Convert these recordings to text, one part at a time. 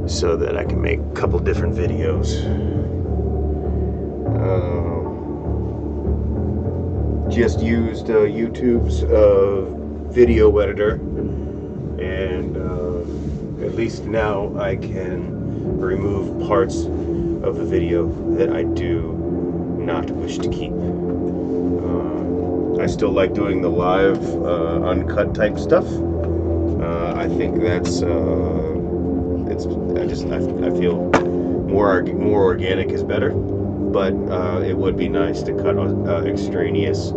so that I can make a couple different videos. Just used YouTube's video editor, and at least now I can remove parts of the video that I do not wish to keep. I still like doing the live uncut type stuff. I think that's I feel more organic is better, but it would be nice to cut extraneous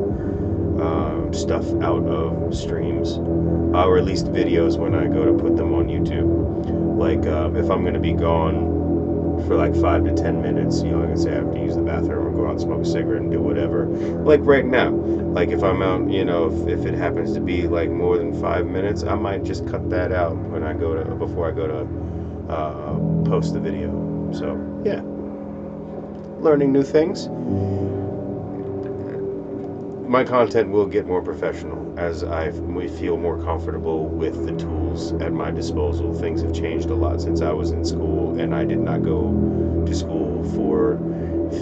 stuff out of streams, or at least videos when I go to put them on YouTube. Like if I'm going to be gone for like 5 to 10 minutes, you know, like I say, I have to use the bathroom or go out and smoke a cigarette and do whatever. Like right now, like if I'm out, you know, if it happens to be like more than 5 minutes, I might just cut that out when I go to before I go to post the video. So yeah, learning new things. My content will get more professional as we feel more comfortable with the tools at my disposal. Things have changed a lot since I was in school, and I did not go to school for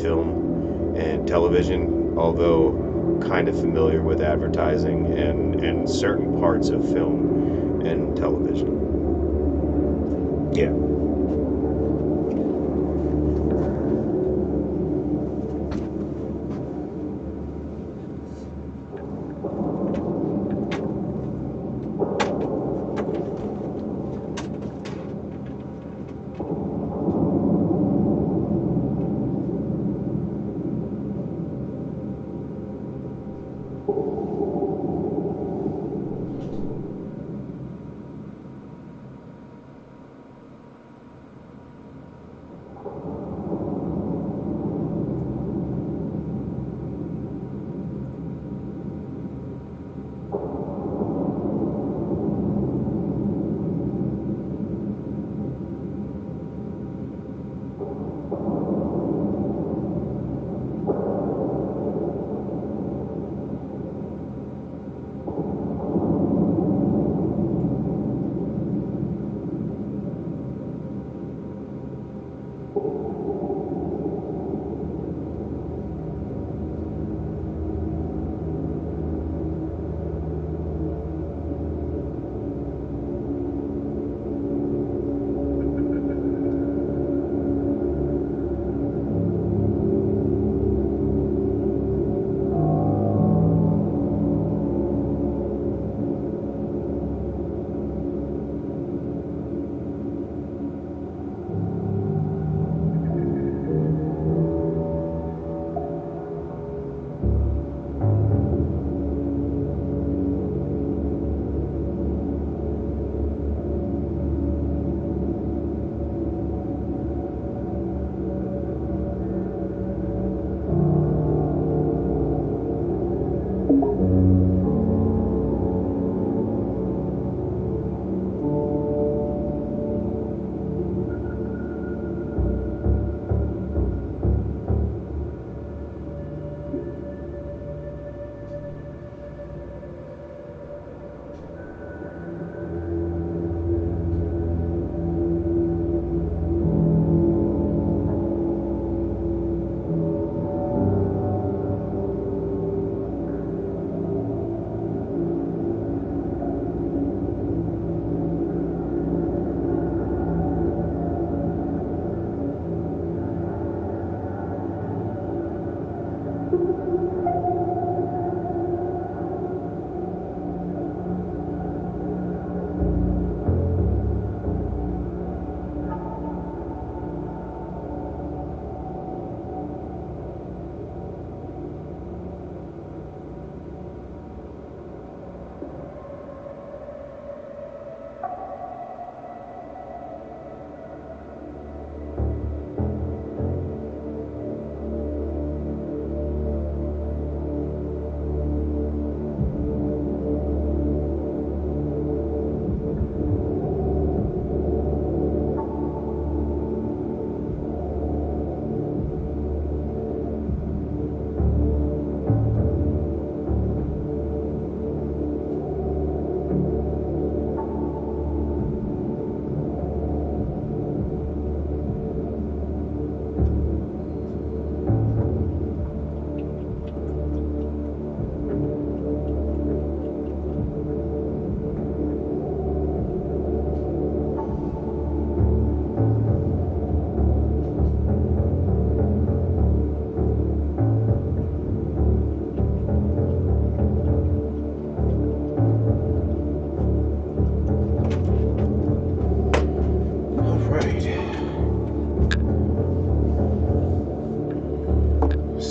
film and television, although kind of familiar with advertising and certain parts of film and television. Yeah.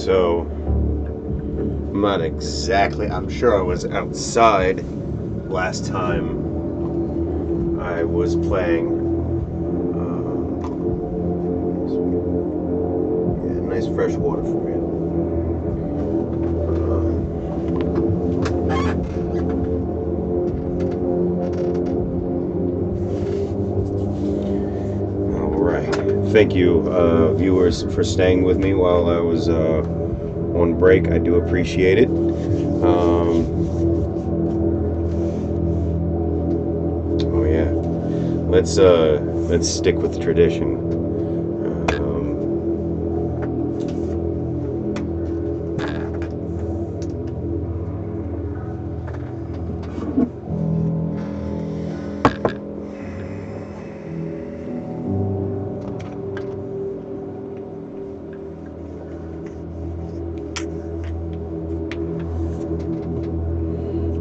So, I'm not exactly, I'm sure I was outside last time I was playing. Yeah, nice fresh water for you. Thank you, viewers, for staying with me while I was on break. I do appreciate it. Oh yeah, let's stick with tradition.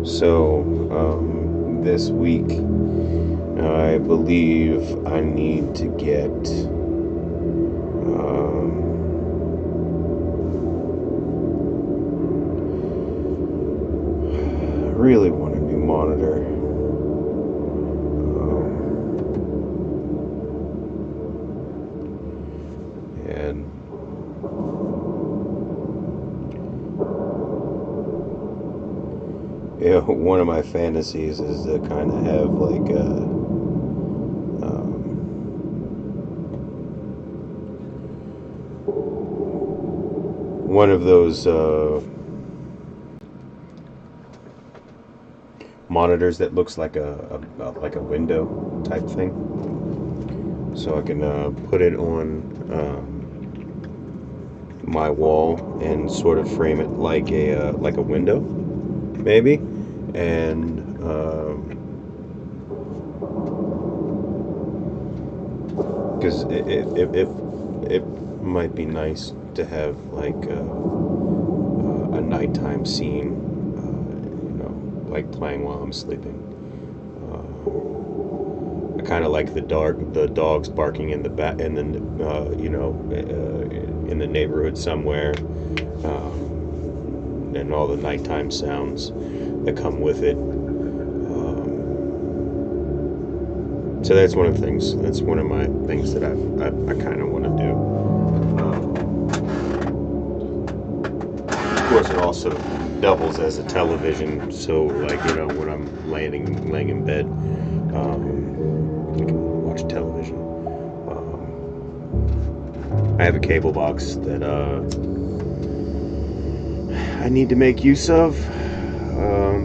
So, this week, I believe I need to get I really want a new monitor. And you know, one of my fantasies is to kind of have like one of those monitors that looks like a window type thing, so I can put it on my wall and sort of frame it like a window, maybe, and because it might be nice to have like a nighttime scene, like playing while I'm sleeping. I kind of like the dogs barking in the back, and then in the neighborhood somewhere, and all the nighttime sounds that come with it. So that's one of the things. That's one of my things that I kind of want to do. Of course, it also doubles as a television. So, like, when I'm laying in bed, I can watch television. I have a cable box that I need to make use of,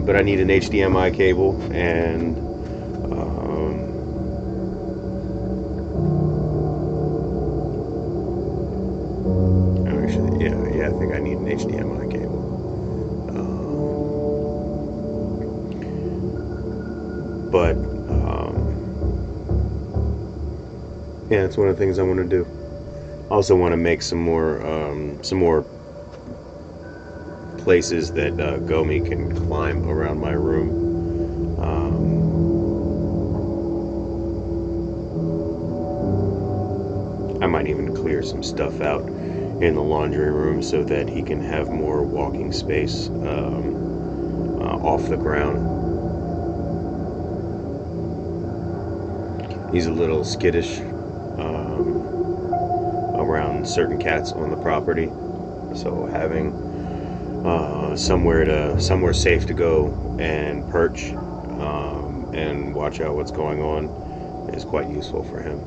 but I need an HDMI cable, and I think I need an HDMI cable. But yeah, it's one of the things I want to do. I also want to make some more places that Gnome can climb around my room. I might even clear some stuff out in the laundry room so that he can have more walking space off the ground. He's a little skittish around certain cats on the property, so having somewhere safe to go and perch and watch out what's going on is quite useful for him.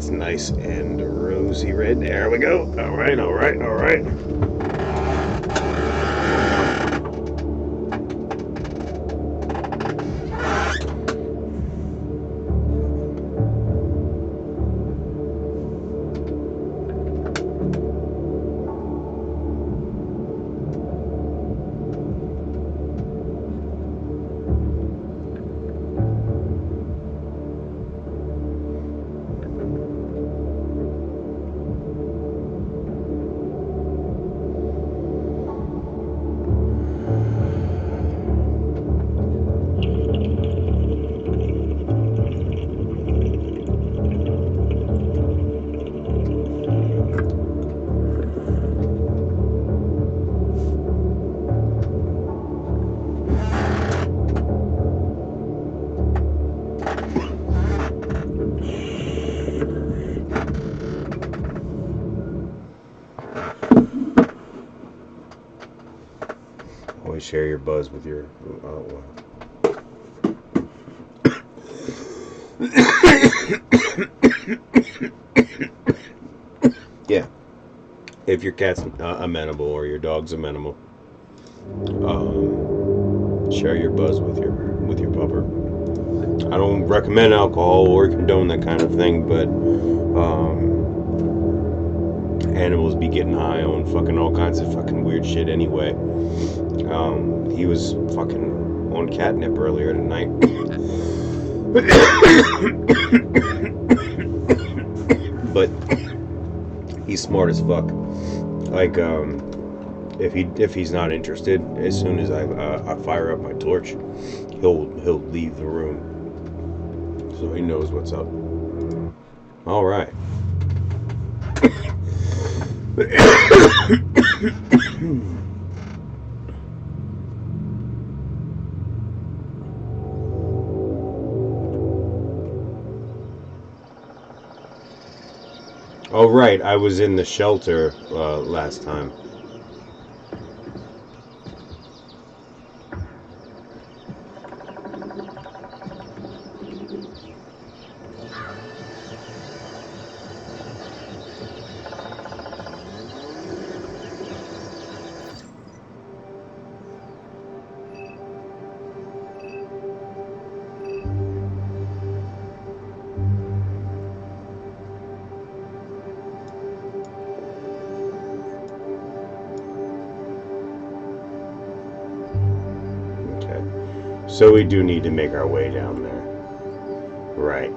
Nice and rosy red. There we go. All right. share your buzz with your. Well. Yeah, if your cat's amenable or your dog's amenable, share your buzz with your pupper. I don't recommend alcohol or condone that kind of thing, but animals be getting high on fucking all kinds of fucking weird shit anyway. He was fucking on catnip earlier tonight. But he's smart as fuck. Like, if he's not interested, as soon as I fire up my torch, he'll leave the room. So he knows what's up. All right. Oh, right, I was in the shelter last time. So we do need to make our way down there. Right.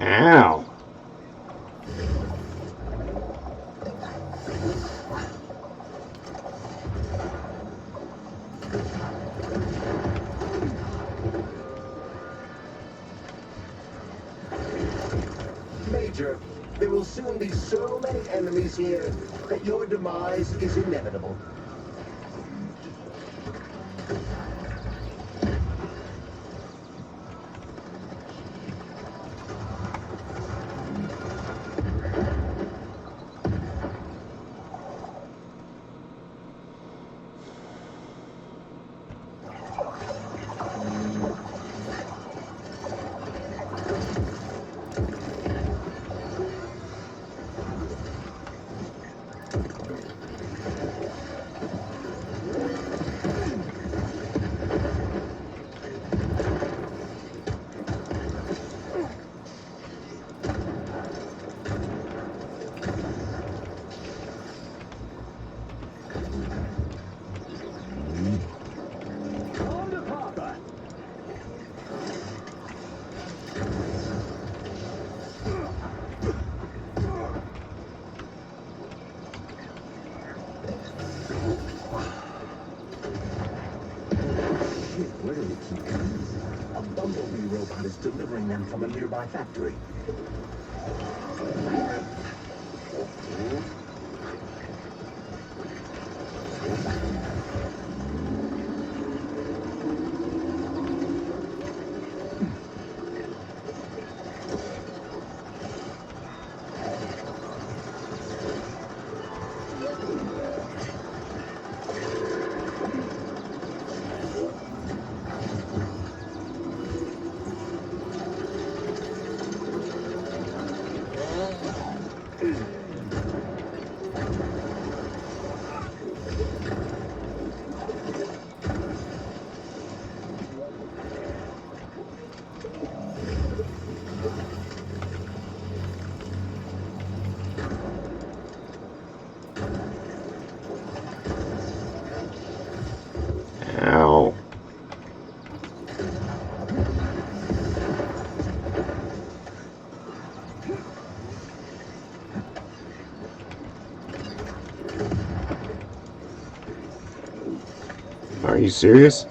Ow. Major, there will soon be so many enemies here that your demise is inevitable. Where do they keep these? A bumblebee robot is delivering them from a nearby factory. you serious?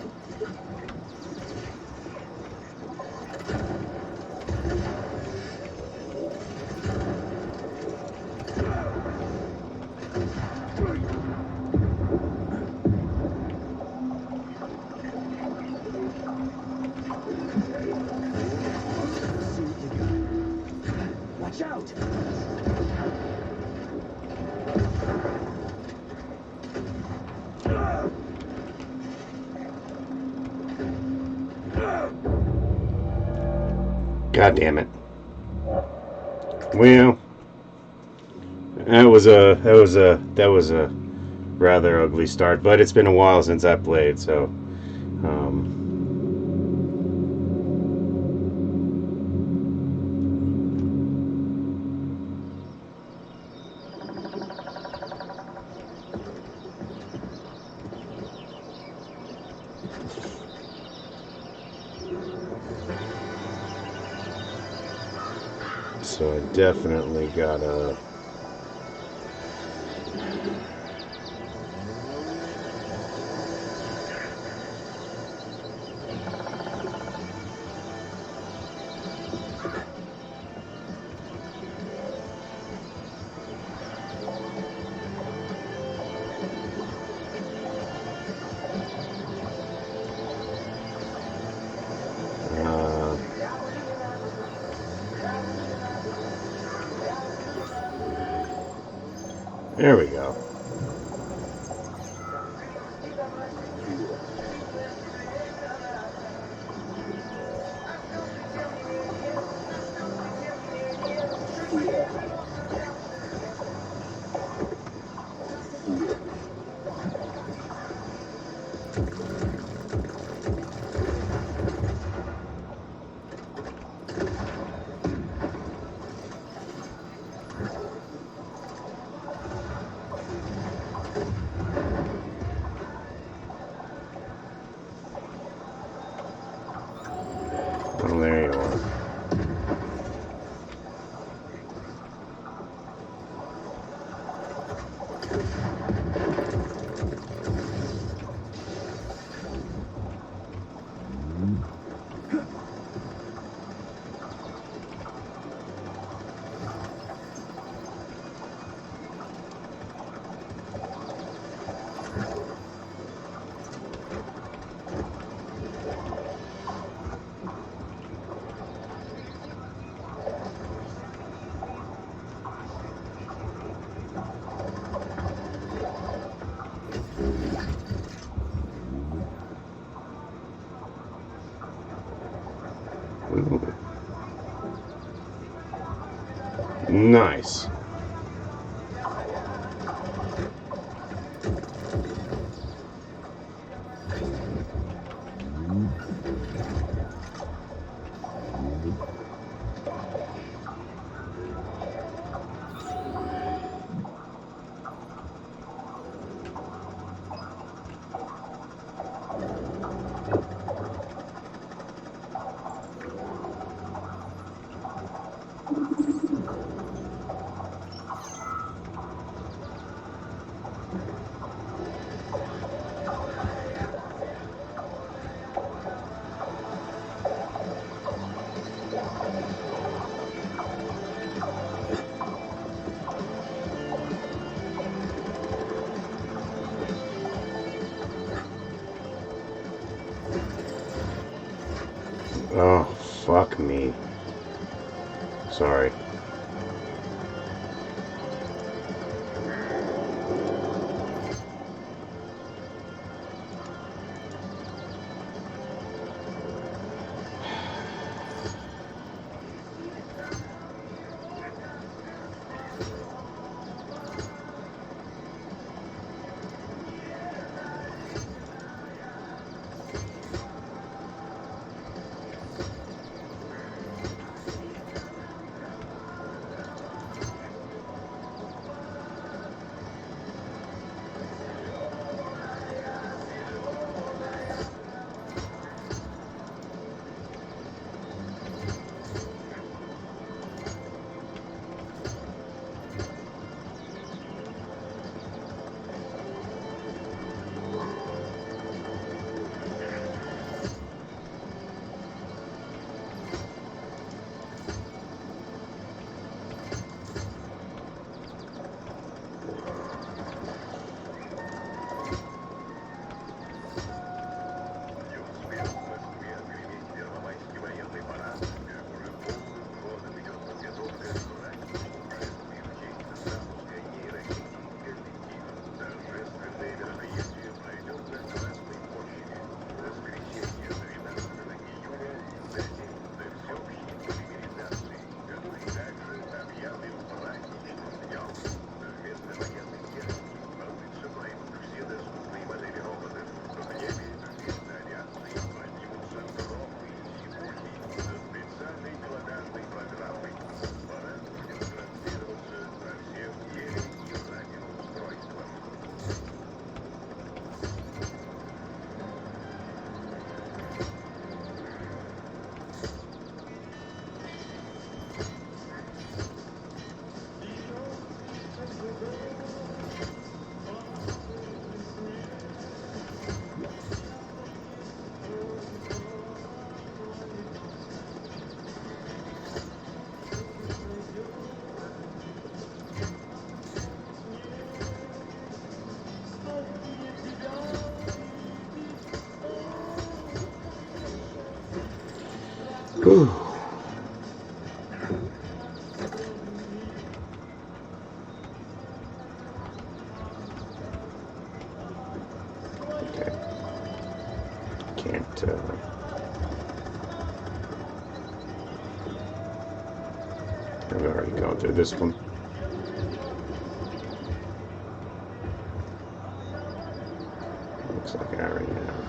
Watch out! God damn it. Well, that was a rather ugly start, but it's been a while since I played, so so I definitely gotta. There we go. Oh, there you are. Ooh. Nice. Oh, fuck me. Sorry. Whew. Okay. Can't. I've already gone through this one. Looks like I already have.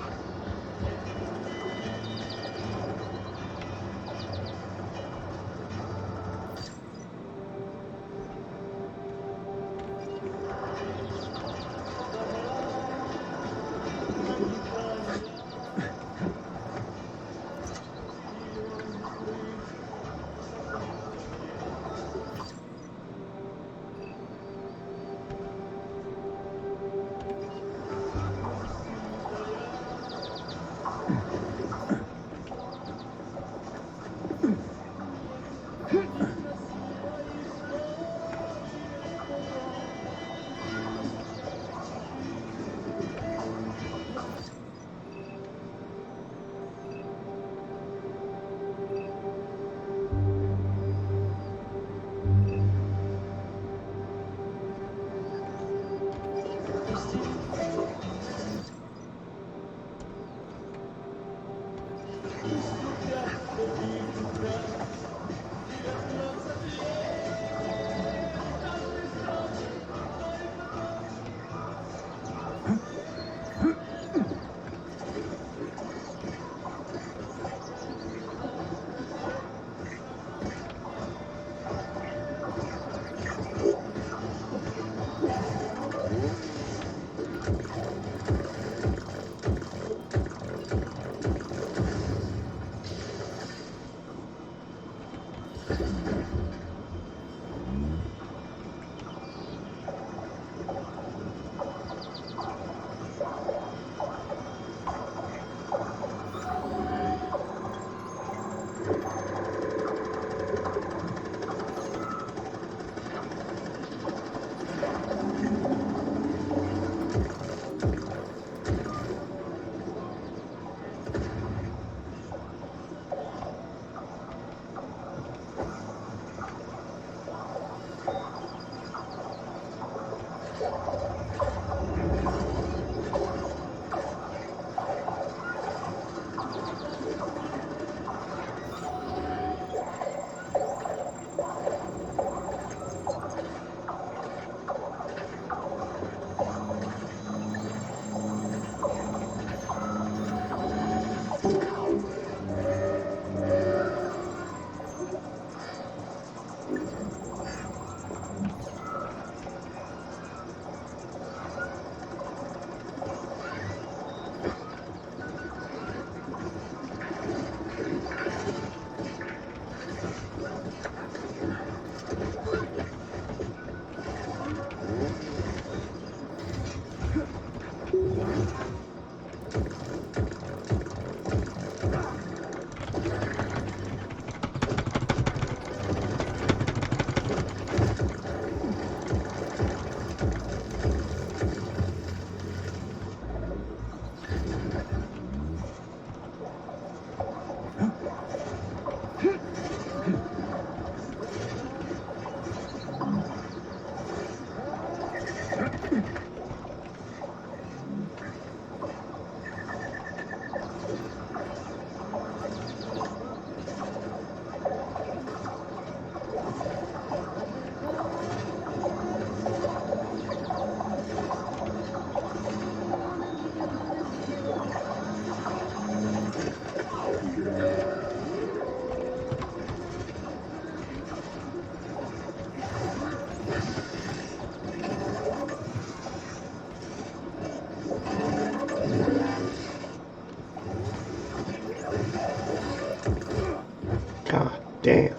God damn.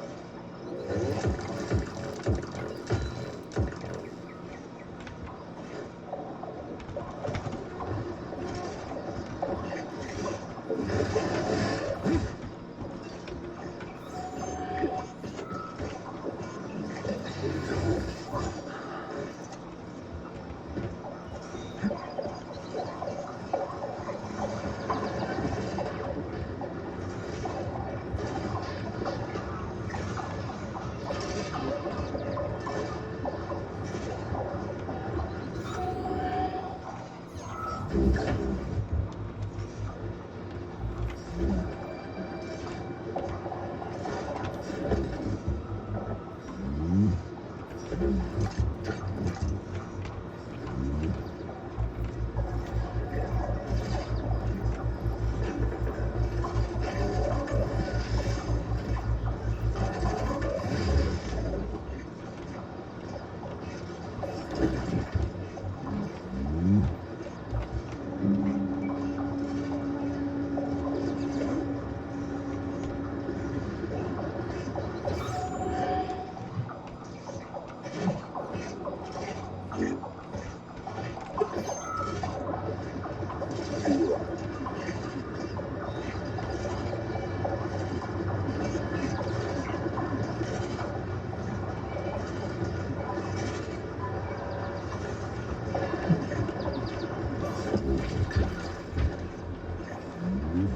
Ooh.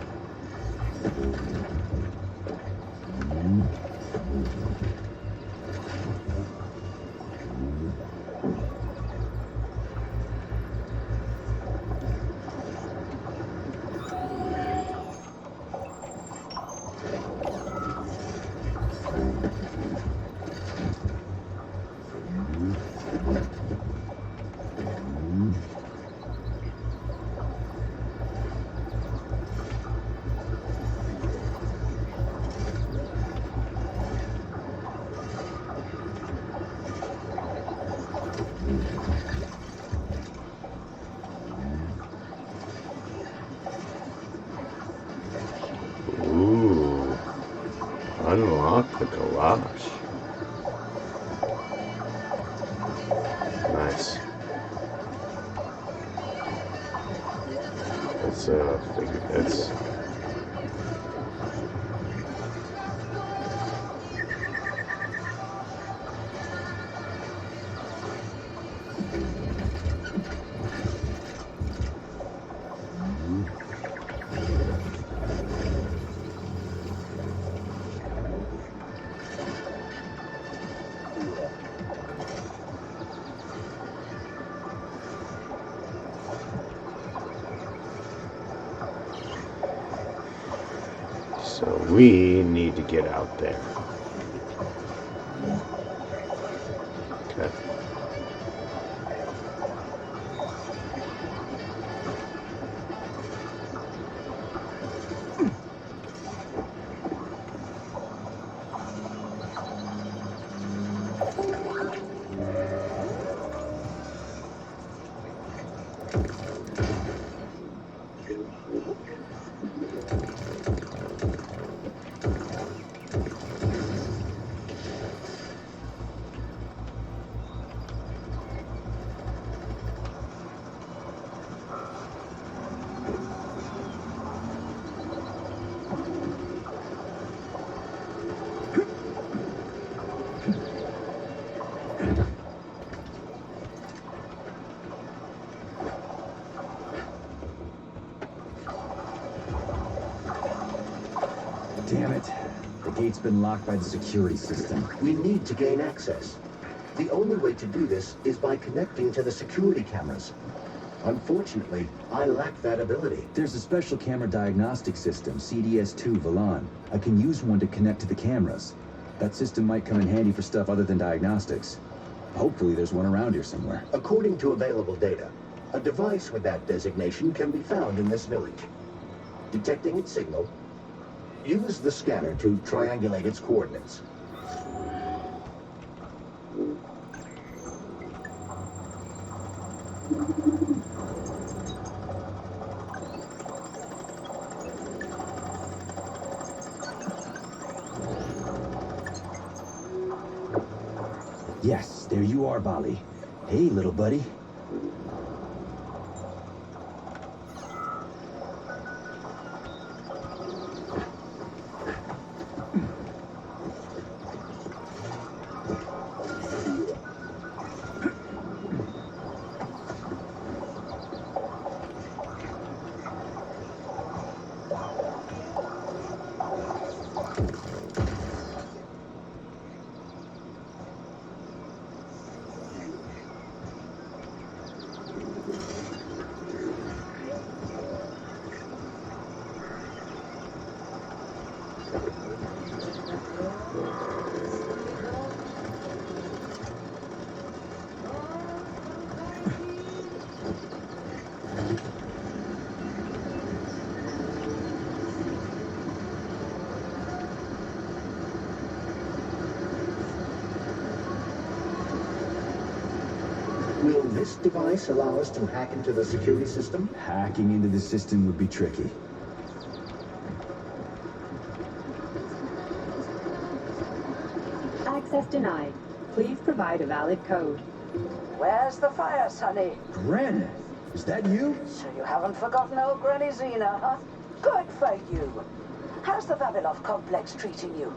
Unlock the garage. Nice. That's so we need to get out there. Okay. Damn it. The gate's been locked by the security system. We need to gain access. The only way to do this is by connecting to the security cameras. Unfortunately, I lack that ability. There's a special camera diagnostic system, CDS2 Valon. I can use one to connect to the cameras. That system might come in handy for stuff other than diagnostics. Hopefully there's one around here somewhere. According to available data, a device with that designation can be found in this village. Detecting its signal, use the scanner to triangulate its coordinates. Yes, there you are, Bali. Hey, little buddy. Will this device allow us to hack into the security system? Hacking into the system would be tricky. Access denied. Please provide a valid code. Where's the fire, Sonny? Gren, is that you? So you haven't forgotten old Granny Xena, huh? Good for you. How's the Vavilov complex treating you?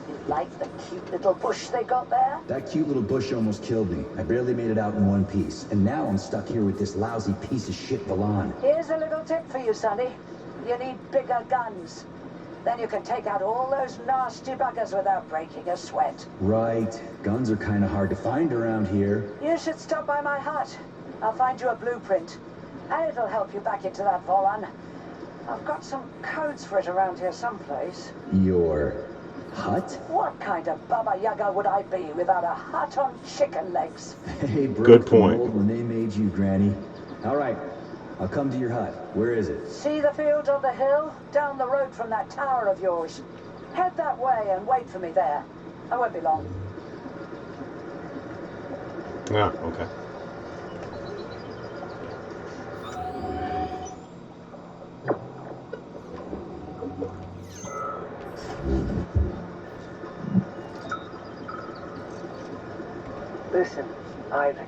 You like the cute little bush they got there? That cute little bush almost killed me. I barely made it out in one piece. And now I'm stuck here with this lousy piece of shit Valon. Here's a little tip for you, Sonny. You need bigger guns. Then you can take out all those nasty buggers without breaking a sweat. Right. Guns are kind of hard to find around here. You should stop by my hut. I'll find you a blueprint. And it'll help you back into that Volan. I've got some codes for it around here someplace. Your hut? What kind of Baba Yaga would I be without a hut on chicken legs? Hey, broke Good the point. mold when they made you, Granny. All right. I'll come to your hut. Where is it? See the field on the hill? Down the road from that tower of yours. Head that way and wait for me there. I won't be long. Ah, okay. Listen, Ivan.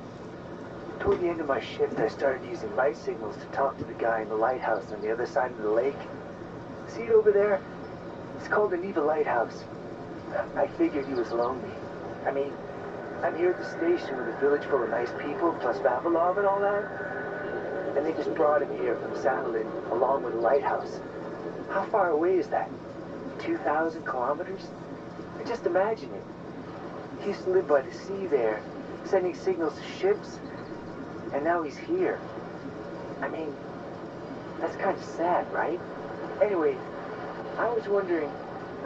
Toward the end of my shift, I started using light signals to talk to the guy in the lighthouse on the other side of the lake. See it over there? It's called the Neva Lighthouse. I figured he was lonely. I mean, I'm here at the station with a village full of nice people, plus Vavilov and all that. And they just brought him here from Saddleton, along with the lighthouse. How far away is that? 2,000 kilometers? Just imagine it. He used to live by the sea there, sending signals to ships. And now he's here. I mean, that's kind of sad, right? Anyway, I was wondering,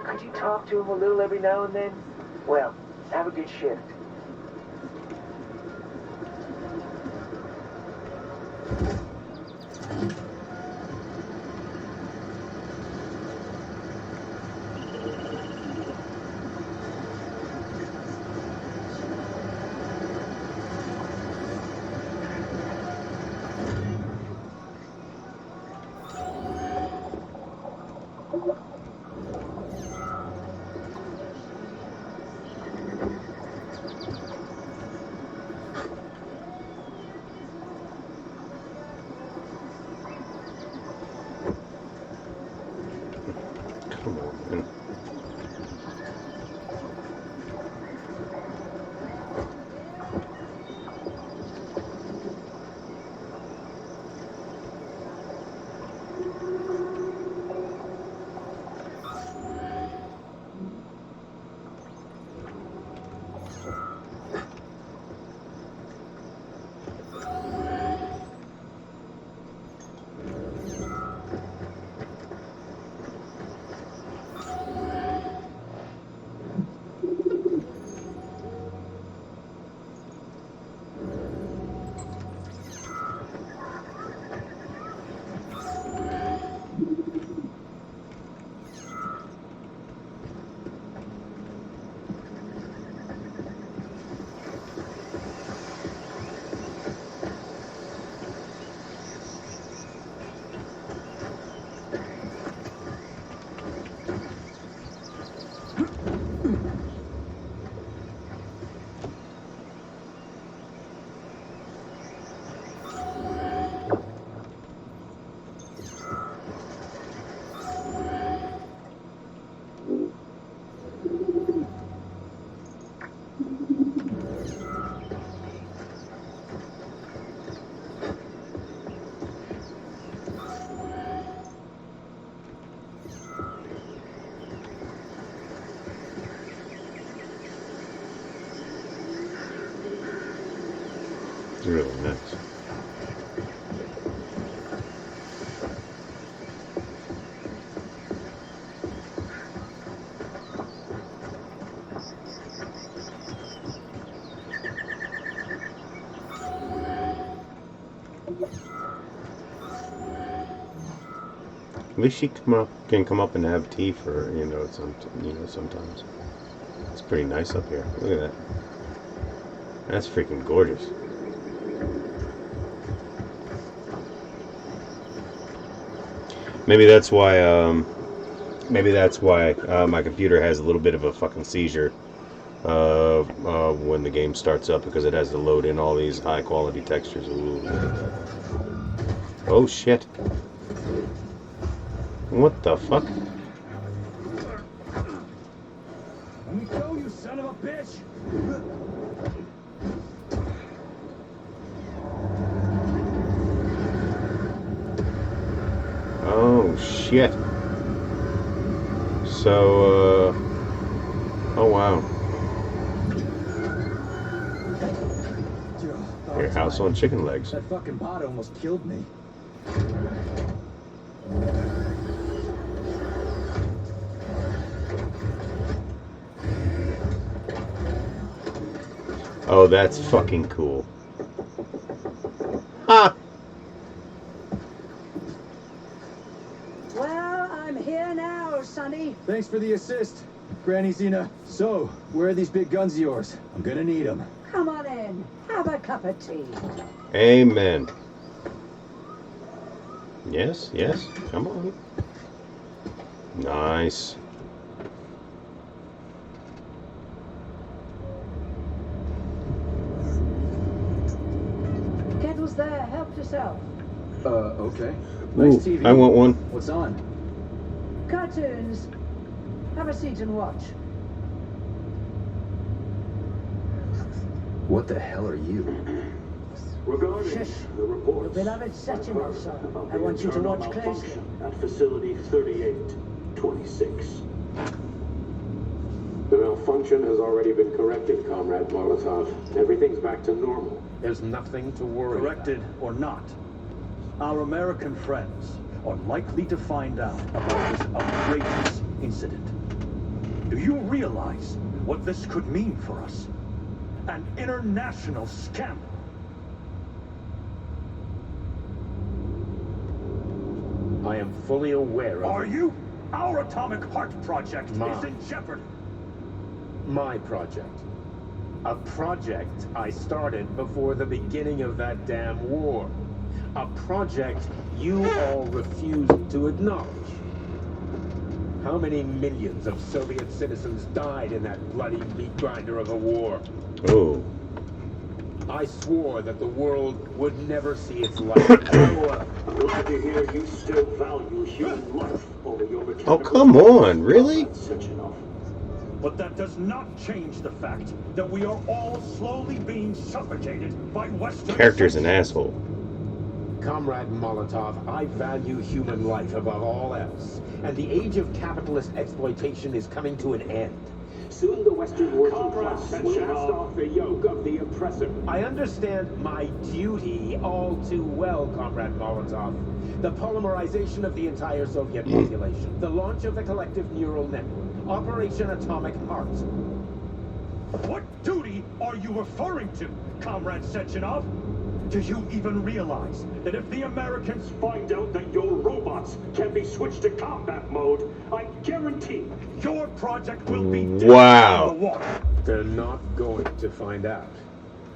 could you talk to him a little every now and then? Well, have a good shift. Come on. Really nice. At least she can come up and have tea for sometimes. It's pretty nice up here. Look at that. That's freaking gorgeous. Maybe that's why. Maybe that's why my computer has a little bit of a fucking seizure when the game starts up, because it has to load in all these high quality textures. Ooh, look at that. Oh shit! What the fuck? Let me go, you son of a bitch! Oh shit! shit. So, oh wow. Your house on chicken legs. That fucking bot almost killed me. Oh, that's fucking cool. Ah! Well, I'm here now, Sonny. Thanks for the assist, Granny Xena. So, where are these big guns of yours? I'm gonna need them. Come on in. Have a cup of tea. Amen. Yes, yes. Come on. Nice. Kettle's there. Help yourself. Okay. Nice Ooh, TV. I want one. What's on? Cartoons. Have a seat and watch. What the hell are you? Regarding Shush. the report, Your beloved Sechenov, sir. I want you to watch closely. at facility 3826. The malfunction has already been corrected, Comrade Molotov. Everything's back to normal. There's nothing to worry Corrected or not, our American friends are likely to find out about this outrageous incident. Do you realize what this could mean for us? An international scandal. I am fully aware of Are you? Our atomic heart project is in jeopardy. my project. A project I started before the beginning of that damn war. A project you all refused to acknowledge. How many millions of Soviet citizens died in that bloody meat grinder of a war? Oh. I swore that the world would never see its light. I'm glad to hear you still value human life over your mechanical... Oh, come on, really? Sechenov. But that does not change the fact that we are all slowly being suffocated by Western... Character's an asshole. Comrade Molotov, I value human life above all else. And the age of capitalist exploitation is coming to an end. Soon the Western working class will cast off the yoke of the oppressor. I understand my duty all too well, Comrade Molotov. The polymerization of the entire Soviet population, the launch of the collective neural network, Operation Atomic Heart. What duty are you referring to, Comrade Sechenov? Do you even realize that if the Americans Find out that your robots can be switched to combat mode, I guarantee your project will be dead Wow. in the water? They're not going to find out.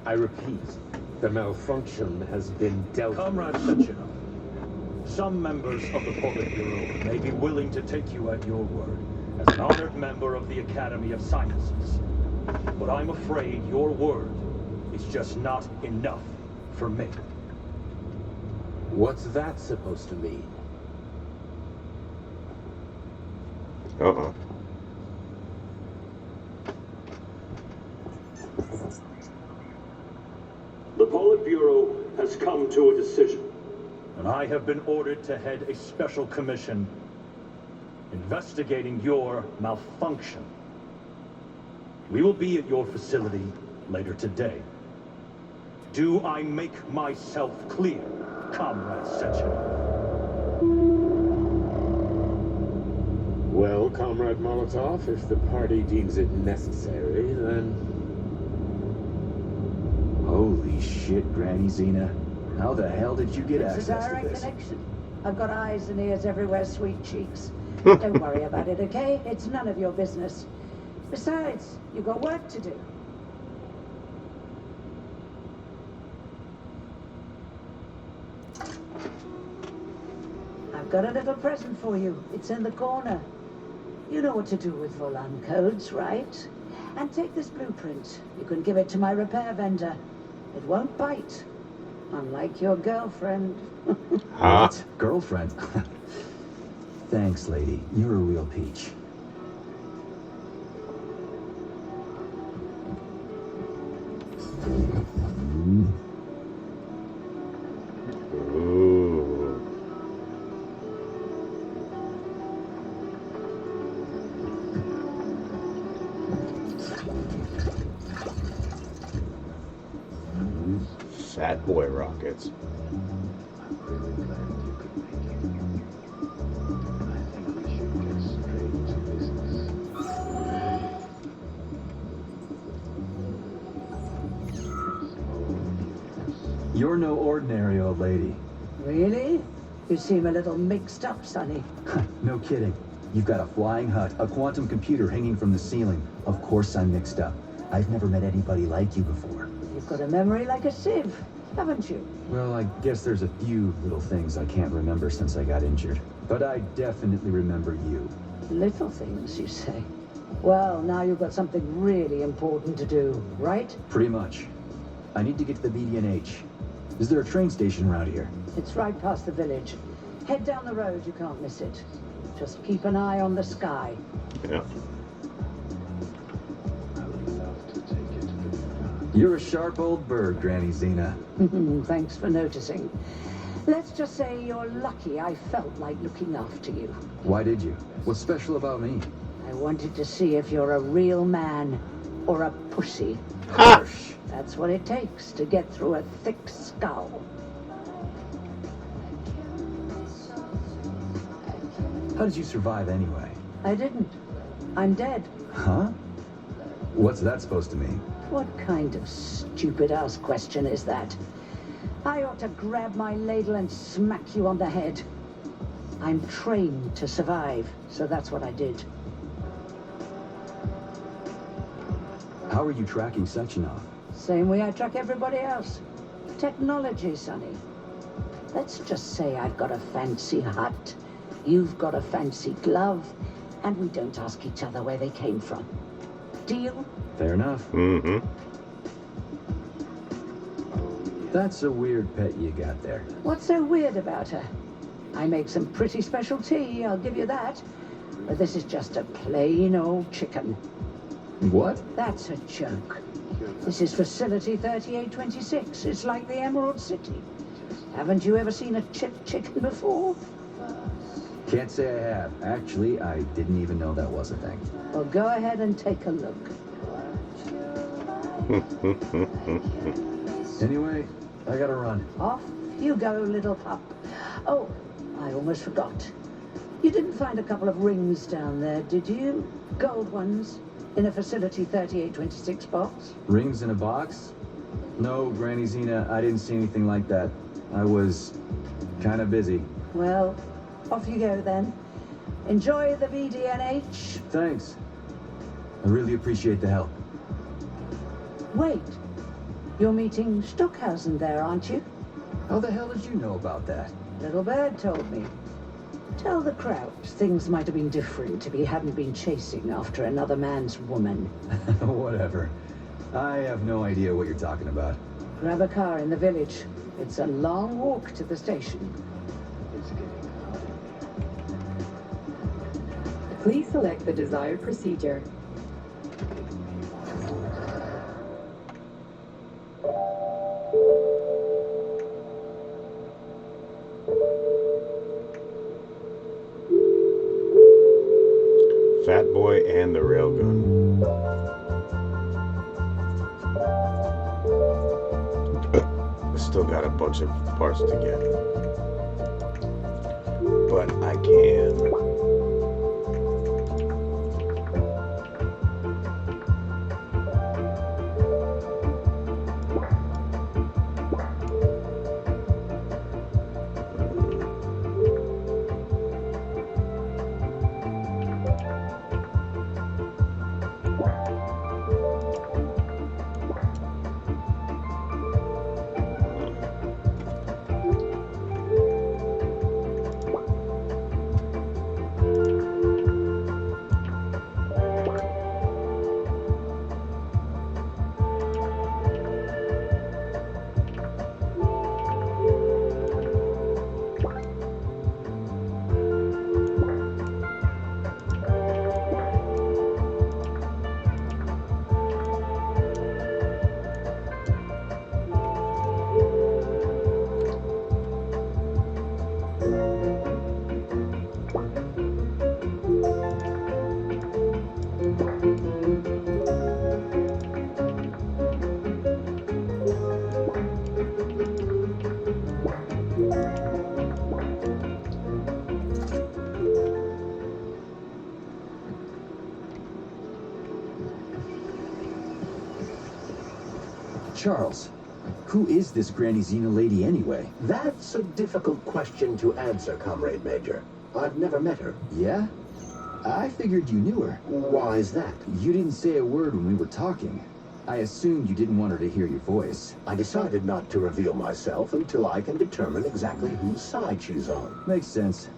I repeat, the malfunction has been dealt with. Comrade Sechenov, some members of the Politburo may be willing to take you at your word as an honored member of the Academy of Sciences. But I'm afraid your word is just not enough for me. What's that supposed to mean? Uh-uh. the Politburo has come to a decision. And I have been ordered to head a special commission investigating your malfunction. We will be at your facility later today. Do I make myself clear, Comrade Sechenov? Well, Comrade Molotov, if the party deems it necessary, then... Holy shit, Granny Xena. How the hell did you get It's a access to direct this? connection. I've got eyes and ears everywhere, sweet cheeks. Don't worry about it, okay? It's none of your business. Besides, you've got work to do. I've got a little present for you. It's in the corner. You know what to do with Volan codes, right? And take this blueprint. You can give it to my repair vendor. It won't bite. Unlike your girlfriend. Ah. What? Girlfriend? Thanks, lady. You're a real peach. Ooh. Fat boy rockets. I'm really glad you could make it. I think we should get straight to business. You're no ordinary old lady. Really? You seem a little mixed up, Sonny. No kidding. You've got a flying hut, a quantum computer hanging from the ceiling. Of course I'm mixed up. I've never met anybody like you before. You've got a memory like a sieve, haven't you? Well, I guess there's a few little things I can't remember since I got injured. But I definitely remember you. Little things, you say? Well, now you've got something really important to do, right? Pretty much. I need to get to the BD&H. Is there a train station around here? It's right past the village. Head down the road, you can't miss it. Just keep an eye on the sky. Yeah. I would love to take you to the front. You're a sharp old bird, Granny Xena. Thanks for noticing. Let's just say you're lucky I felt like looking after you. Why did you? What's special about me? I wanted to see if you're a real man or a pussy. Harsh. That's what it takes to get through a thick skull. How did you survive anyway? I didn't. I'm dead. Huh? What's that supposed to mean? What kind of stupid-ass question is that? I ought to grab my ladle and smack you on the head. I'm trained to survive, so that's what I did. How are you tracking Sectionov? Same way I track everybody else. Technology, Sonny. Let's just say I've got a fancy hut, you've got a fancy glove, and we don't ask each other where they came from. Deal? Fair enough. Mm-hmm. That's a weird pet you got there. What's so weird about her? I make some pretty special tea, I'll give you that. But this is just a plain old chicken. What? That's a joke. This is Facility 3826. It's like the Emerald City. Haven't you ever seen a chipped chicken before? Can't say I have. Actually, I didn't even know that was a thing. Well, go ahead and take a look. Anyway, I gotta run. Off you go, little pup. Oh, I almost forgot. You didn't find a couple of rings down there, did you? Gold ones in a Facility 3826 box? Rings in a box? No, Granny Xena, I didn't see anything like that. I was kind of busy. Well, off you go then. Enjoy the BD&H. Thanks. I really appreciate the help. Wait, you're meeting Stockhausen there, aren't you? How the hell did you know about that? Little Bird told me. Tell the crowd things might have been different if he hadn't been chasing after another man's woman. Whatever. I have no idea what you're talking about. Grab a car in the village. It's a long walk to the station. It's getting hot in here. Please select the desired procedure. Fat boy and the railgun. Still got a bunch of parts to get, but I can. Charles, who is this Granny Xena lady anyway? That's a difficult question to answer, Comrade Major. I've never met her. Yeah? I figured you knew her. Why is that? You didn't say a word when we were talking. I assumed you didn't want her to hear your voice. I decided not to reveal myself until I can determine exactly whose side she's on. Makes sense.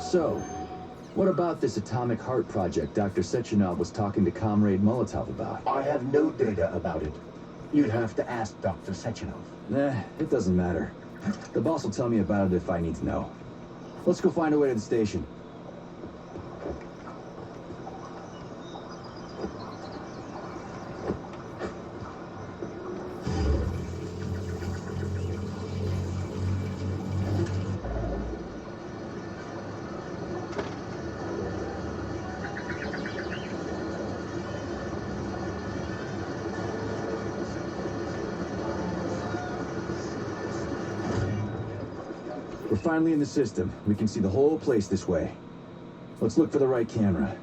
So, what about this atomic heart project Dr. Sechenov was talking to Comrade Molotov about? I have no data about it. You'd have to ask Dr. Sechenov. Nah, it doesn't matter. The boss will tell me about it if I need to know. Let's go find a way to the station. We're finally in the system. We can see the whole place this way. Let's look for the right camera.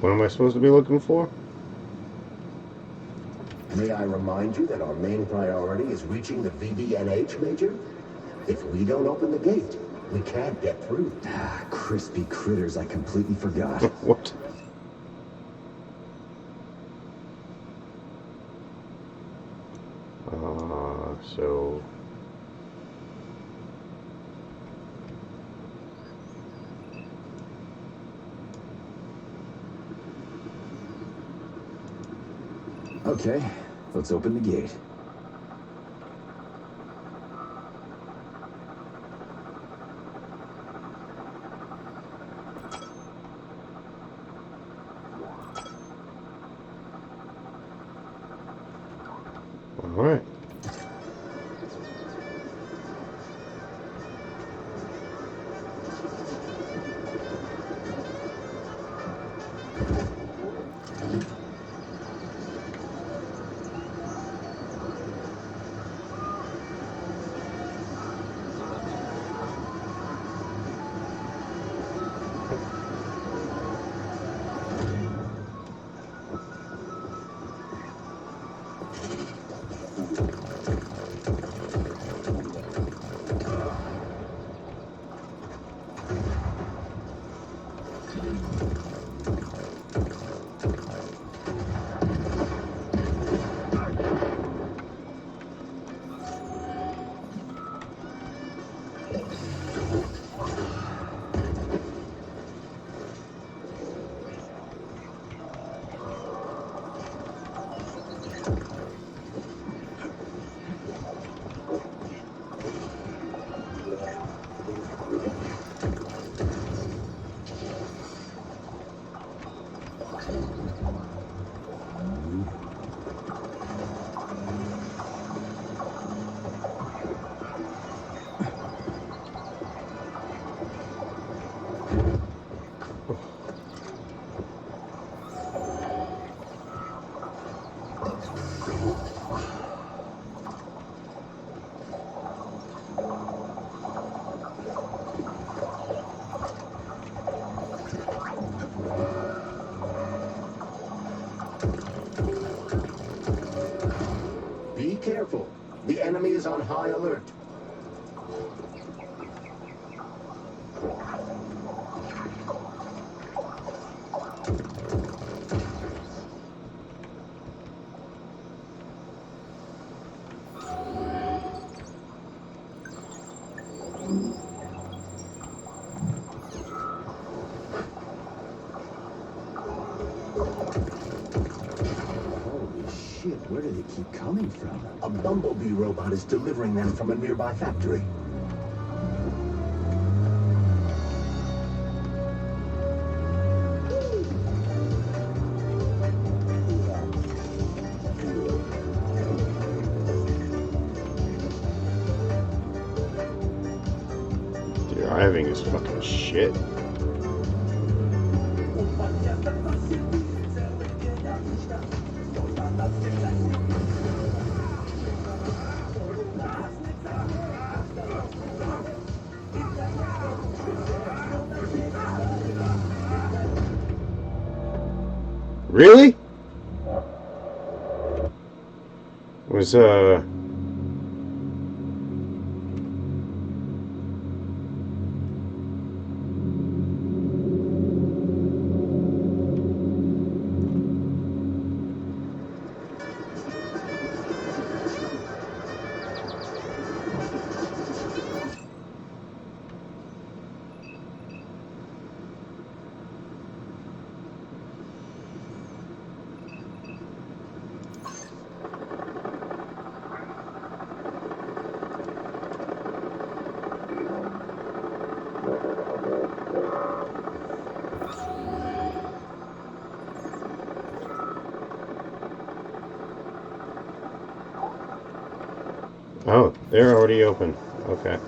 What am I supposed to be looking for? May I remind you that our main priority is reaching the VBNH, Major? If we don't open the gate, we can't get through. Ah, crispy critters, I completely forgot. What? So... Okay, let's open the gate. All right. Be careful. The enemy is on high alert. Shit, where do they keep coming from? A bumblebee robot is delivering them from a nearby factory. driving is fucking shit. Really? Was Oh, they're already open. Okay.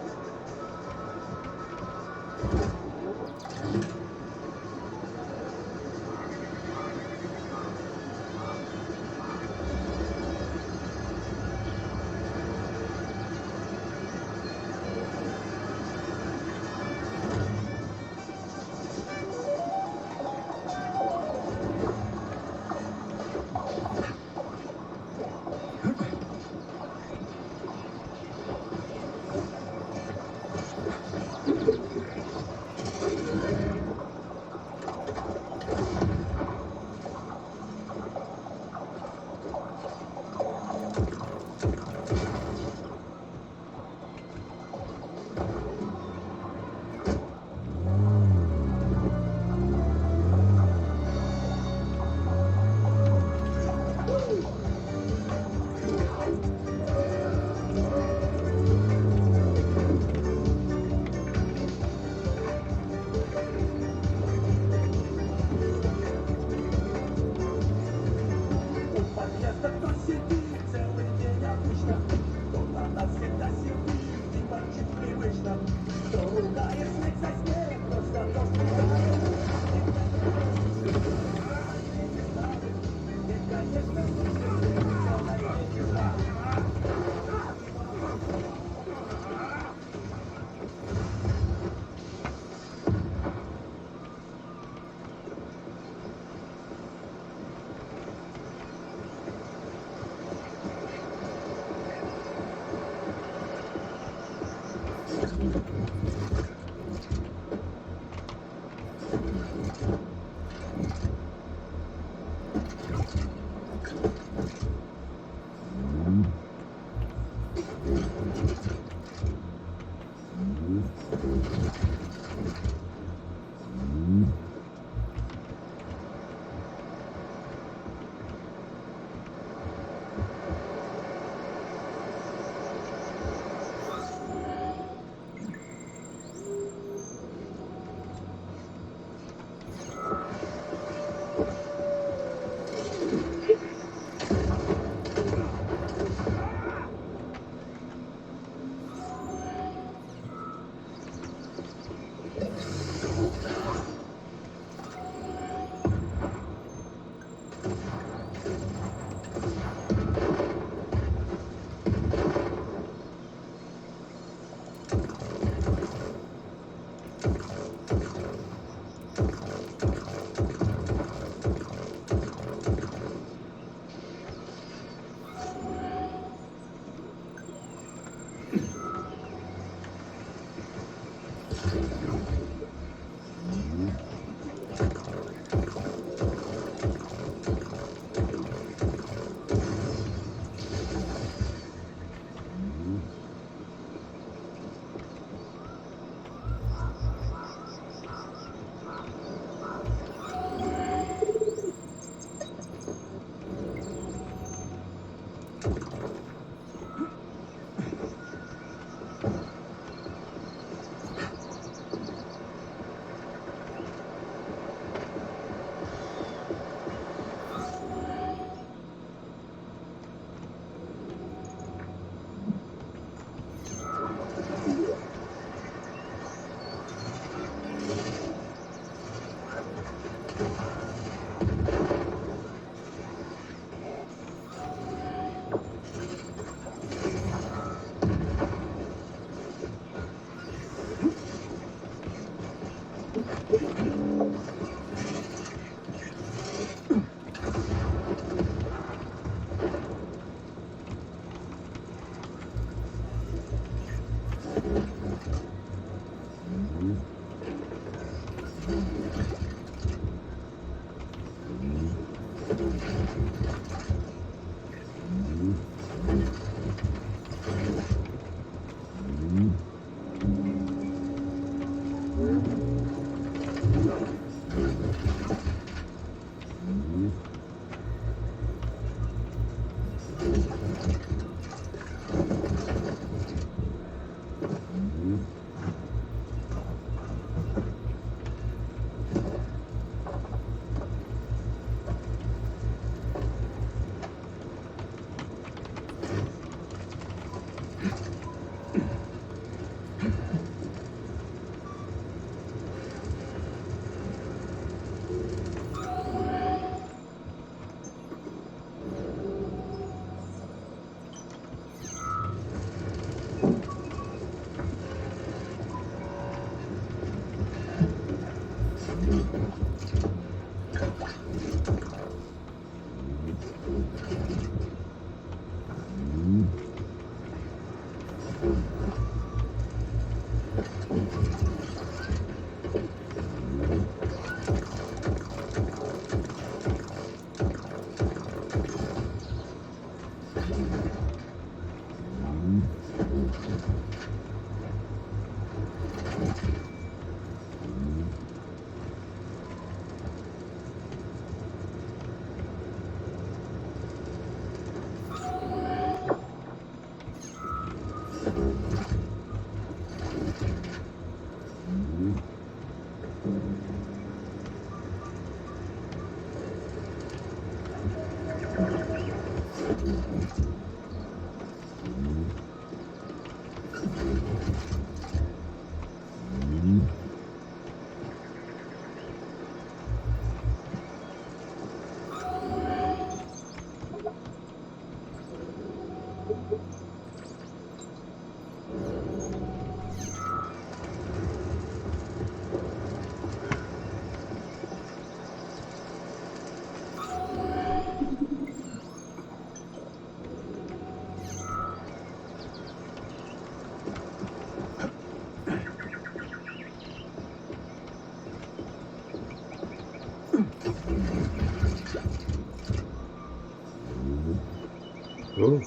Ooh.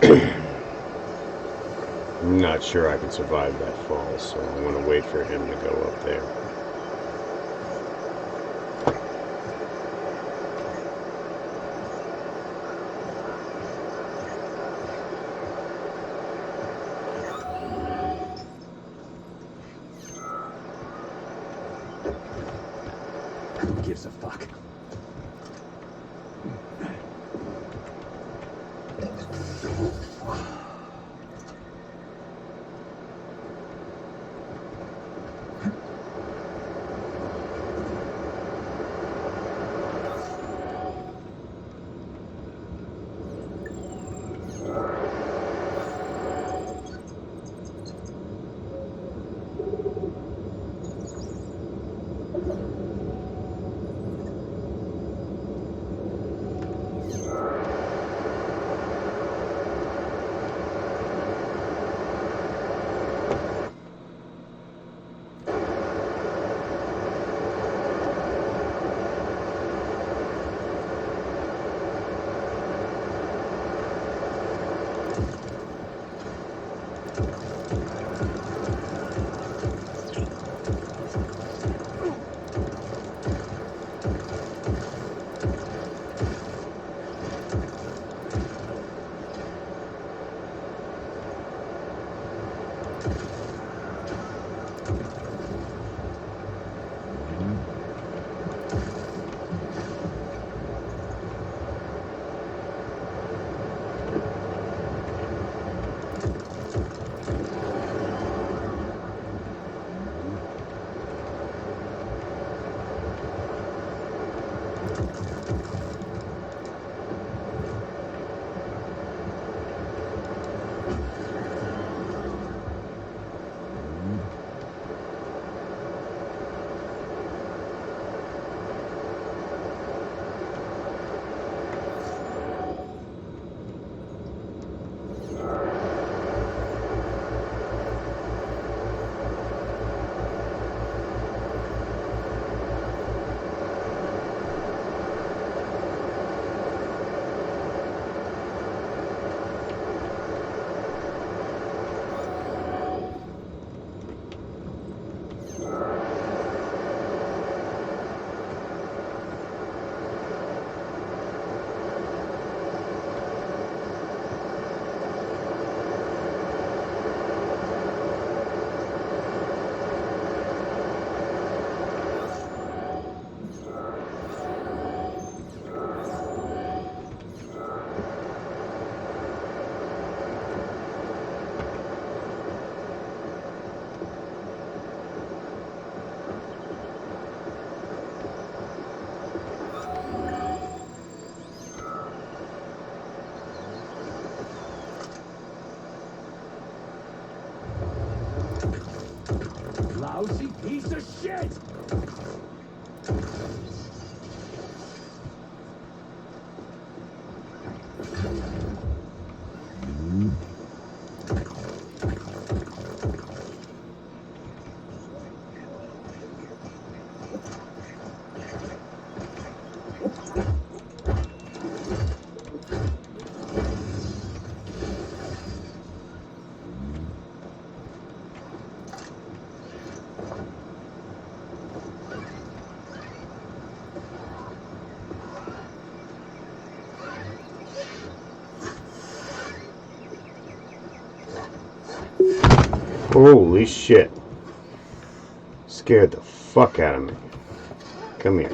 I'm not sure I can survive that fall, so I'm going to wait for him to go up there. Who gives a fuck? Lousy piece of shit! Holy shit. Scared the fuck out of me. Come here.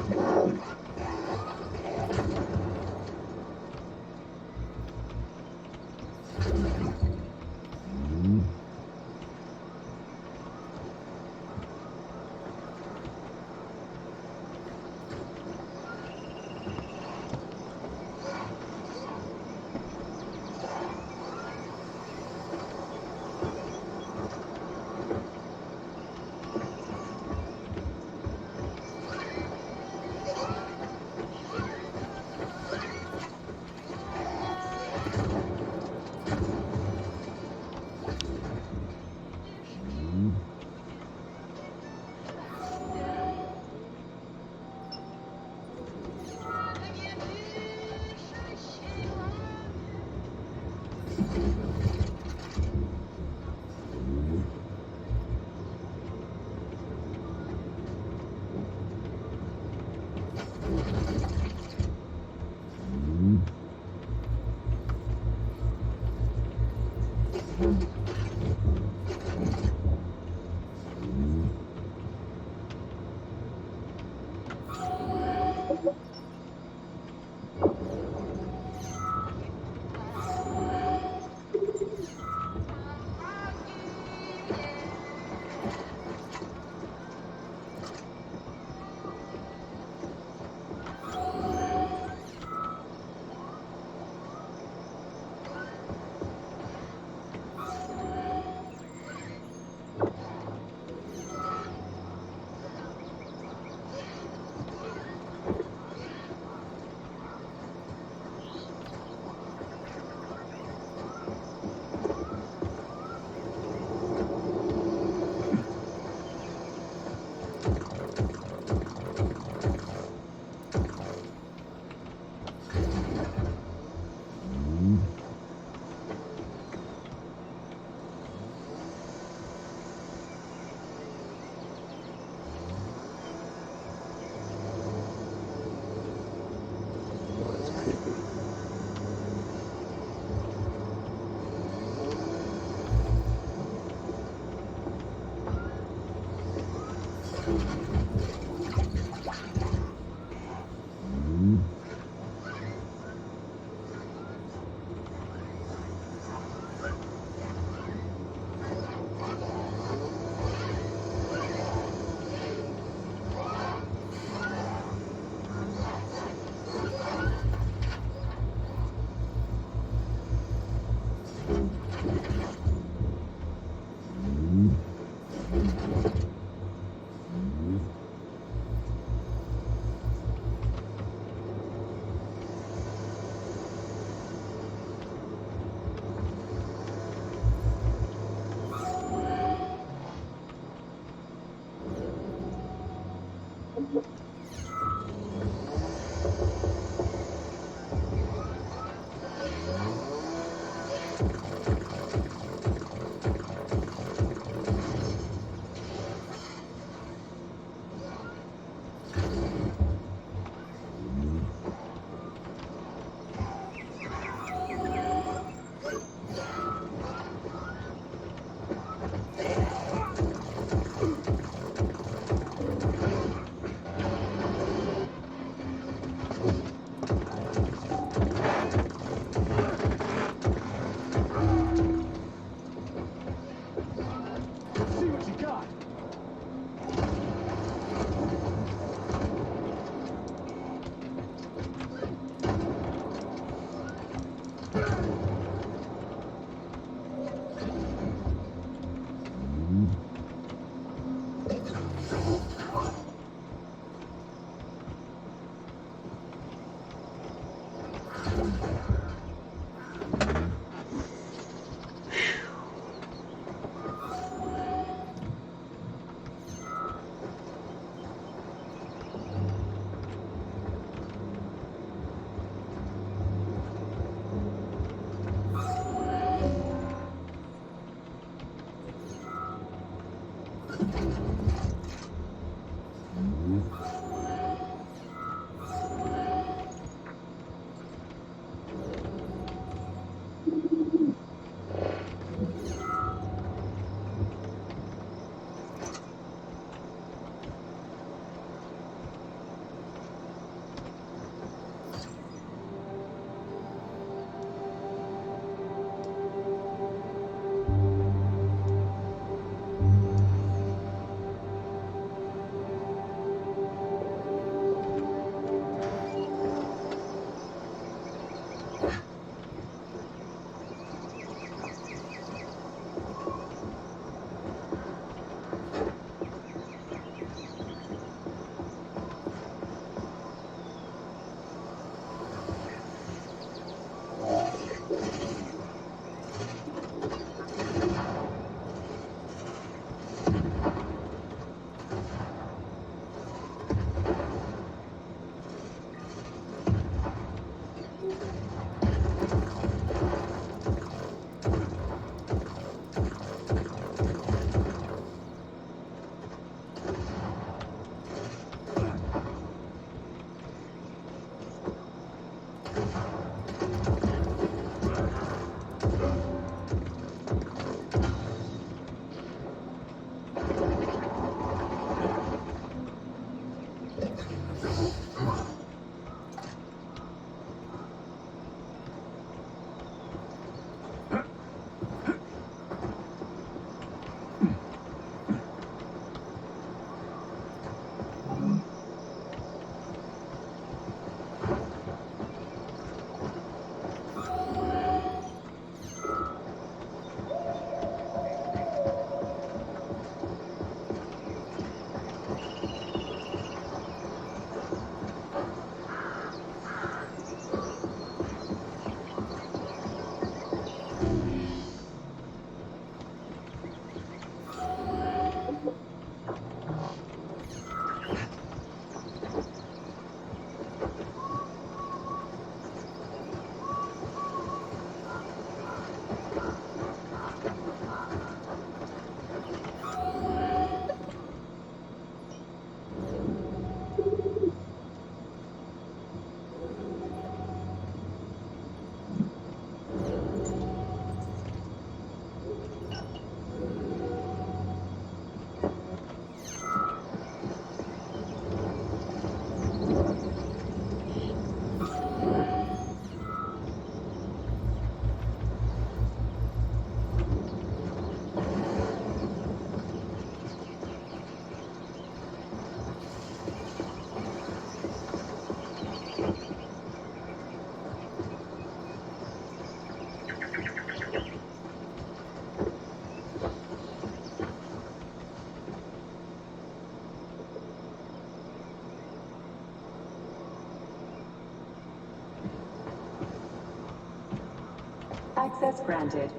Access granted.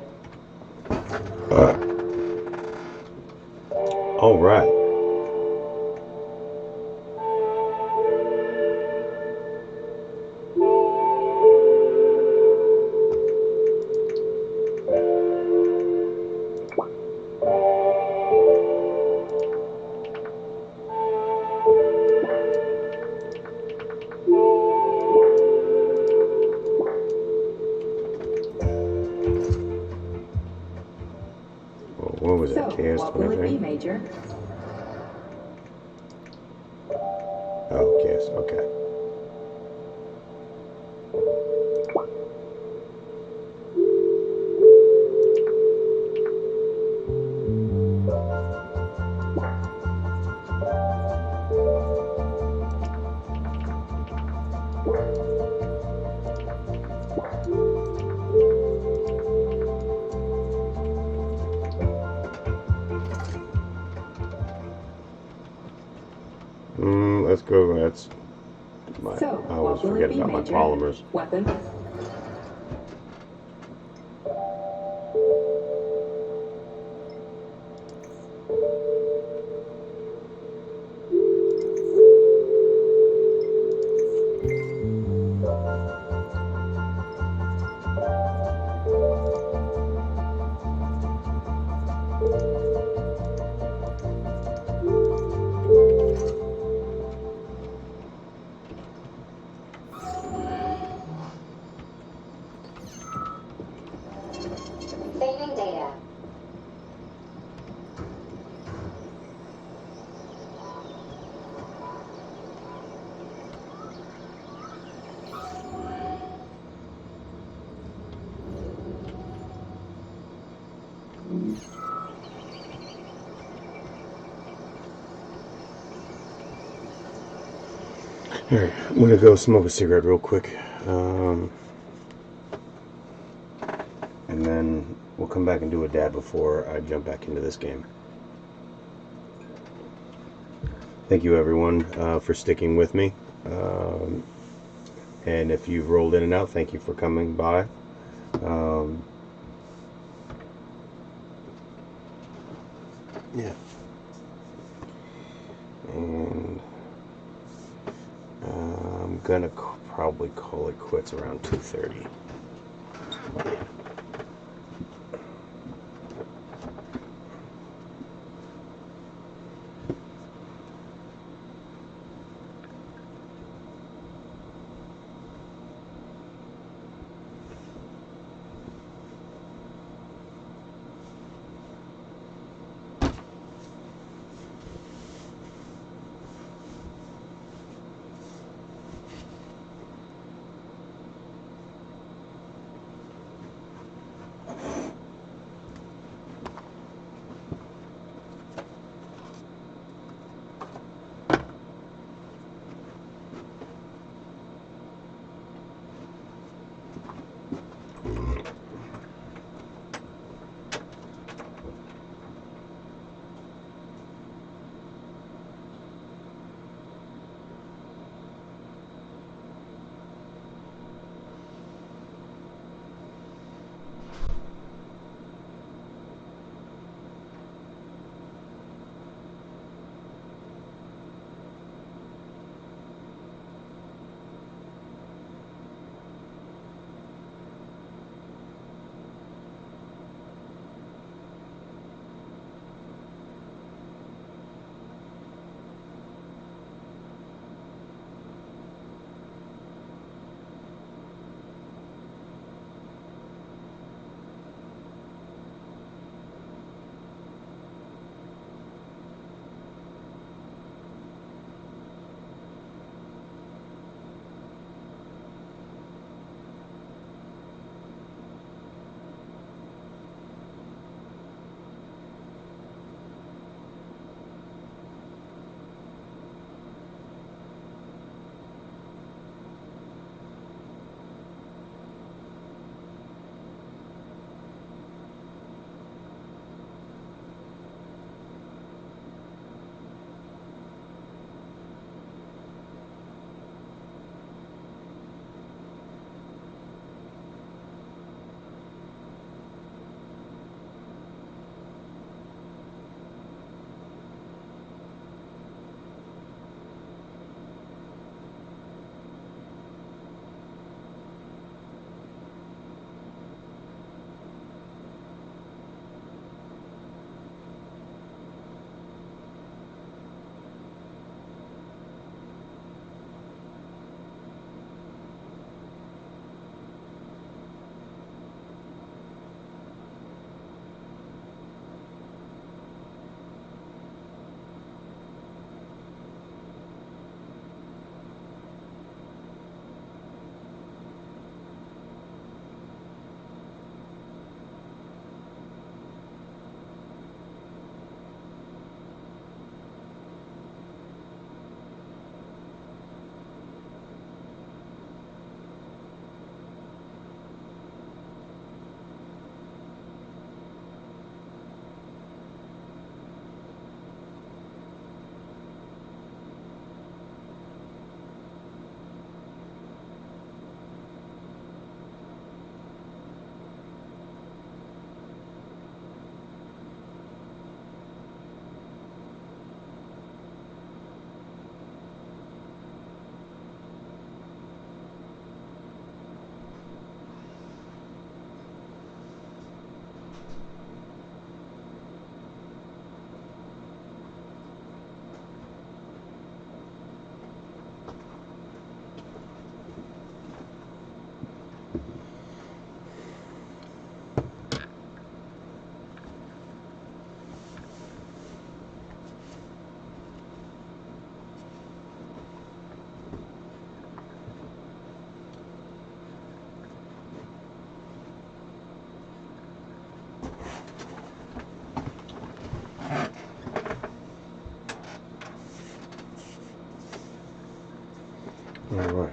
All right. What was that? So, what will it be, KS-23? Major? Oh, KS. Okay. Let's go. That's my. So, I always what will forget it be, about my Major? polymers. Weapon? Saving data. All right, I'm gonna go smoke a cigarette real quick, and then we'll come back and do a dab before I jump back into this game. Thank you, everyone, for sticking with me. And if you've rolled in and out, thank you for coming by. Yeah. And I'm gonna probably call it quits around 2:30. Alright.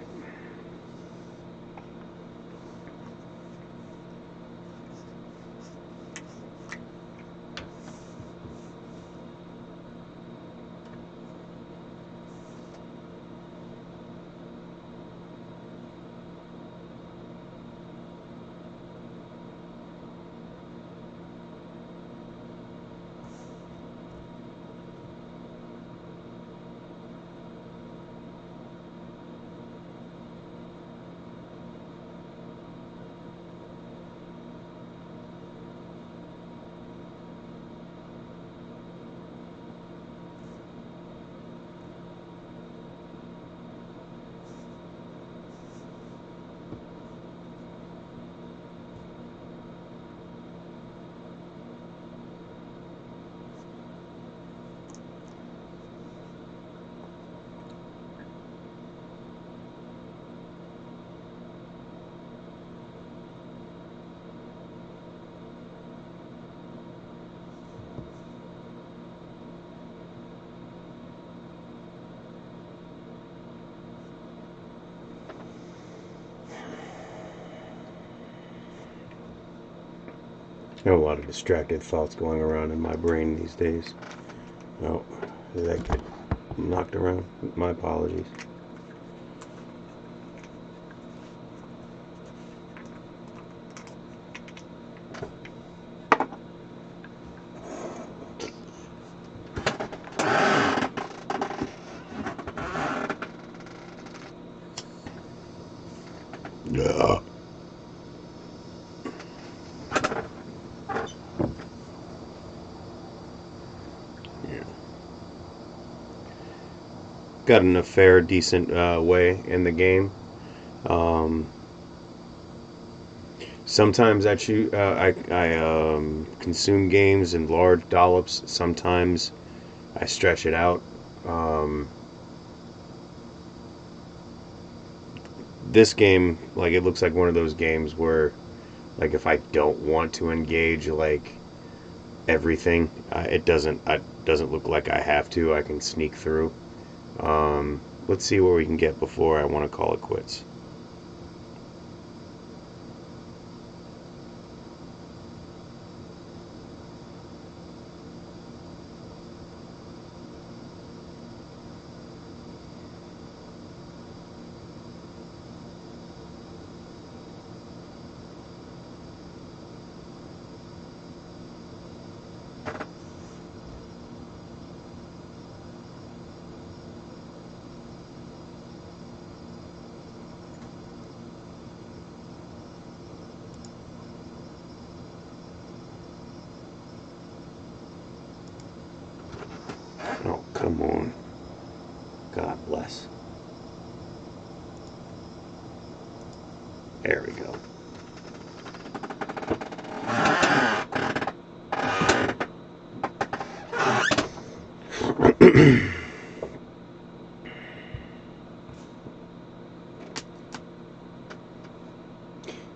I have a lot of distracted thoughts going around in my brain these days. Oh, did that get knocked around? My apologies. Yeah. Got in a fair, decent way in the game. Sometimes I consume games in large dollops. Sometimes I stretch it out. This game, like, it looks like one of those games where, like, if I don't want to engage, like, everything, it doesn't look like I have to. I can sneak through. Let's see what we can get before I want to call it quits. Oh, come on. God bless. There we go.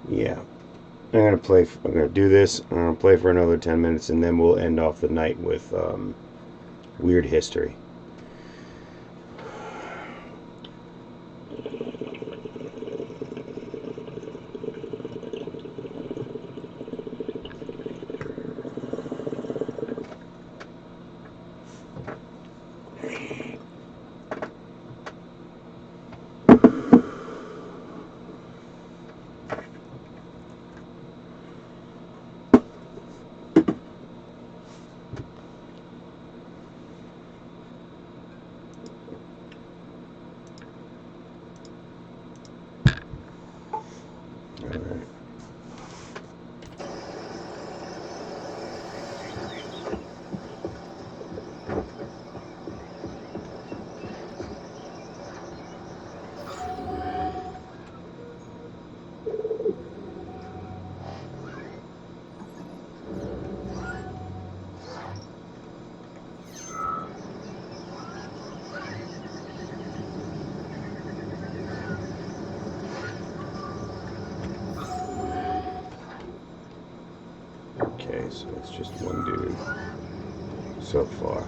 Yeah. I'm gonna do this. I'm gonna play for another 10 minutes, and then we'll end off the night with weird history. Okay, so it's just one dude so far.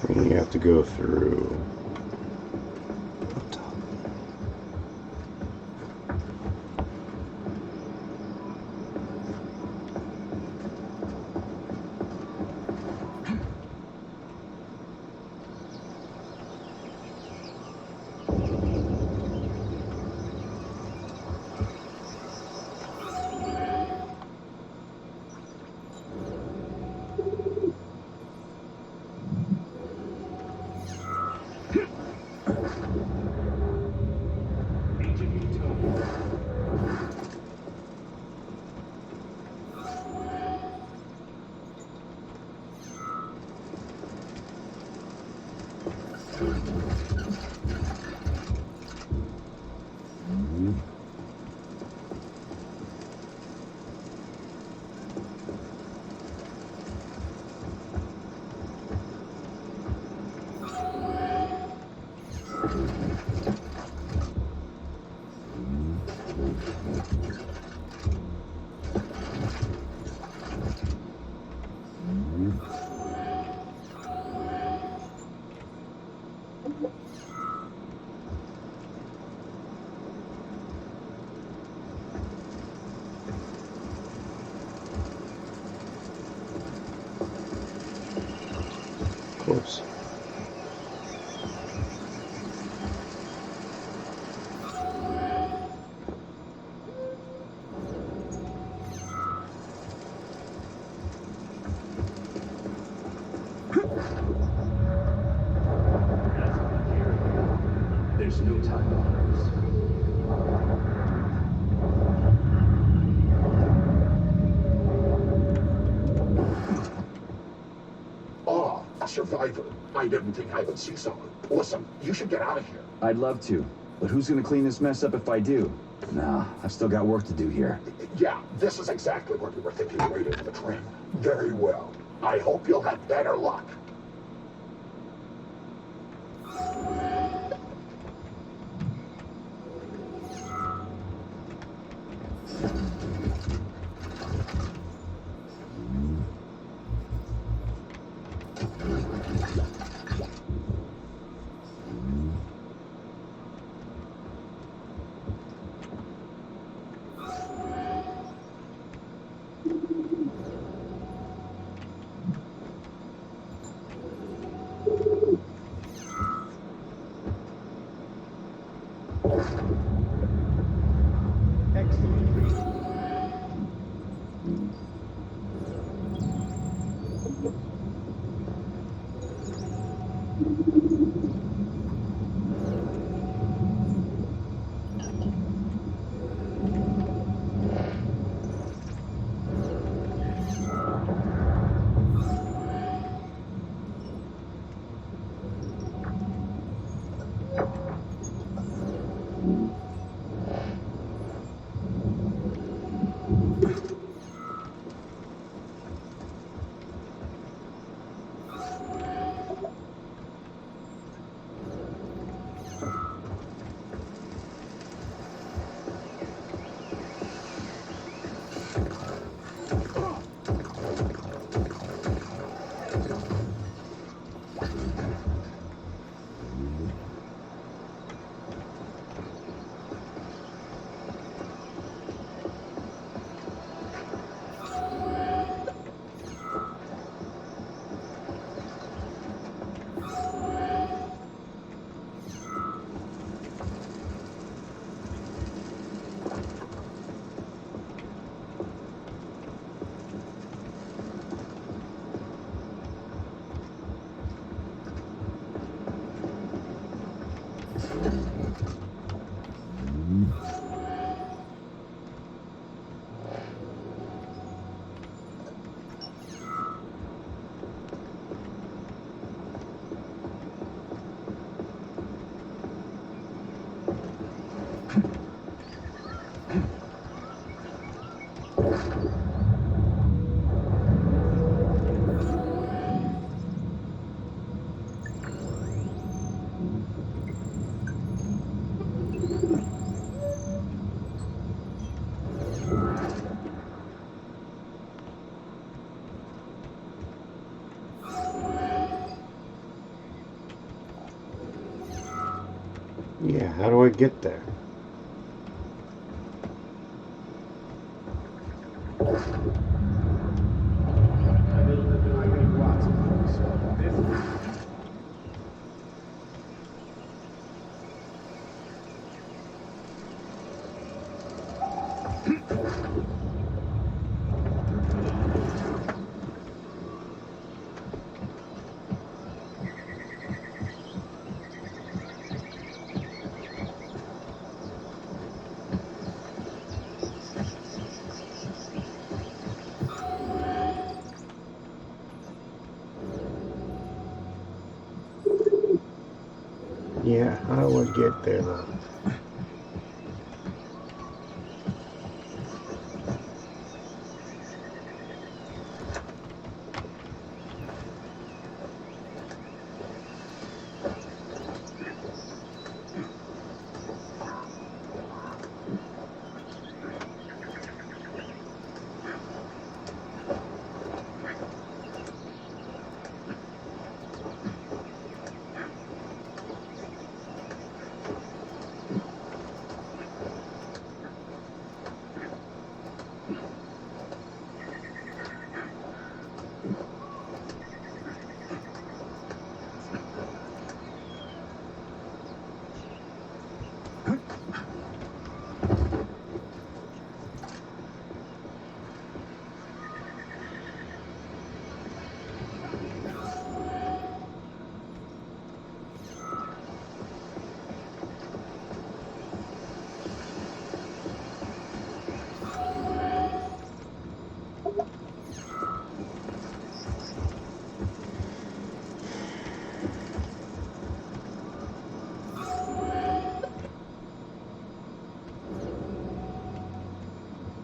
You have to go through. Of course. There's no time to lose. A survivor. I didn't think I would see someone. Listen, you should get out of here. I'd love to, but who's gonna clean this mess up if I do? Nah, I've still got work to do here. Yeah, this is exactly what we were thinking waiting for the train. Very well. I hope you'll have better luck. Yeah, how do I get there? Yeah, how do I get there though?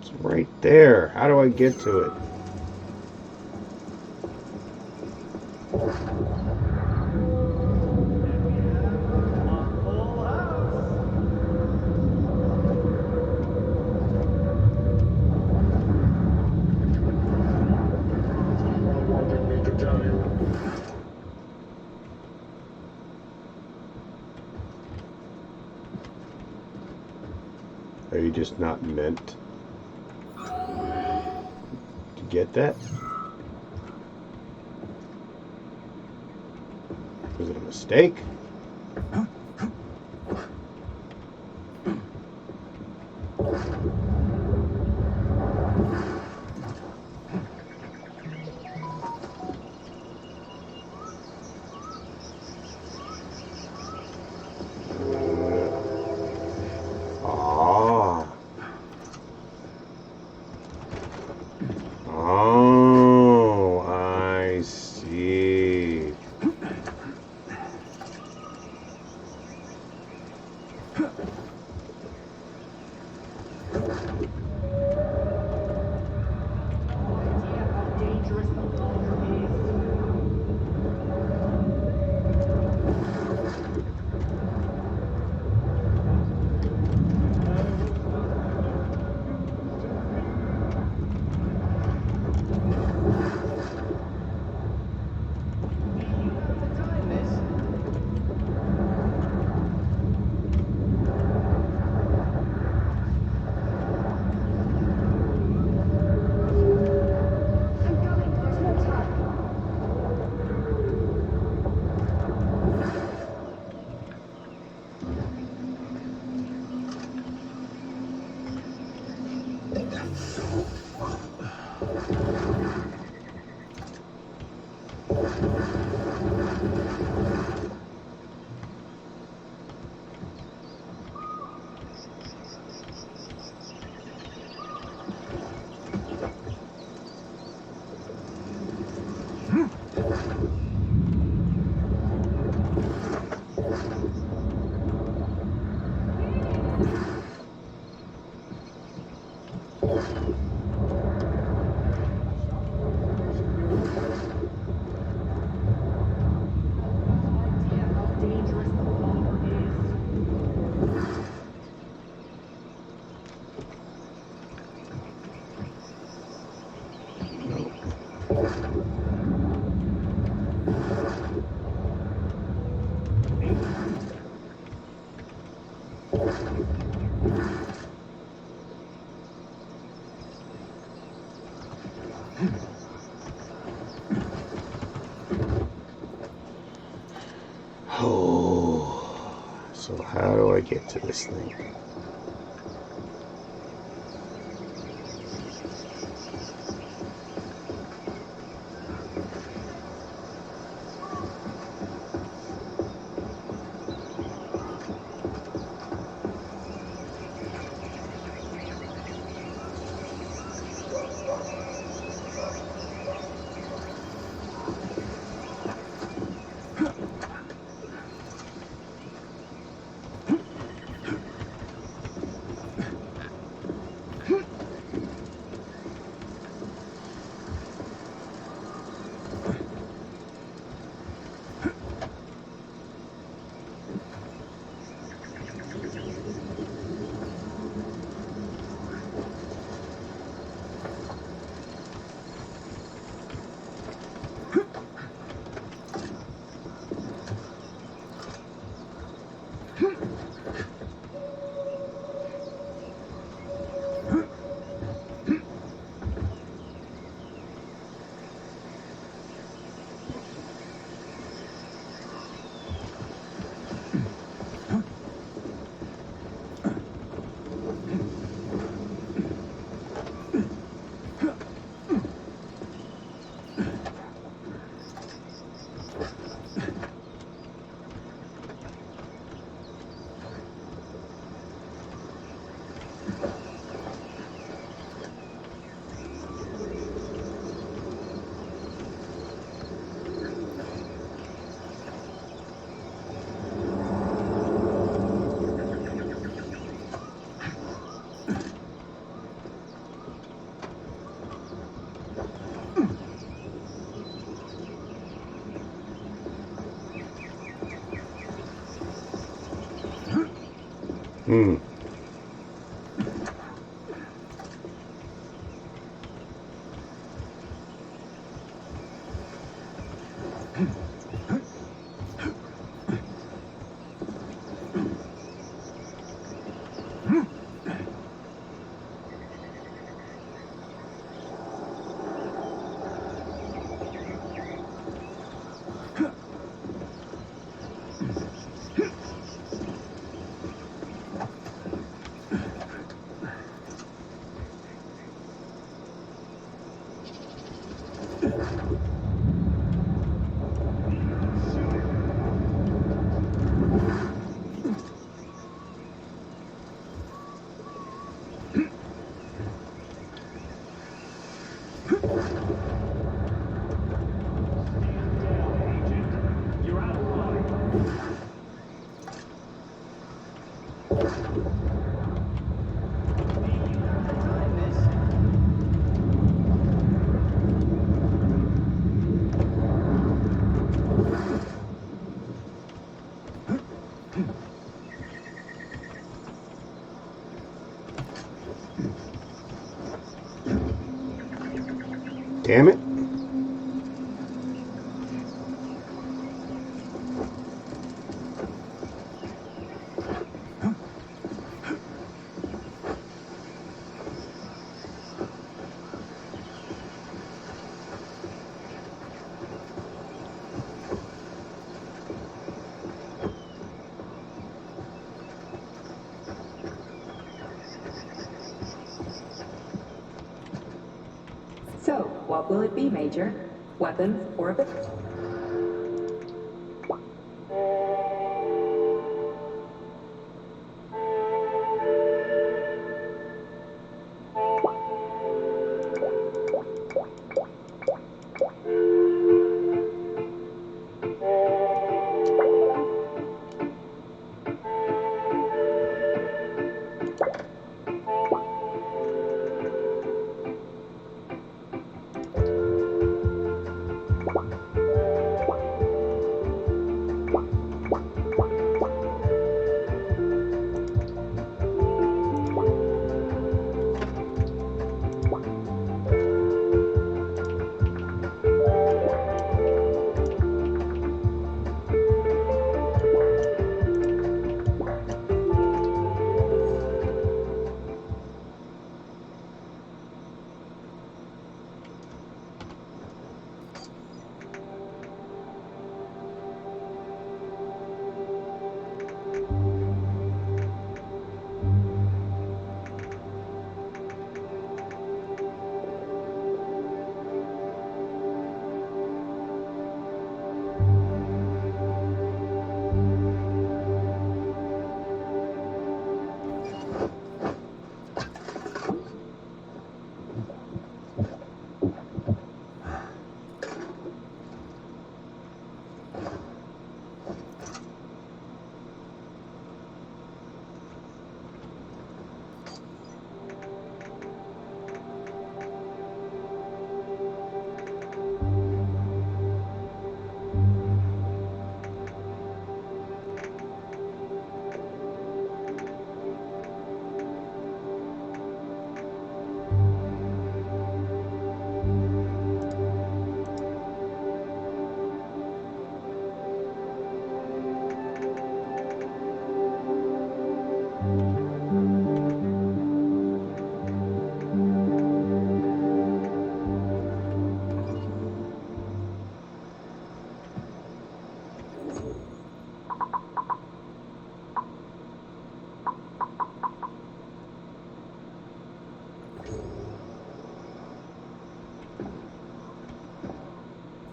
It's right there. How do I get to it? Wanted me to tell you. Are you just not meant to get that? Was it a mistake? Ah. Oh, I see. Oh, so how do I get to this thing? Hmm. You're out of line. Damn it. So, what will it be, Major? Weapons or a bit?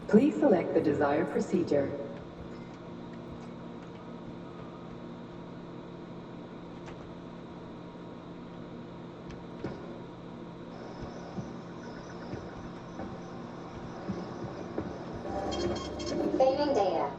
Please select the desired procedure. Saving data.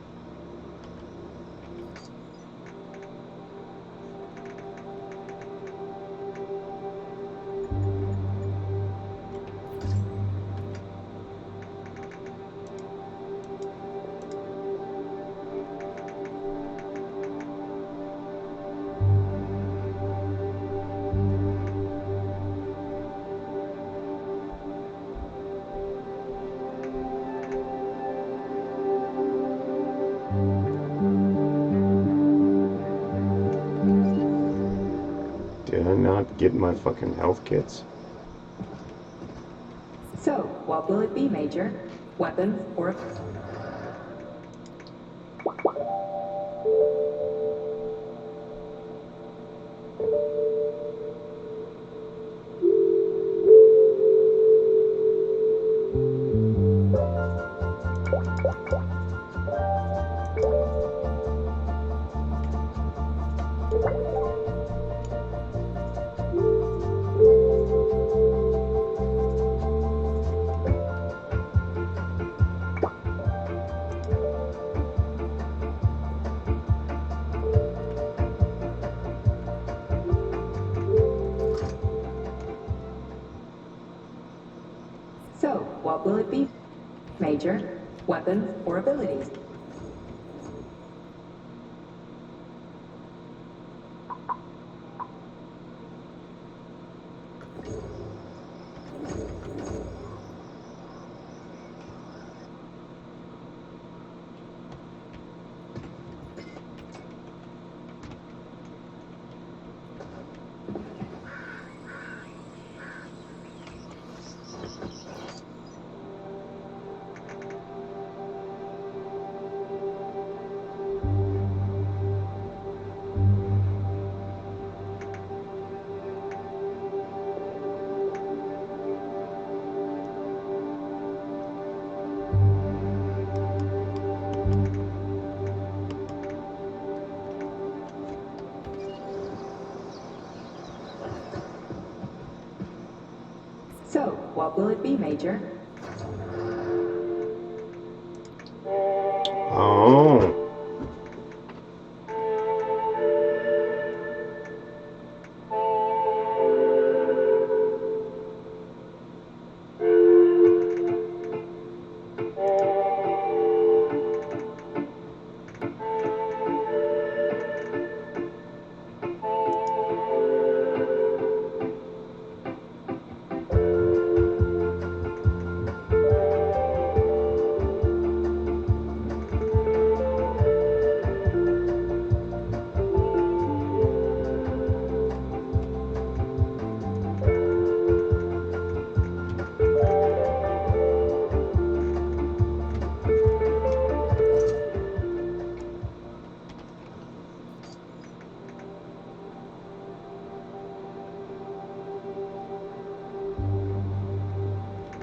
not get my fucking health kits? So, what will it be, Major? Weapon or... So, what will it be, Major? Weapon or abilities? So, what will it be, Major? Oh.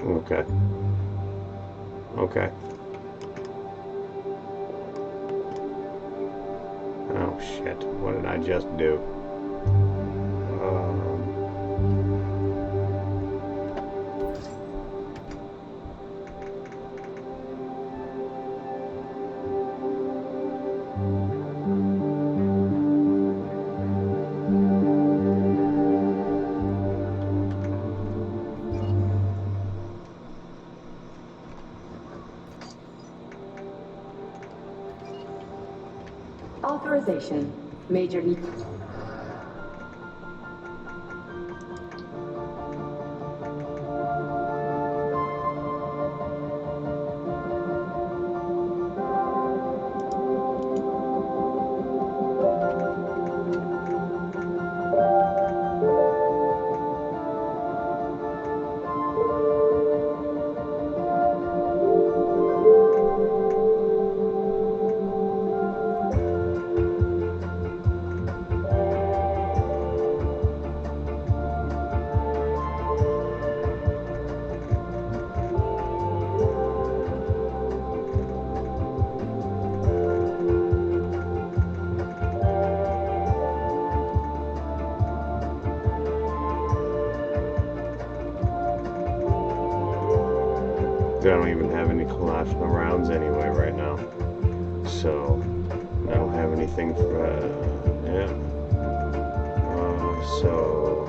Okay. Okay. Oh shit, what did I just do? Authorization. Major need... I don't even have any collapsible rounds anyway right now. So, I don't have anything for, yeah. So...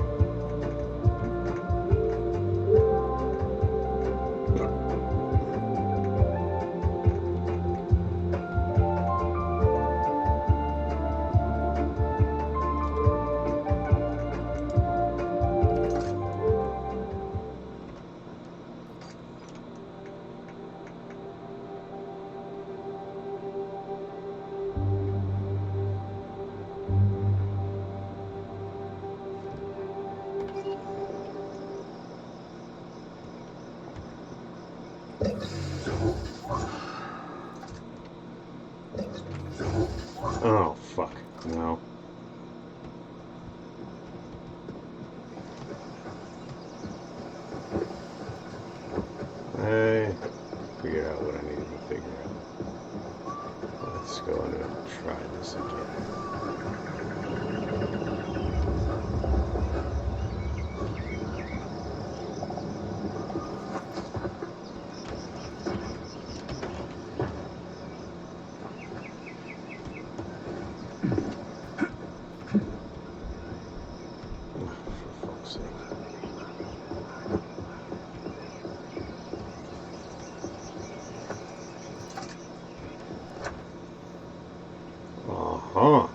Oh, fuck. No. I figured out what I needed to figure out. Let's go and try this again. For fuck's sake. Uh-huh.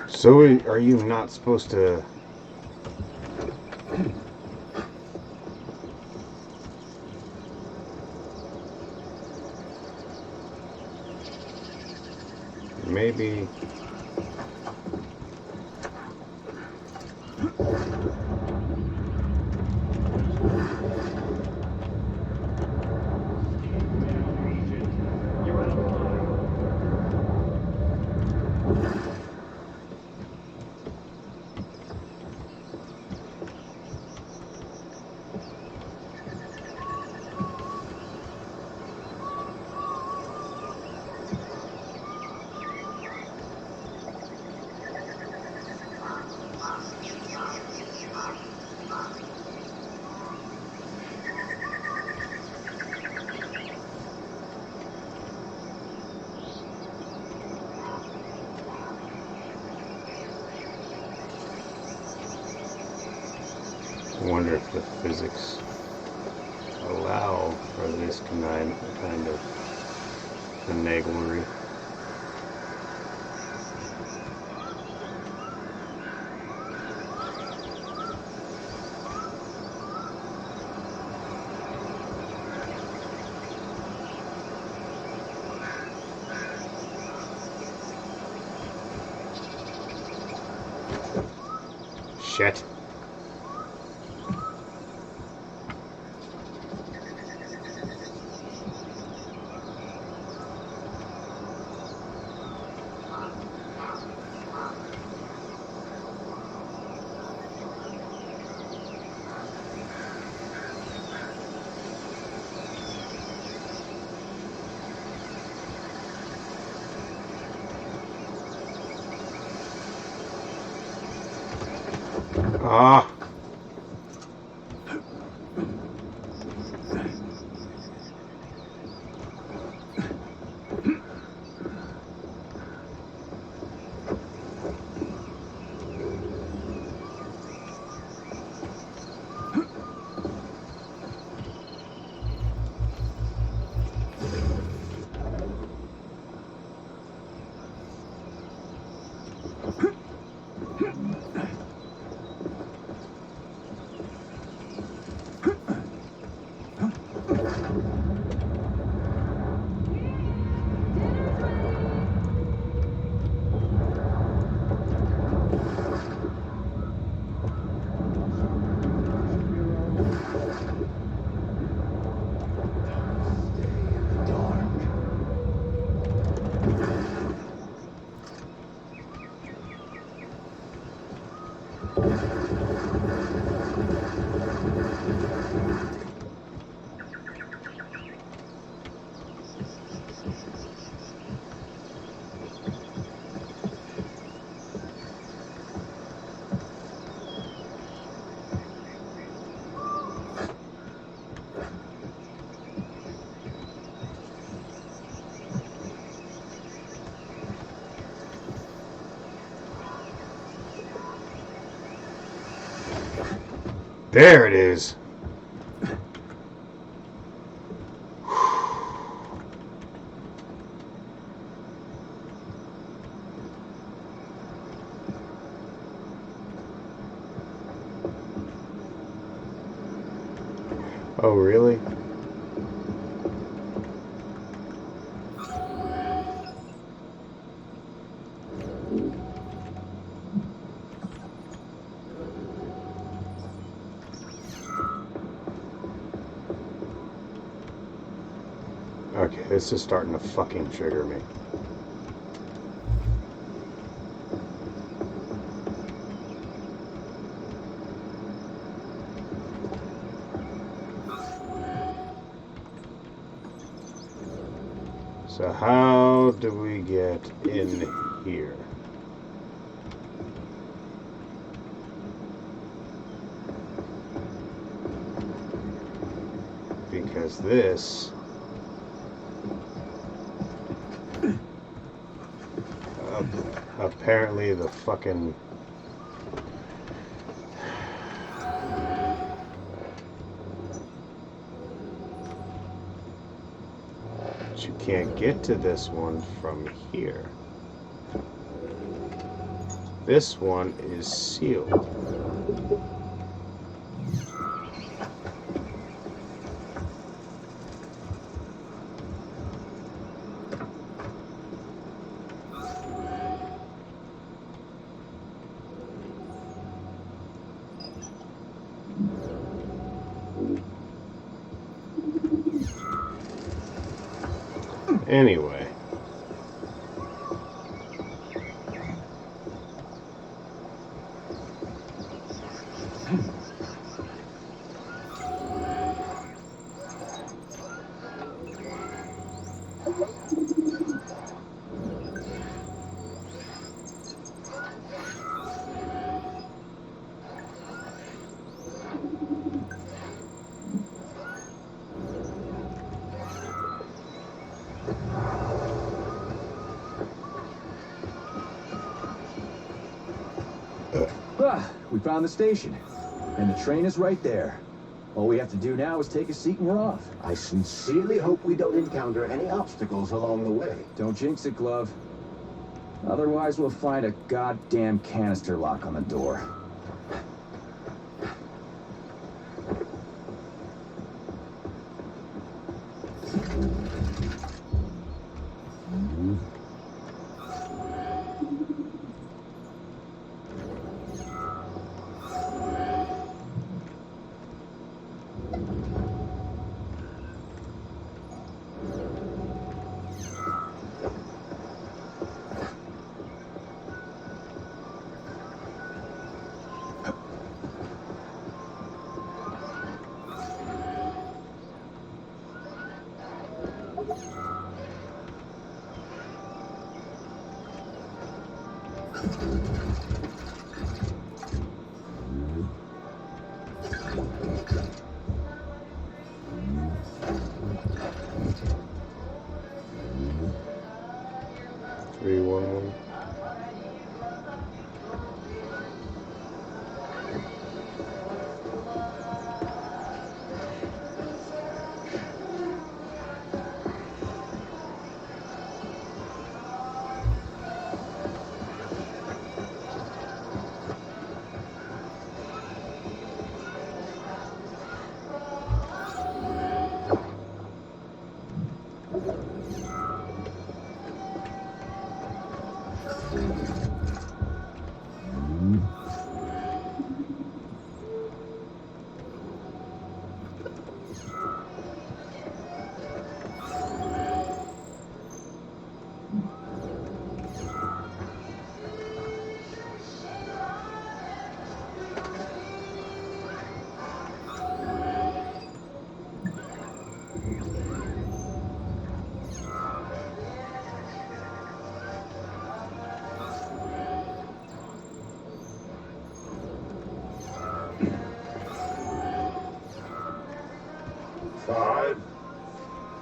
So are you not supposed to... Maybe... wonder if the physics allow for this kind of finaglery. Shit. Ah. There it is. Oh, really? Okay, this is starting to fucking trigger me. So how do we get in here? Because this apparently the fucking you can't get to this one from here. This one is sealed. Anyway. We found the station. And the train is right there. All we have to do now is take a seat and we're off. I sincerely hope we don't encounter any obstacles along the way. Don't jinx it, Glove. Otherwise, we'll find a goddamn canister lock on the door. Three, one.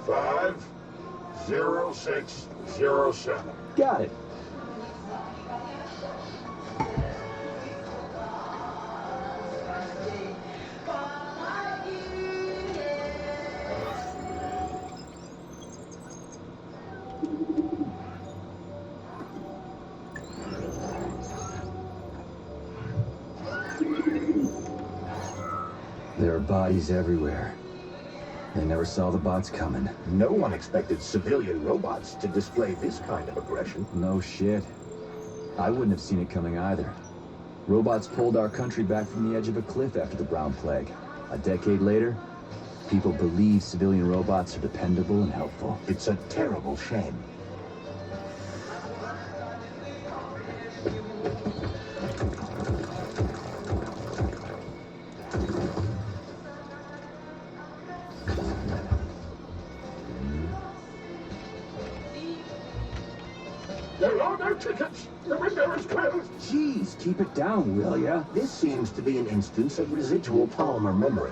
Five, 0607. Got it. There are bodies everywhere. They never saw the bots coming. No one expected civilian robots to display this kind of aggression. No shit. I wouldn't have seen it coming either. Robots pulled our country back from the edge of a cliff after the Brown Plague. A decade later, people believe civilian robots are dependable and helpful. It's a terrible shame. There are no tickets. The window is closed. Jeez, keep it down, will ya? This seems to be an instance of residual polymer memory.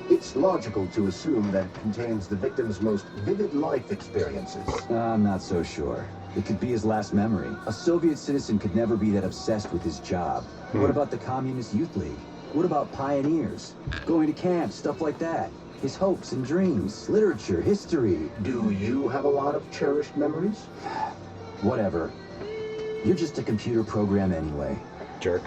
It's logical to assume that it contains the victim's most vivid life experiences. I'm not so sure. It could be his last memory. A Soviet citizen could never be that obsessed with his job. What about the Communist Youth League? What about pioneers? Going to camp, stuff like that. His hopes and dreams, literature, history. Do you have a lot of cherished memories? Whatever. You're just a computer program anyway. Jerk.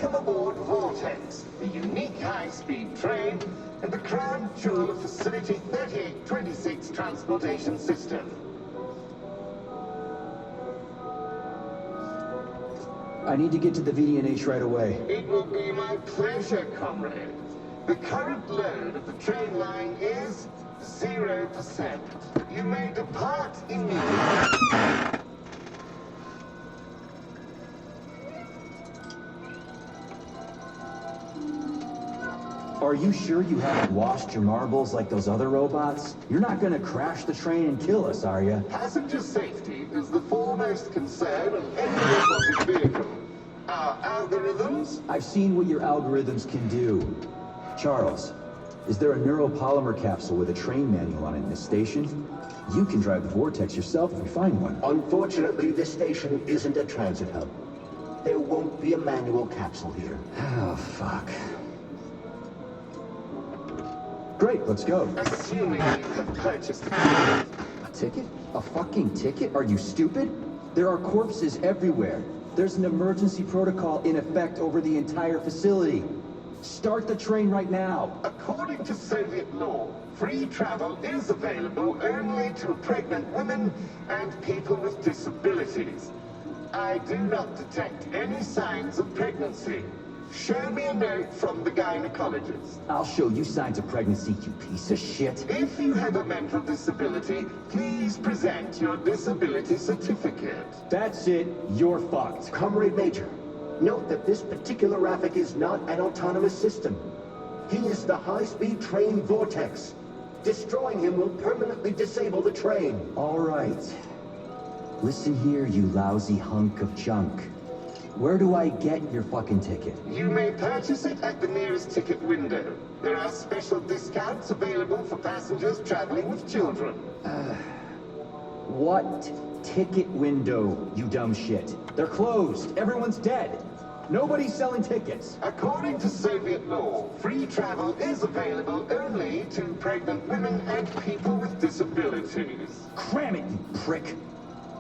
Welcome aboard Vortex, the unique high-speed train and the crown jewel of Facility 3826 Transportation System. I need to get to the VDNH right away. It will be my pleasure, comrade. The current load of the train line is 0%. You may depart immediately. Are you sure you haven't washed your marbles like those other robots? You're not gonna crash the train and kill us, are you? Passenger safety is the foremost concern of any robotic vehicle. Our algorithms? I've seen what your algorithms can do. Charles, is there a neuropolymer capsule with a train manual on it in this station? You can drive the Vortex yourself if you find one. Unfortunately, this station isn't a transit hub. There won't be a manual capsule here. Oh, fuck. Great, let's go. Assuming you have purchased a ticket. A ticket? A fucking ticket? Are you stupid? There are corpses everywhere. There's an emergency protocol in effect over the entire facility. Start the train right now. According to Soviet law, free travel is available only to pregnant women and people with disabilities. I do not detect any signs of pregnancy. Show me a note from the gynecologist. I'll show you signs of pregnancy, you piece of shit. If you have a mental disability, please present your disability certificate. That's it. You're fucked. Comrade Major, note that this particular Raffic is not an autonomous system. He is the high-speed train Vortex. Destroying him will permanently disable the train. All right. Listen here, you lousy hunk of junk. Where do I get your fucking ticket? You may purchase it at the nearest ticket window. There are special discounts available for passengers traveling with children. What ticket window, you dumb shit? They're closed. Everyone's dead. Nobody's selling tickets. According to Soviet law, free travel is available only to pregnant women and people with disabilities. Cram it, you prick.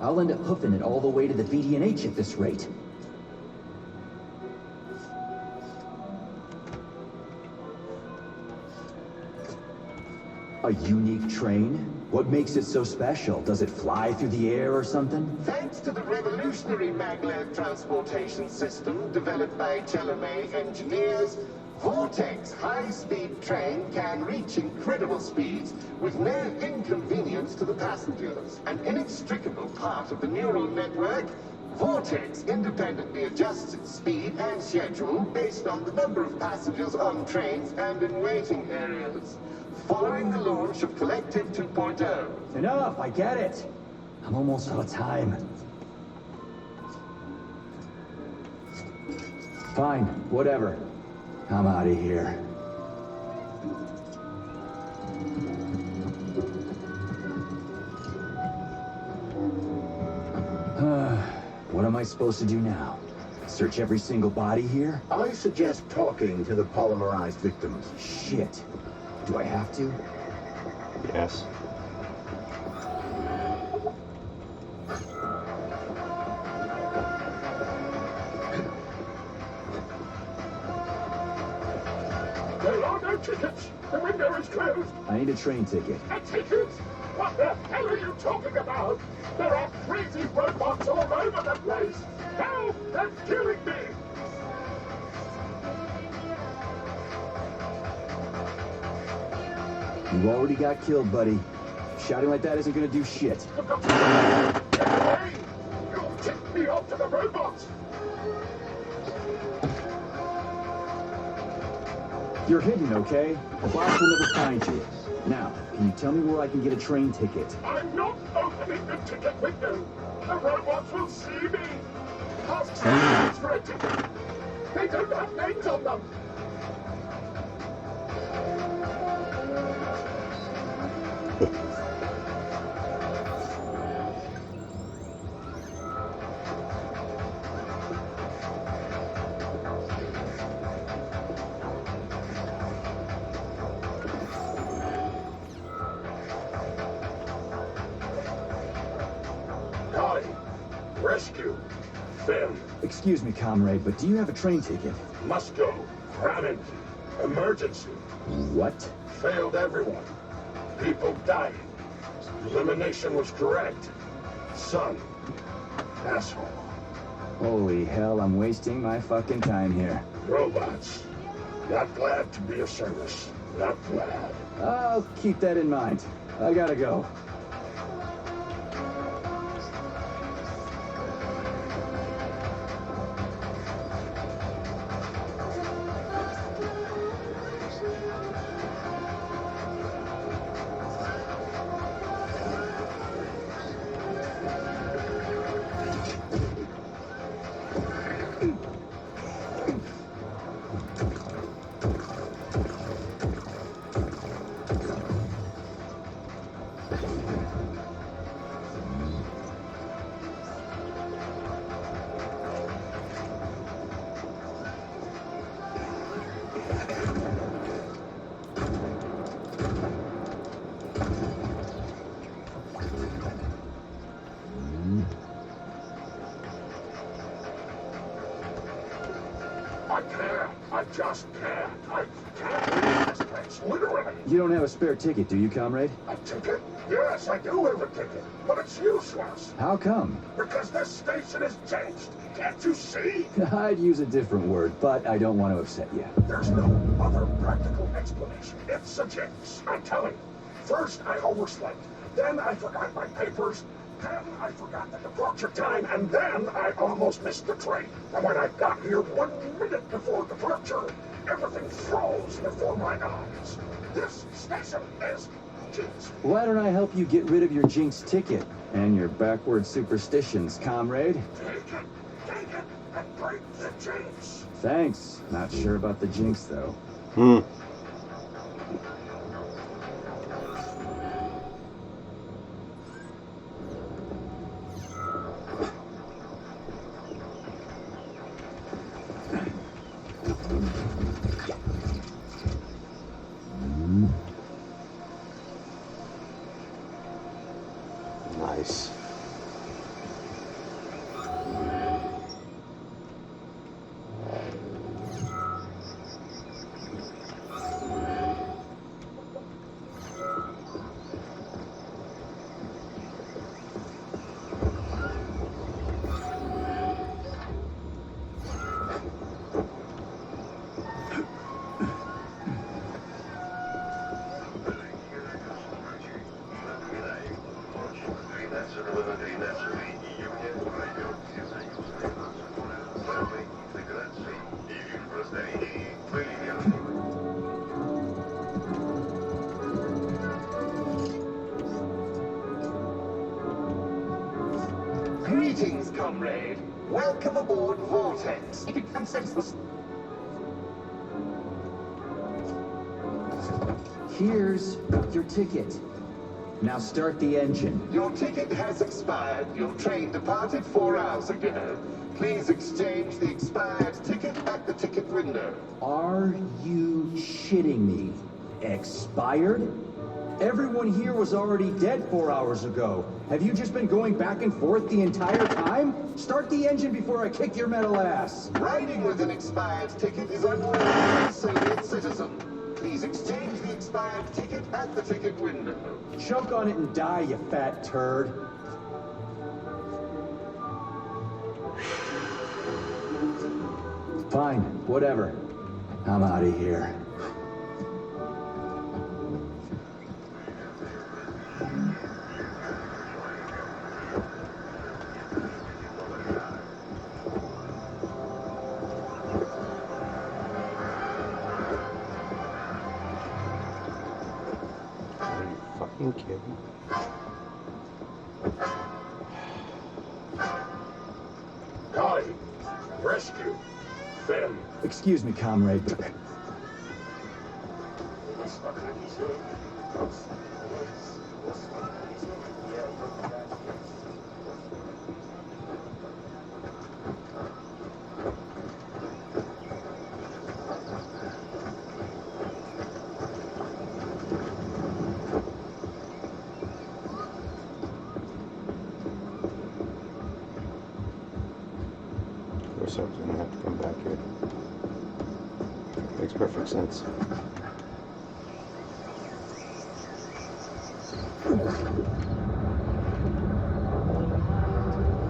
I'll end up hoofing it all the way to the VDNH at this rate. A unique train? What makes it so special? Does it fly through the air or something? Thanks to the revolutionary maglev transportation system developed by Chelomey engineers, Vortex high-speed train can reach incredible speeds with no inconvenience to the passengers. An inextricable part of the neural network, Vortex independently adjusts its speed and schedule based on the number of passengers on trains and in waiting areas. Following the launch of Collective 2.0. Enough, I get it. I'm almost out of time. Fine, whatever. I'm out of here. What am I supposed to do now? Search every single body here? I suggest talking to the polymerized victims. Shit. Do I have to? Yes. There are no tickets. The window is closed. I need a train ticket. A ticket? What the hell are you talking about? There are crazy robots all over the place. Help! They're killing me. You already got killed, buddy. Shouting like that isn't gonna do shit. I've got to get away. You'll tip me off to the robots. You're hidden, okay? The boss will never find you. Now, can you tell me where I can get a train ticket? I'm not opening the ticket window. The robots will see me. Ask Train. for a ticket. They don't have names on them. Rescue. Finn, Excuse me, comrade, but do you have a train ticket? must go. Cramming. Emergency. What? Failed everyone. People dying. Elimination was correct. Son. Asshole. Holy hell, I'm wasting my fucking time here. Robots. Not glad to be of service. Not glad. I'll keep that in mind. I gotta go. I can't. I just can't. I can't leave this place, literally. You don't have a spare ticket, do you, comrade? A ticket? Yes, I do have a ticket, but it's useless. How come? Because this station is jinxed. Can't you see? I'd use a different word, but I don't want to upset you. There's no other practical explanation. It's a jinx. I'm telling you. First, I overslept. Then I forgot my papers. Then I forgot the departure time. And then I almost missed the train. And when I got here 1 minute before departure, everything froze before my eyes. This station is jinxed. Why don't I help you get rid of your jinx ticket and your backward superstitions, comrade? Take it, and break the jinx. Thanks. Not sure about the jinx, though. Nice. Greetings, comrade. Welcome aboard Vortex. Here's your ticket. Now start the engine. Your ticket has expired. Your train departed 4 hours ago. Please exchange the expired ticket at the ticket window. Are you shitting me? Expired? Everyone here was already dead 4 hours ago. Have you just been going back and forth the entire time? Start the engine before I kick your metal ass. Riding with an expired ticket is unworthy of a Soviet citizen. Please exchange the expired ticket at the ticket window. Choke on it and die, you fat turd. Fine, whatever. I'm out of here. Are you fucking kidding? Connie, rescue. Finn. Excuse me, comrade. Come back here. Makes perfect sense.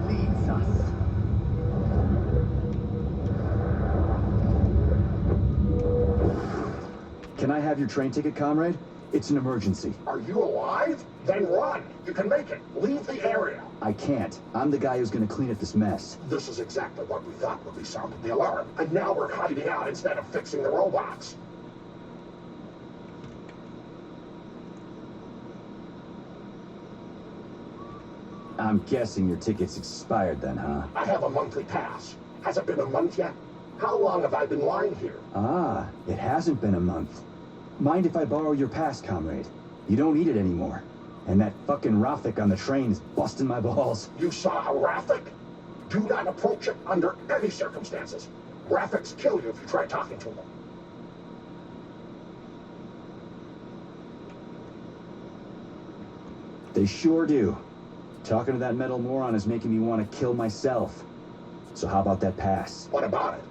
Leads us. Can I have your train ticket, comrade? It's an emergency. Are you alive? Then run. You can make it. Leave the area. I can't. I'm the guy who's gonna clean up this mess. This is exactly what we thought when we sounded the alarm. And now we're hiding out instead of fixing the robots. I'm guessing your ticket's expired then, huh? I have a monthly pass. Has it been a month yet? How long have I been lying here? Ah, it hasn't been a month. Mind if I borrow your pass, comrade? You don't need it anymore. And that fucking Rafik on the train is busting my balls. You saw a Rafik? Do not approach it under any circumstances. Rafiks kill you if you try talking to them. They sure do. Talking to that metal moron is making me want to kill myself. So how about that pass? What about it?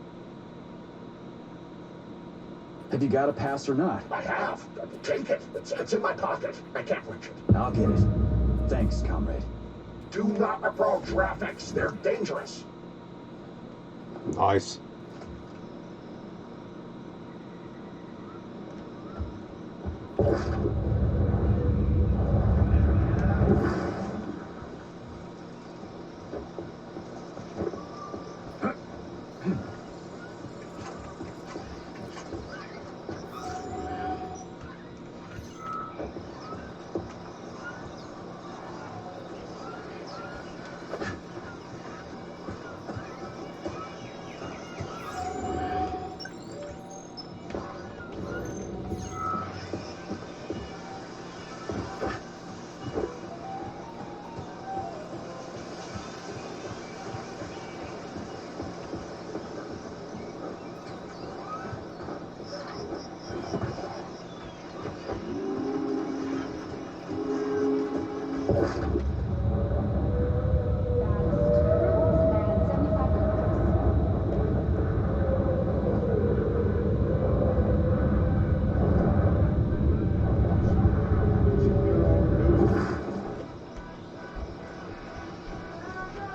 Have you got a pass or not? I have. Take it. It's in my pocket. I can't reach it. I'll get it. Thanks, comrade. Do not approach Rafiks. They're dangerous. Nice.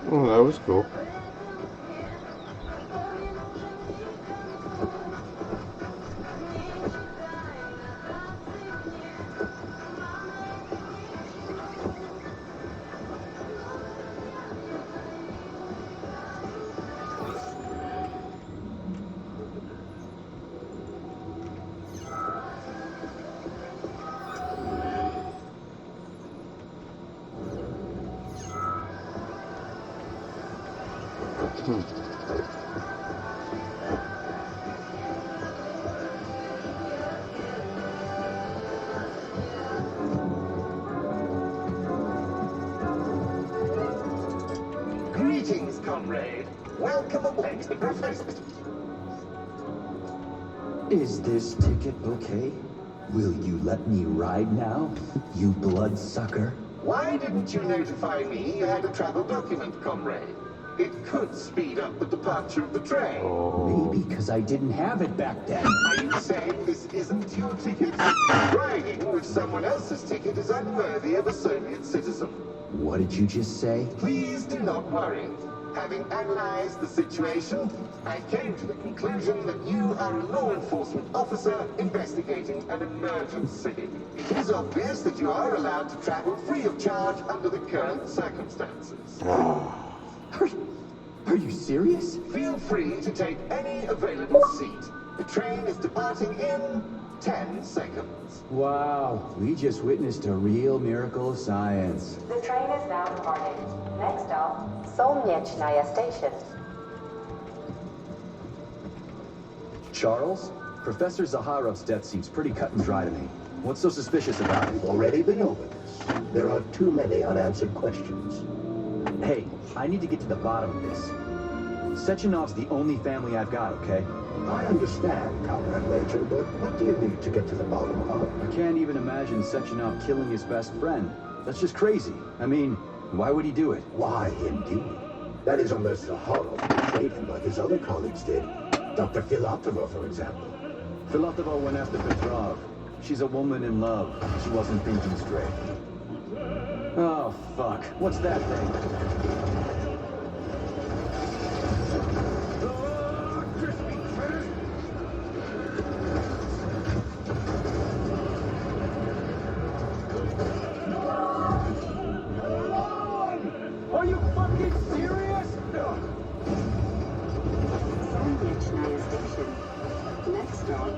Oh, that was cool. Greetings, comrade. Welcome aboard the Professor. Is this ticket okay? Will you let me ride now, you bloodsucker? Why didn't you notify me you had a travel document, comrade? It could speed up the departure of the train. Maybe because I didn't have it back then. Are you saying this isn't your ticket? Riding with someone else's ticket is unworthy of a Soviet citizen. What did you just say? Please do not worry. Having analyzed the situation, I came to the conclusion that you are a law enforcement officer investigating an emergency. It is obvious that you are allowed to travel free of charge under the current circumstances. Are you serious? Feel free to take any available seat. The train is departing in 10 seconds. Wow, we just witnessed a real miracle of science. The train is now departing. Next stop, Solnechnaya Station. Charles? Professor Zaharov's death seems pretty cut and dry to me. What's so suspicious about it? We've already been over this. There are too many unanswered questions. Hey, I need to get to the bottom of this. Sechenov's the only family I've got, okay? I understand, Comrade Major, but what do you need to get to the bottom of? I can't even imagine Sechenov killing his best friend. That's just crazy. I mean, why would he do it? Why, indeed? That is, unless Zaharov betrayed him like his other colleagues did. Dr. Filatova, for example. Filatova went after Petrov. She's a woman in love. She wasn't thinking straight. Oh, fuck. What's that thing? Are you fucking serious? Słoneczna station. Next stop,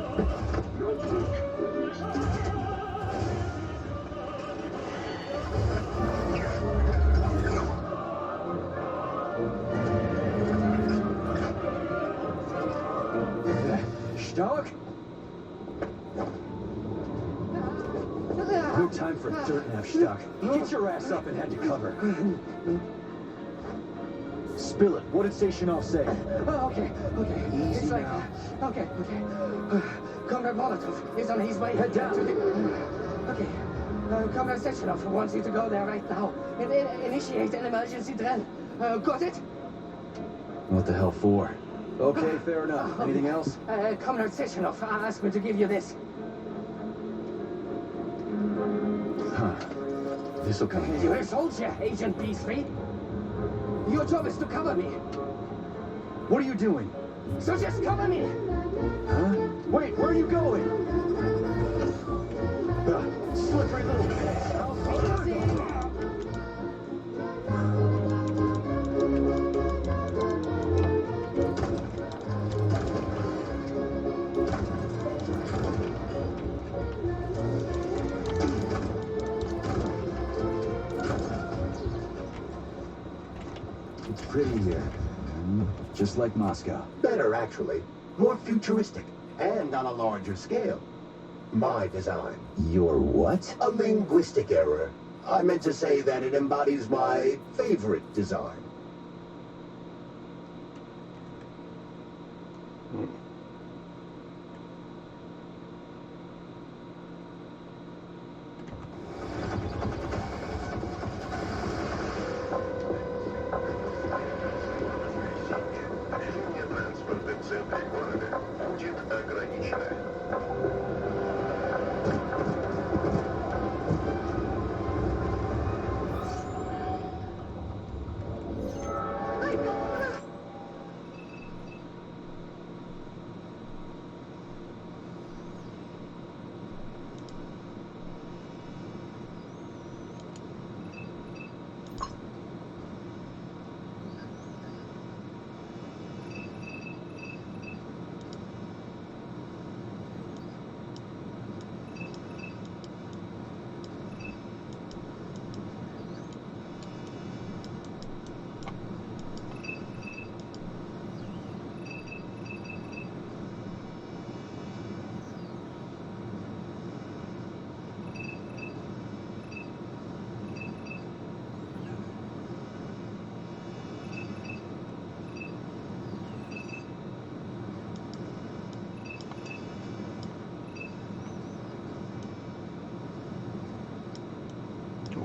Stark? No time for dirt, Stuck. Get your ass up and head to cover. Spill it. What did Seychenov say? Okay. Easy It's like, now. okay. Comrade Molotov is on his way. Head down. Okay. Comrade Sechenov wants you to go there right now. Initiate an emergency drill. Got it? What the hell for? Okay, fair enough. Anything else? Comrade Sechenov asked me to give you this. Huh. This'll come in You're handy. a soldier, Agent B3. Your job is to cover me. What are you doing? So just cover me. Huh? Wait, where are you going? Slippery little bitch. It's pretty here. Just like Moscow. Better, actually. More futuristic, and on a larger scale. My design. Your what? A linguistic error. I meant to say that it embodies my favorite design. Движение транспорта в центре города будет ограничено.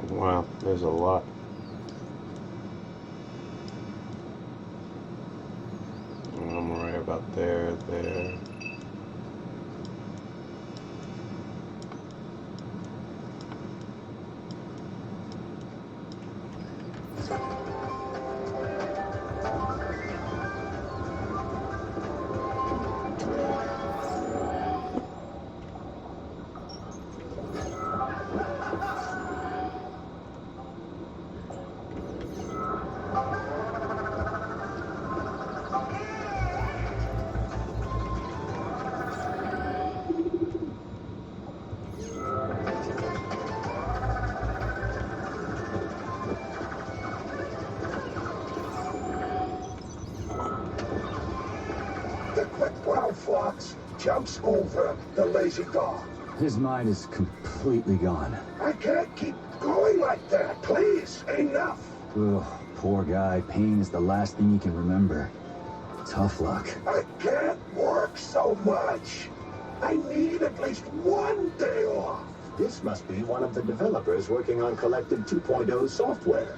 Wow, there's a lot. I'm right about there. The quick brown fox jumps over the lazy dog. His mind is completely gone. I can't keep going like that. Please, enough. Ugh, poor guy. Pain is the last thing he can remember. Tough luck. I can't work so much. I need at least one day off. This must be one of the developers working on Collective 2.0 software.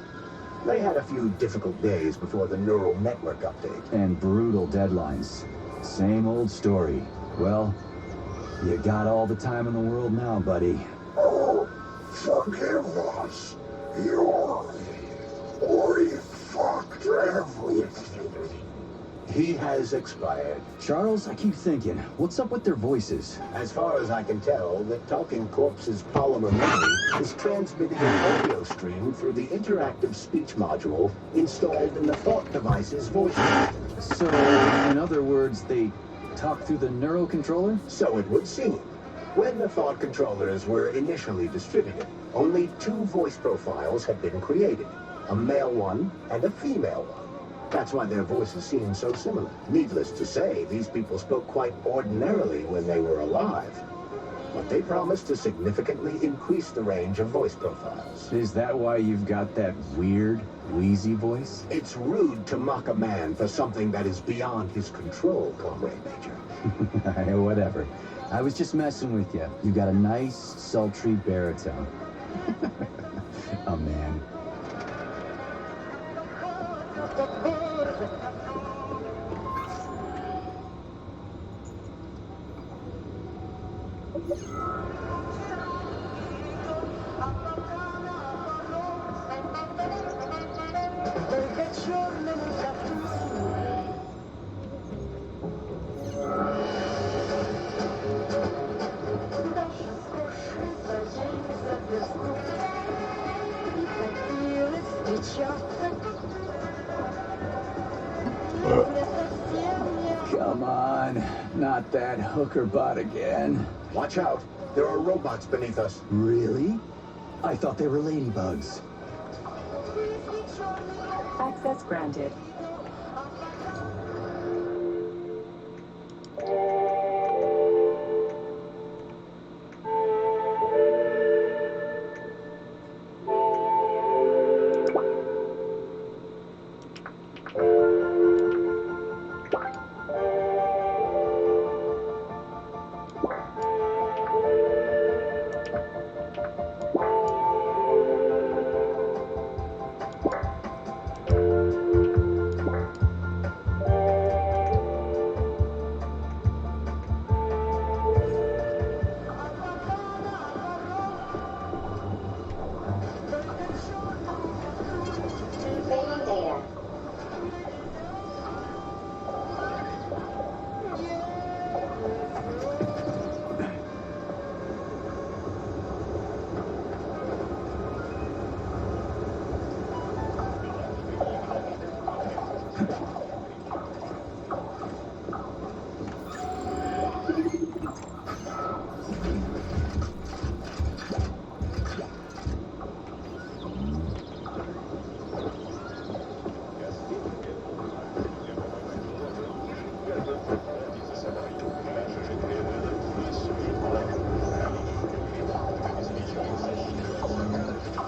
They had a few difficult days before the neural network update. And brutal deadlines. Same old story. Well, you got all the time in the world now, buddy. Oh, forgive us. We fucked everything. He has expired. Charles, I keep thinking, what's up with their voices? As far as I can tell, the talking corpse's polymer memory is transmitting an audio stream through the interactive speech module installed in the thought device's voice system. So, in other words, they talk through the neurocontroller? So it would seem. When the thought controllers were initially distributed, only 2 voice profiles had been created, a male one and a female one. That's why their voices seem so similar. Needless to say, these people spoke quite ordinarily when they were alive. But they promised to significantly increase the range of voice profiles. Is that why you've got that weird, wheezy voice? It's rude to mock a man for something that is beyond his control, Comrade Major. Whatever. I was just messing with you. You got a nice, sultry baritone. Oh, man. Come on, not that hooker bot again. Watch out. There are robots beneath us. Really? I thought they were ladybugs. Access granted.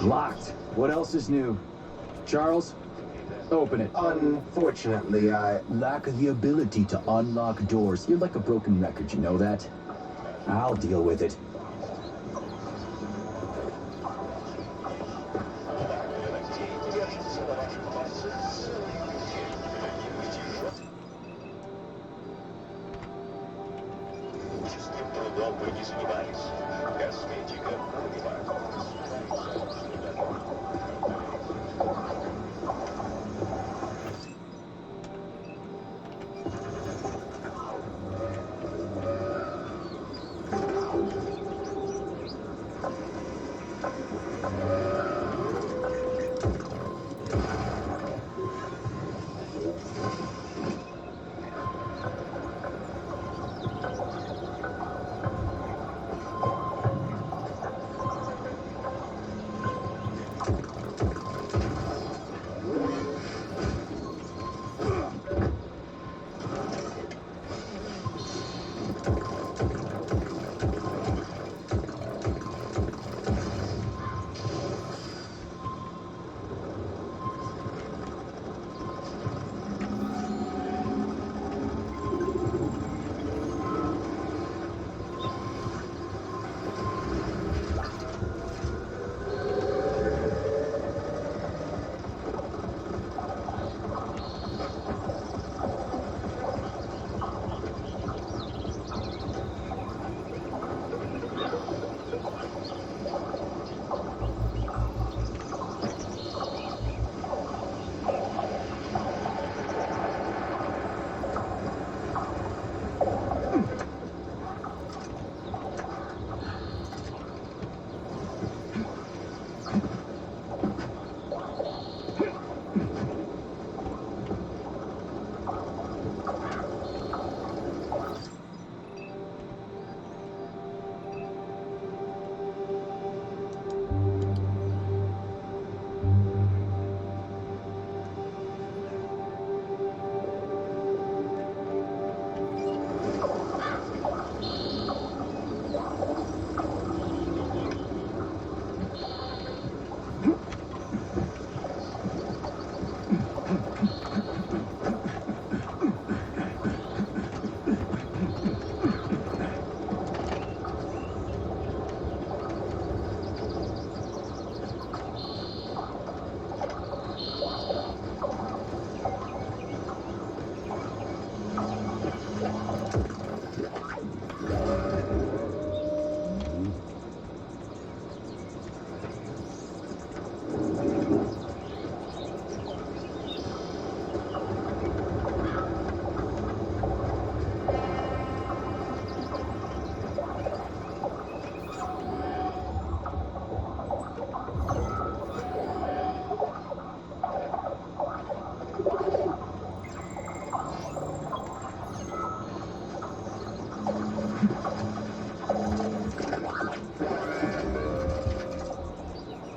Locked. What else is new? Charles, open it. Unfortunately, I lack the ability to unlock doors. You're like a broken record, you know that? I'll deal with it.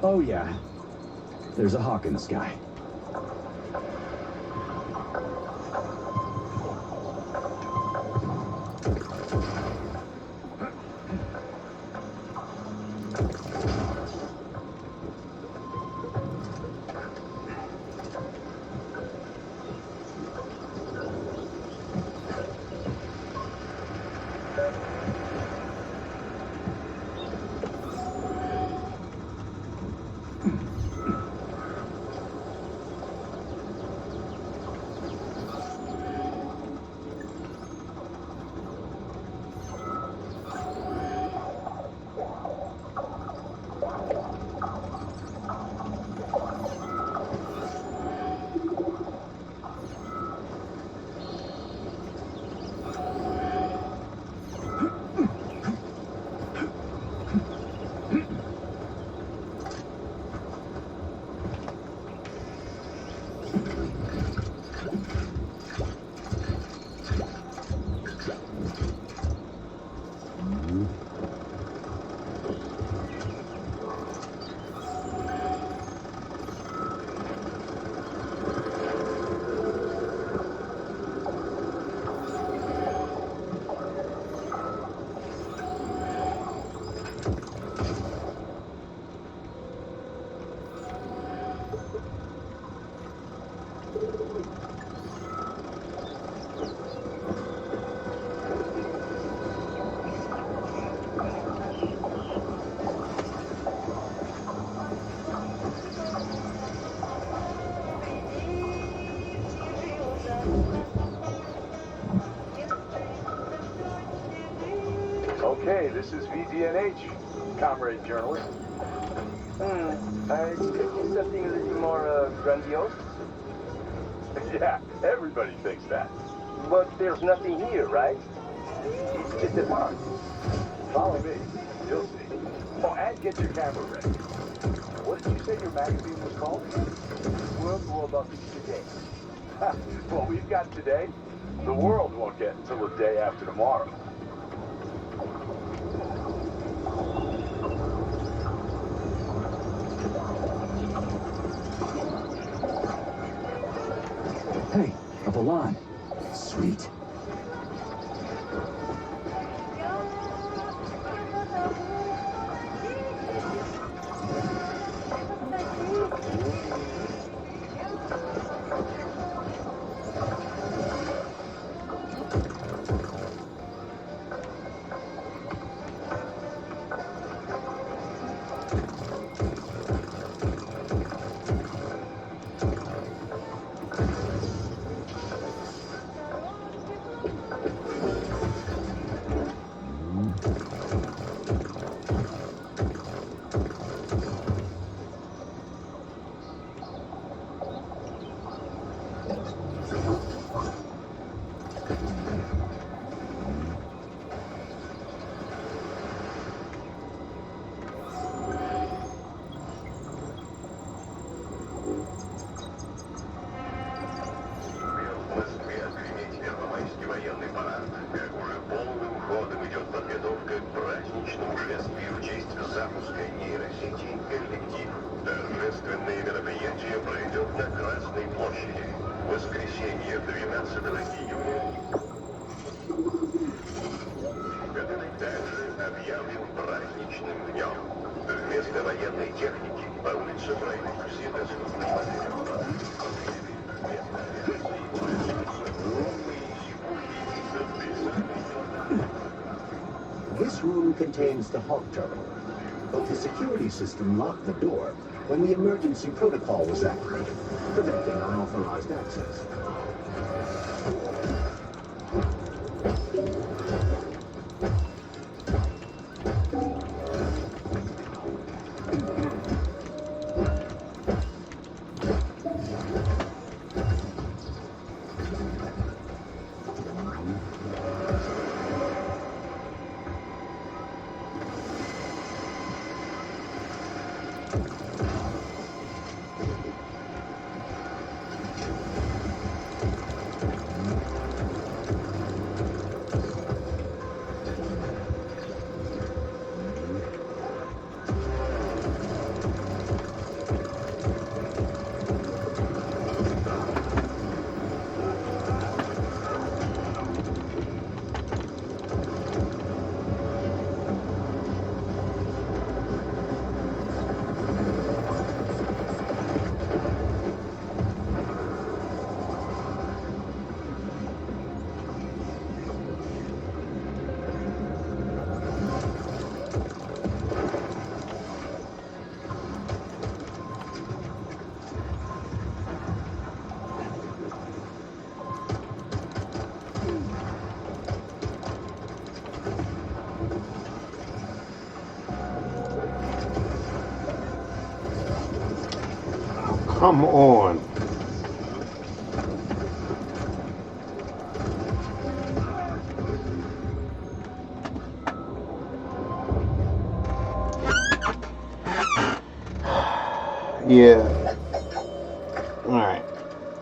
Oh yeah. There's a hawk in the sky. Okay, this is VDNH, comrade journalist. I expected something a little more grandiose. Yeah, everybody thinks that. But there's nothing here, right? It's just a park. Follow me. You'll see. Oh, and get your camera ready. What did you say your magazine was called? World War about today. Well, we've got today. The world won't get until the day after tomorrow. Hey, a Balan. Sweet. Торжественное мероприятие пройдет на Красной площади. Воскресенье, 12 июня. Который также объявлен праздничным днем. Вместо военной техники по улице пройдут все доступные модели. This room contains the Hawk terminal, but the security system locked the door when the emergency protocol was activated, preventing unauthorized access. Come on. Yeah. Alright.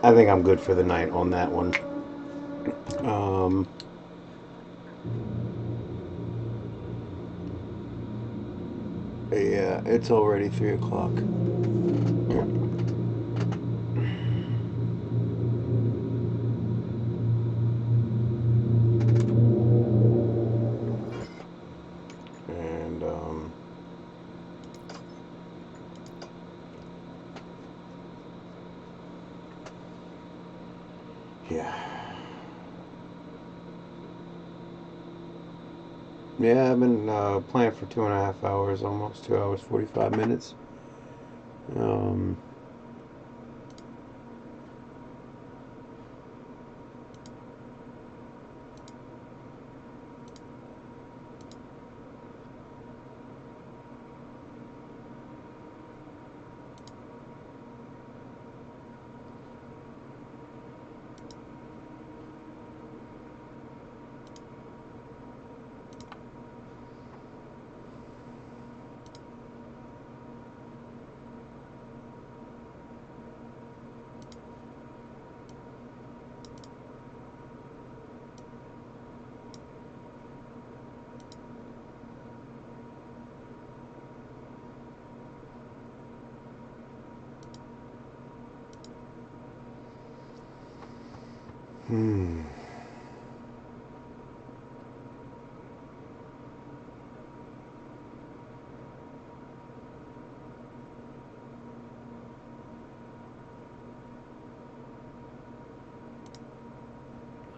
I think I'm good for the night on that one. Yeah, it's already 3 o'clock. And, yeah. Yeah, I've been playing for 2.5 hours, almost 2 hours, 45 minutes. Hmm.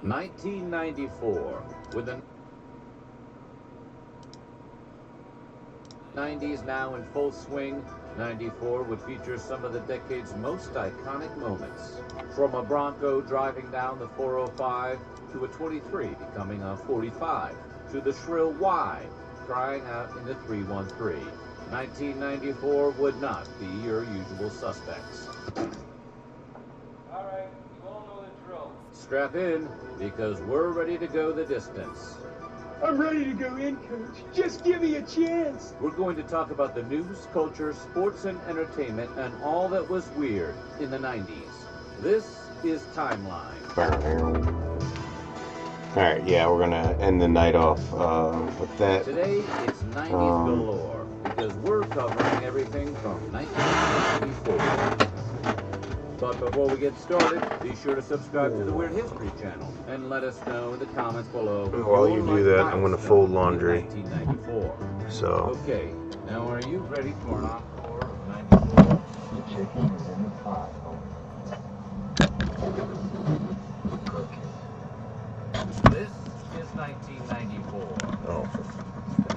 $1994, with the 90s now in full swing, 94 would feature some of the decade's most iconic moments. From a Bronco driving down the 405 to a 23 becoming a 45, to the shrill Y crying out in the 313. 1994 would not be your usual suspects. All right, you all know the drill. Strap in, because we're ready to go the distance. I'm ready to go in, Coach. Just give me a chance. We're going to talk about the news, culture, sports, and entertainment, and all that was weird in the 90s. This is Timeline. Alright, yeah, we're gonna end the night off with that. Today, it's 90s galore, because we're covering everything from 1994. But before we get started, be sure to subscribe to the Weird History channel and let us know in the comments below. While you do that, I'm going to fold laundry. 1994. So. Okay, now are you ready for an encore of 94? The chicken is in the pot. This is 1994. Oh.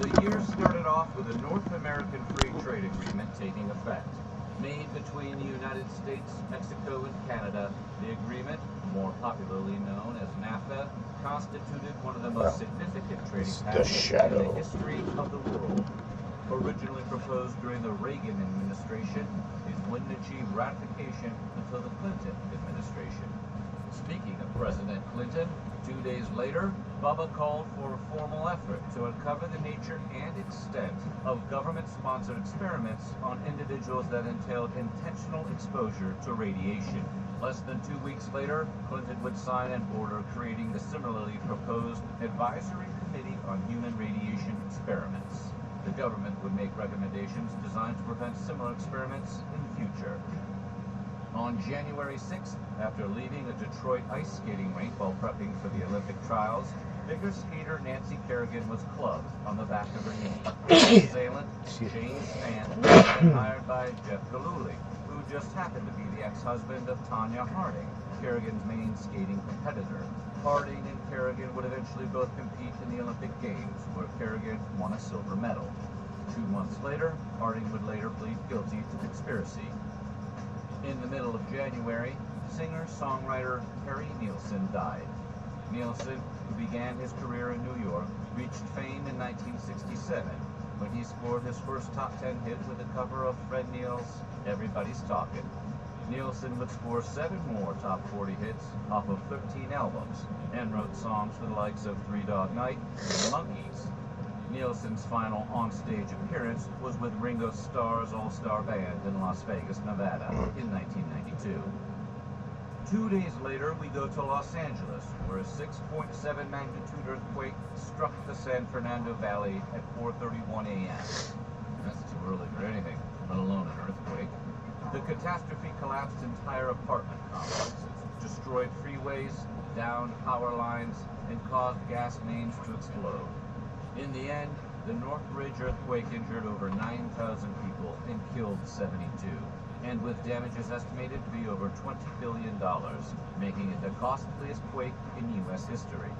The year started off with a North American Free Trade Agreement taking effect. Made between the United States, Mexico, and Canada, the agreement, more popularly known as NAFTA, constituted one of the most significant trading patterns in the history of the world. Originally proposed during the Reagan administration, it wouldn't achieve ratification until the Clinton administration. Speaking of President Clinton, 2 days later, Bubba called for a formal effort to uncover the nature and extent of government-sponsored experiments on individuals that entailed intentional exposure to radiation. Less than 2 weeks later, Clinton would sign an order creating the similarly proposed Advisory Committee on Human Radiation Experiments. The government would make recommendations designed to prevent similar experiments in the future. On January 6th, after leaving a Detroit ice skating rink while prepping for the Olympic trials, figure skater Nancy Kerrigan was clubbed on the back of her knee. The assailant, James Spann, had been hired by Jeff Gillooly, who just happened to be the ex-husband of Tanya Harding, Kerrigan's main skating competitor. Harding and Kerrigan would eventually both compete in the Olympic Games, where Kerrigan won a silver medal. 2 months later, Harding would later plead guilty to conspiracy. In the middle of January, singer-songwriter Harry Nilsson died. Nilsson, who began his career in New York, reached fame in 1967 when he scored his first top 10 hit with a cover of Fred Neil's Everybody's Talkin'. Nielsen would score 7 more top 40 hits off of 13 albums, and wrote songs for the likes of Three Dog Night and the Monkees. Nielsen's final on-stage appearance was with Ringo Starr's All-Star Band in Las Vegas, Nevada in 1992. 2 days later, we go to Los Angeles, where a 6.7 magnitude earthquake struck the San Fernando Valley at 4:31 a.m. That's too early for anything, let alone an earthquake. The catastrophe collapsed entire apartment complexes, destroyed freeways, downed power lines, and caused gas mains to explode. In the end, the Northridge earthquake injured over 9,000 people and killed 72, and with damages estimated to be over $20 billion, making it the costliest quake in U.S. history.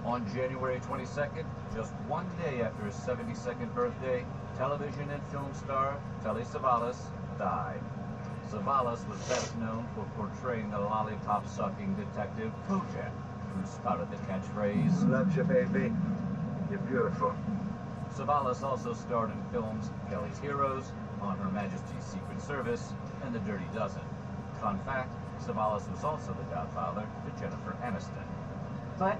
On January 22nd, just 1 day after his 72nd birthday, television and film star Telly Savalas died. Savalas was best known for portraying the lollipop-sucking detective Kojak, who spouted the catchphrase, "Love you, baby. You're beautiful." Savalas also starred in films Kelly's Heroes, On Her Majesty's Secret Service, and The Dirty Dozen. Fun fact, Savalas was also the godfather to Jennifer Aniston. What?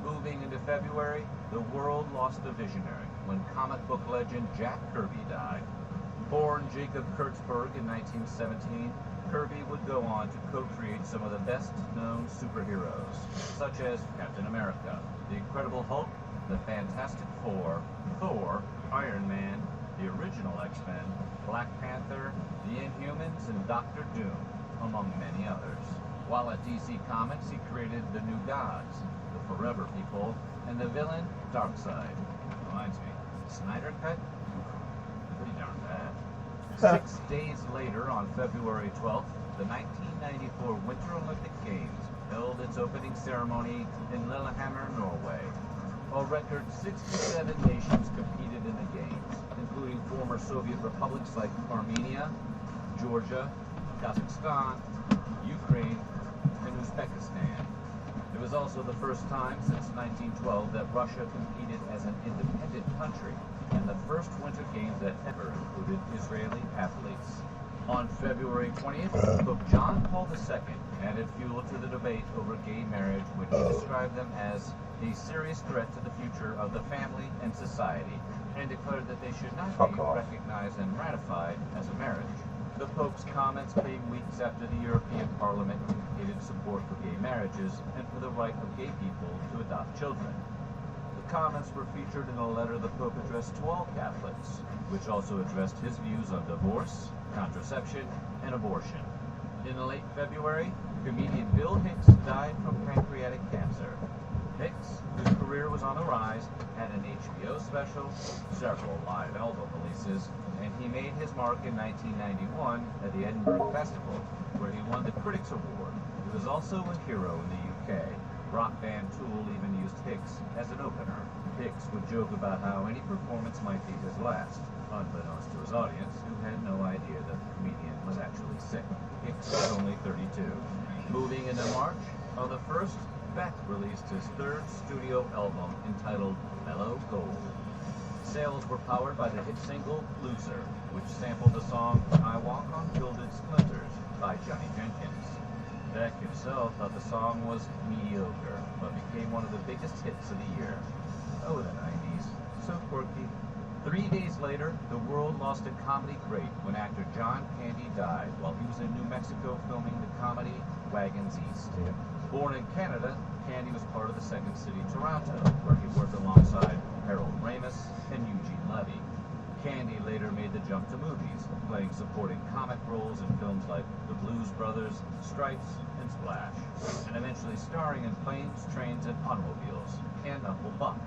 Moving into February, the world lost a visionary when comic book legend Jack Kirby died. Born Jacob Kurtzberg in 1917, Kirby would go on to co-create some of the best-known superheroes, such as Captain America, the Incredible Hulk, the Fantastic Four, Thor, Iron Man, the original X-Men, Black Panther, the Inhumans, and Doctor Doom, among many others. While at DC Comics, he created the New Gods, the Forever People, and the villain Darkseid. Reminds me, Snyder Cut? Pretty darn bad. 6 days later, on February 12th, the 1994 Winter Olympic Games held its opening ceremony in Lillehammer, Norway. A record 67 nations competed in the Games, including former Soviet republics like Armenia, Georgia, Kazakhstan, Ukraine, and Uzbekistan. It was also the first time since 1912 that Russia competed as an independent country, and the first Winter Games that ever included Israeli athletes. On February 20th, Pope John Paul II added fuel to the debate over gay marriage when he described them as a serious threat to the future of the family and society, and declared that they should not be recognized and ratified as a marriage. The Pope's comments came weeks after the European Parliament indicated support for gay marriages and for the right of gay people to adopt children. The comments were featured in a letter the Pope addressed to all Catholics, which also addressed his views on divorce, contraception, and abortion. In late February, comedian Bill Hicks died from pancreatic cancer. Hicks, whose career was on the rise, had an HBO special, several live album releases, and he made his mark in 1991 at the Edinburgh Festival, where he won the Critics' Award. He was also a hero in the UK. Rock band Tool even used Hicks as an opener. Hicks would joke about how any performance might be his last, unbeknownst to his audience, who had no idea that the comedian was actually sick. Hicks was only 32. Moving into March, on the 1st, Beck released his third studio album entitled Mellow Gold. Sales were powered by the hit single Loser, which sampled the song I Walk on Gilded Splinters by Johnny Jenkins. Beck himself thought the song was mediocre, but became one of the biggest hits of the year. Oh, the 90s. So quirky. 3 days later, the world lost a comedy great when actor John Candy died while he was in New Mexico filming the comedy Wagons East. Born in Canada, Candy was part of the Second City, Toronto, where he worked alongside Harold Ramis and Eugene Levy. Candy later made the jump to movies, playing supporting comic roles in films like The Blues Brothers, Stripes, and Splash, and eventually starring in Planes, Trains, and Automobiles, and Uncle Buck.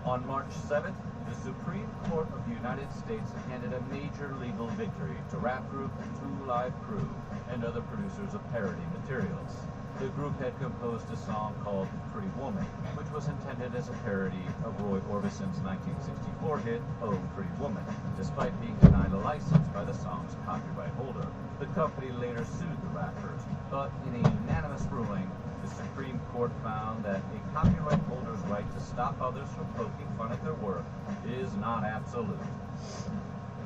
On March 7th, the Supreme Court of the United States handed a major legal victory to rap group Two Live Crew and other producers of parody materials. The group had composed a song called Pretty Woman, which was intended as a parody of Roy Orbison's 1964 hit, Oh Pretty Woman, despite being denied a license by the song's copyright holder. The company later sued the rappers, but in a unanimous ruling, the Supreme Court found that a copyright holder's right to stop others from poking fun at their work is not absolute.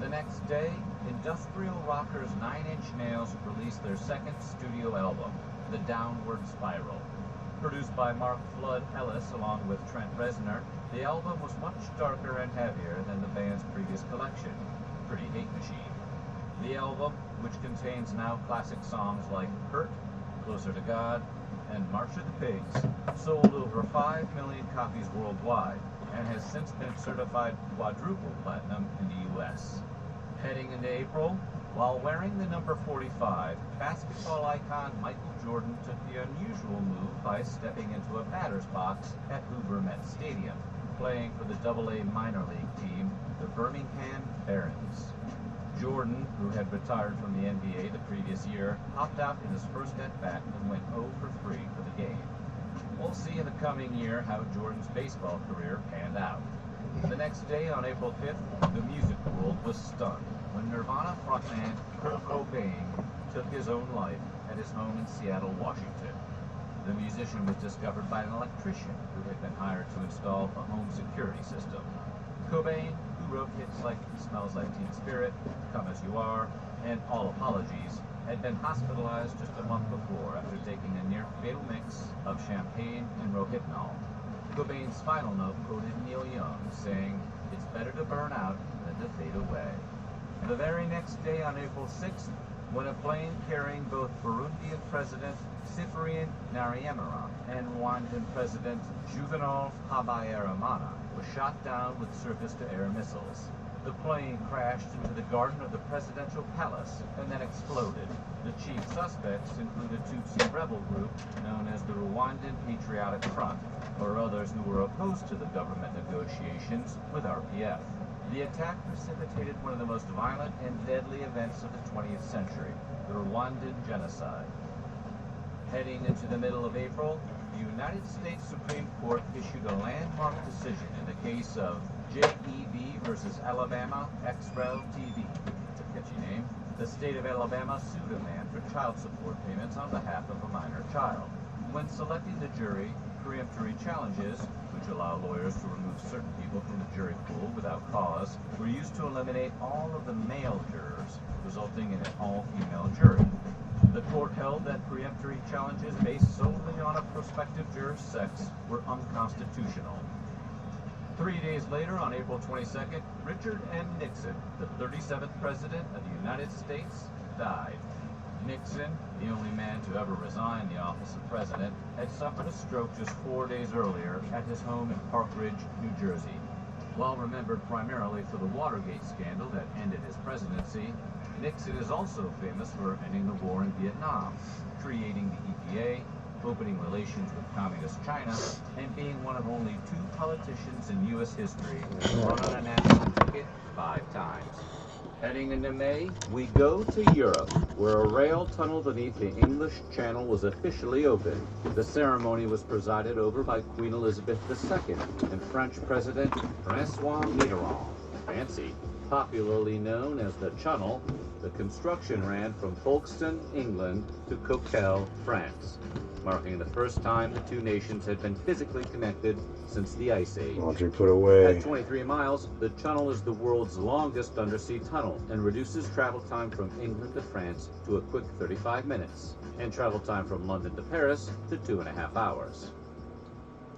The next day, industrial rockers 9 Inch Nails released their second studio album, The Downward Spiral. Produced by Mark Flood Ellis along with Trent Reznor, the album was much darker and heavier than the band's previous collection, Pretty Hate Machine. The album, which contains now classic songs like Hurt, Closer to God, and March of the Pigs, sold over 5 million copies worldwide and has since been certified quadruple platinum in the U.S. Heading into April, while wearing the number 45, basketball icon Michael Jordan took the unusual move by stepping into a batter's box at Hoover Met Stadium, playing for the AA minor league team, the Birmingham Barons. Jordan, who had retired from the NBA the previous year, hopped out in his first at-bat and went 0 for 3 for the game. We'll see in the coming year how Jordan's baseball career panned out. The next day, on April 5th, the music world was stunned when Nirvana frontman Kurt Cobain took his own life at his home in Seattle, Washington. The musician was discovered by an electrician who had been hired to install a home security system. Cobain, who wrote hits like Smells Like Teen Spirit, Come As You Are, and All Apologies, had been hospitalized just a month before after taking a near-fatal mix of champagne and rohypnol. Cobain's final note quoted Neil Young, saying, "It's better to burn out than to fade away." The very next day, on April 6th, when a plane carrying both Burundian President Cyprien Ntaryamira and Rwandan President Juvenal Habyarimana was shot down with surface-to-air missiles. The plane crashed into the garden of the presidential palace and then exploded. The chief suspects include a Tutsi rebel group known as the Rwandan Patriotic Front, or others who were opposed to the government negotiations with RPF. The attack precipitated one of the most violent and deadly events of the 20th century, the Rwandan genocide. Heading into the middle of April, the United States Supreme Court issued a landmark decision in the case of J.E.B. versus Alabama XREL TV. It's a catchy name. The state of Alabama sued a man for child support payments on behalf of a minor child. When selecting the jury, peremptory challenges, which allow lawyers to remove certain people from the jury pool without cause, were used to eliminate all of the male jurors, resulting in an all-female jury. The court held that peremptory challenges based solely on a prospective juror's sex were unconstitutional. 3 days later, on April 22nd, Richard M. Nixon, the 37th President of the United States, died. Nixon, the only man to ever resign the office of president, had suffered a stroke just 4 days earlier at his home in Park Ridge, New Jersey. While remembered primarily for the Watergate scandal that ended his presidency, Nixon is also famous for ending the war in Vietnam, creating the EPA, opening relations with Communist China, and being one of only 2 politicians in U.S. history to run on a national ticket 5 times. Heading into May, we go to Europe, where a rail tunnel beneath the English Channel was officially opened. The ceremony was presided over by Queen Elizabeth II and French President François Mitterrand. Fancy. Popularly known as the Channel, the construction ran from Folkestone, England to Coquelles, France, marking the first time the two nations had been physically connected since the Ice Age. Audrey put away. At 23 miles, the tunnel is the world's longest undersea tunnel and reduces travel time from England to France to a quick 35 minutes, and travel time from London to Paris to 2.5 hours.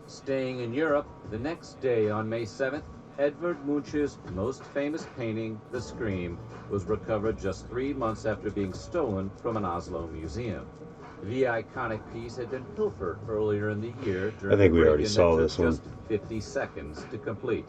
Staying in Europe, the next day on May 7th, Edvard Munch's most famous painting, The Scream, was recovered just 3 months after being stolen from an Oslo museum. The iconic piece had been pilfered earlier in the year during I think a we already break-in saw that this took one. just 50 seconds to complete.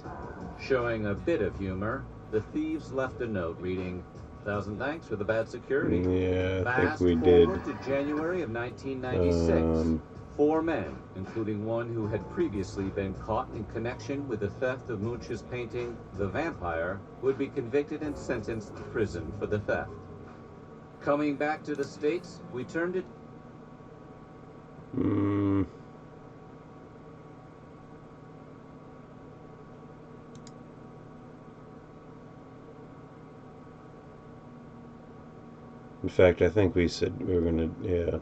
Showing a bit of humor, the thieves left a note reading, "1,000 thanks for the bad security." Yeah, I think Fast we did. forward to January of 1996. 4 men, including one who had previously been caught in connection with the theft of Munch's painting, The Vampire, would be convicted and sentenced to prison for the theft. Coming back to the States, we turned it... In fact, I think we said we were gonna, yeah.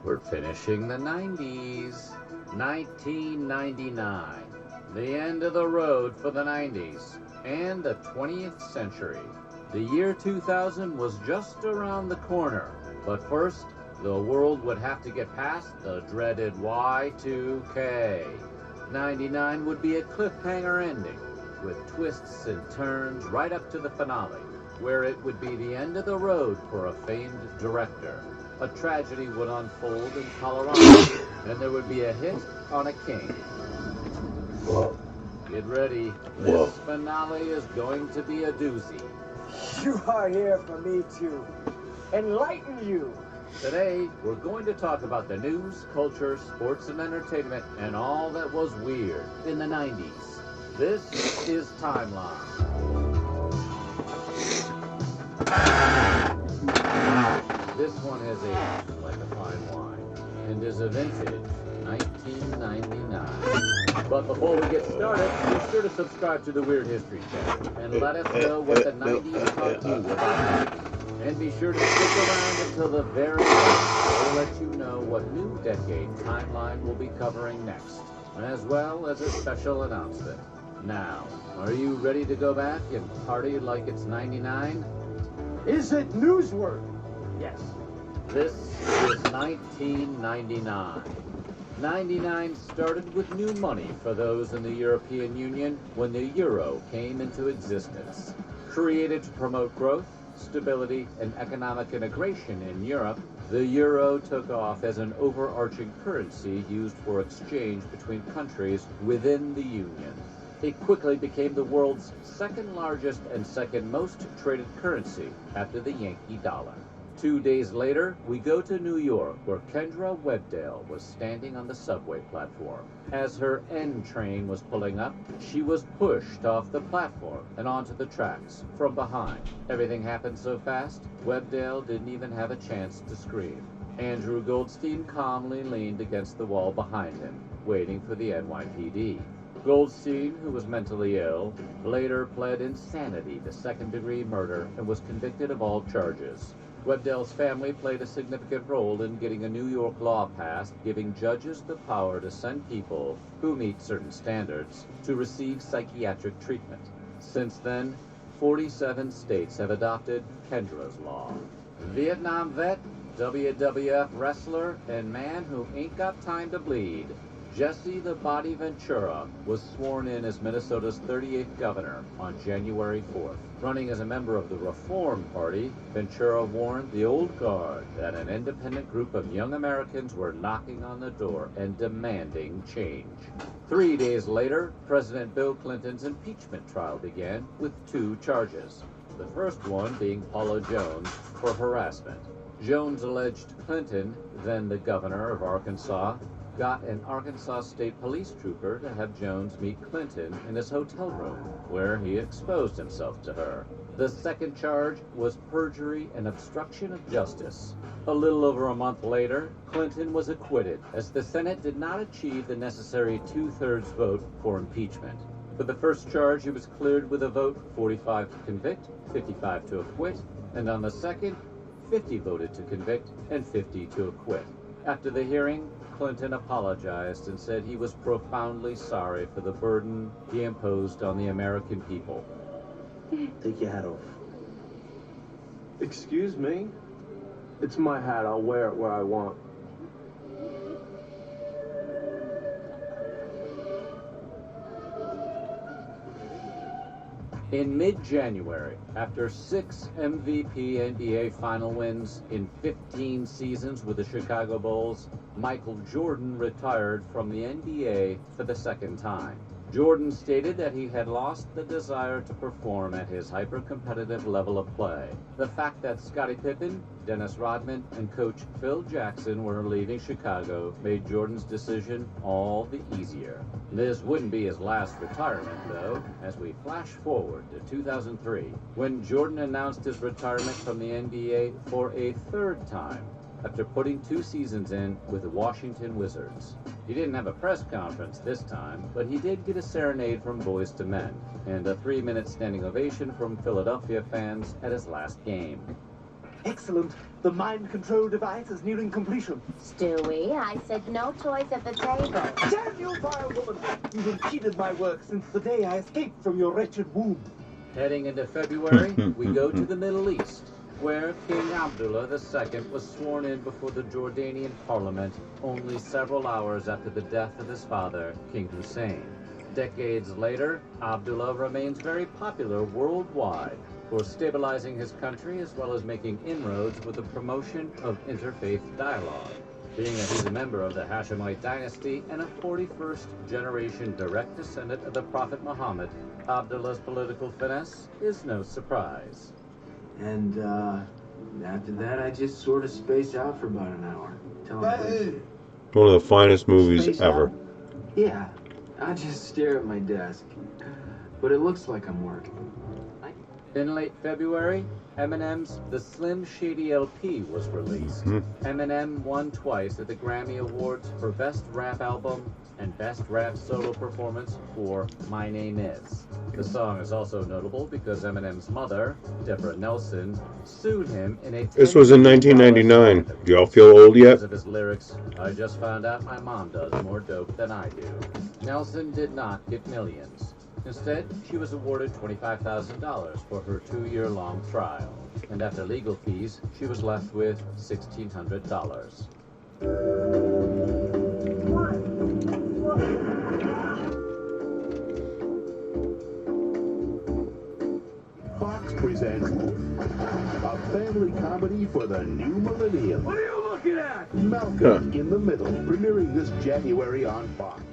We're finishing the 90s. 1999. The end of the road for the 90s and the 20th century. The year 2000 was just around the corner. But first, the world would have to get past the dreaded Y2K. 99 would be a cliffhanger ending, with twists and turns right up to the finale, where it would be the end of the road for a famed director. A tragedy would unfold in Colorado, and there would be a hit on a king. Whoa. Get ready. Whoa. This finale is going to be a doozy. You are here for me to enlighten you. Today, we're going to talk about the news, culture, sports, and entertainment, and all that was weird in the 90s. This is Timeline. This one has aged like a fine wine, and is a vintage 1999. But before we get started, be sure to subscribe to the Weird History channel, and let us know what the 90s taught you about movies. And be sure to stick around until the very end. We'll let you know what new decade Timeline will be covering next, as well as a special announcement. Now, are you ready to go back and party like it's 99? Is it newsworthy? Yes. This is 1999. 99 started with new money for those in the European Union when the euro came into existence. Created to promote growth, stability, and economic integration in Europe, the euro took off as an overarching currency used for exchange between countries within the Union. It quickly became the world's second largest and second most traded currency after the Yankee dollar. 2 days later, we go to New York, where Kendra Webdale was standing on the subway platform. As her N train was pulling up, she was pushed off the platform and onto the tracks from behind. Everything happened so fast, Webdale didn't even have a chance to scream. Andrew Goldstein calmly leaned against the wall behind him, waiting for the NYPD. Goldstein, who was mentally ill, later pled insanity to second-degree murder and was convicted of all charges. Webdale's family played a significant role in getting a New York law passed giving judges the power to send people who meet certain standards to receive psychiatric treatment. Since then, 47 states have adopted Kendra's Law. Vietnam vet, WWF wrestler, and man who ain't got time to bleed, Jesse the Body Ventura was sworn in as Minnesota's 38th governor on January 4th. Running as a member of the Reform Party, Ventura warned the old guard that an independent group of young Americans were knocking on the door and demanding change. 3 days later, President Bill Clinton's impeachment trial began with 2 charges. The first one being Paula Jones for harassment. Jones alleged Clinton, then the governor of Arkansas, got an Arkansas State Police trooper to have Jones meet Clinton in his hotel room, where he exposed himself to her. The second charge was perjury and obstruction of justice. A little over a month later, Clinton was acquitted, as the Senate did not achieve the necessary 2/3 vote for impeachment. For the first charge, he was cleared with a vote 45 to convict, 55 to acquit, and on the second, 50 voted to convict and 50 to acquit. After the hearing, Clinton apologized and said he was profoundly sorry for the burden he imposed on the American people. Take your hat off. Excuse me? It's my hat. I'll wear it where I want. In mid-January, after 6 MVP NBA final wins in 15 seasons with the Chicago Bulls, Michael Jordan retired from the NBA for the second time. Jordan stated that he had lost the desire to perform at his hyper-competitive level of play. The fact that Scottie Pippen, Dennis Rodman, and coach Phil Jackson were leaving Chicago made Jordan's decision all the easier. This wouldn't be his last retirement, though, as we flash forward to 2003, when Jordan announced his retirement from the NBA for a third time, after putting 2 seasons in with the Washington Wizards. He didn't have a press conference this time, but he did get a serenade from Boys to Men, and a 3-minute standing ovation from Philadelphia fans at his last game. Excellent. The mind control device is nearing completion. Stewie, I said no toys at the table. Damn you, vile woman! You've impeded my work since the day I escaped from your wretched womb. Heading into February, we go to the Middle East, where King Abdullah II was sworn in before the Jordanian parliament only several hours after the death of his father, King Hussein. Decades later, Abdullah remains very popular worldwide for stabilizing his country as well as making inroads with the promotion of interfaith dialogue. Being that he's a member of the Hashemite dynasty and a 41st generation direct descendant of the Prophet Muhammad, Abdullah's political finesse is no surprise. And after that, I just sort of space out for about an hour. One of the finest movies Space ever. out? Yeah, I just stare at my desk. But it looks like I'm working. In late February, Eminem's The Slim Shady LP was released. Eminem won twice at the Grammy Awards for Best Rap Album and Best Rap Solo Performance for My Name Is. The song is also notable because Eminem's mother, Deborah Nelson, sued him in a This was in 1999. Do y'all feel old yet? because of his lyrics, I just found out my mom does more dope than I do. Nelson did not get millions. Instead, she was awarded $25,000 for her 2-year-long trial. And after legal fees, she was left with $1,600. Fox presents a family comedy for the new millennium. What are you looking at? Malcolm in the Middle, premiering this January on Fox.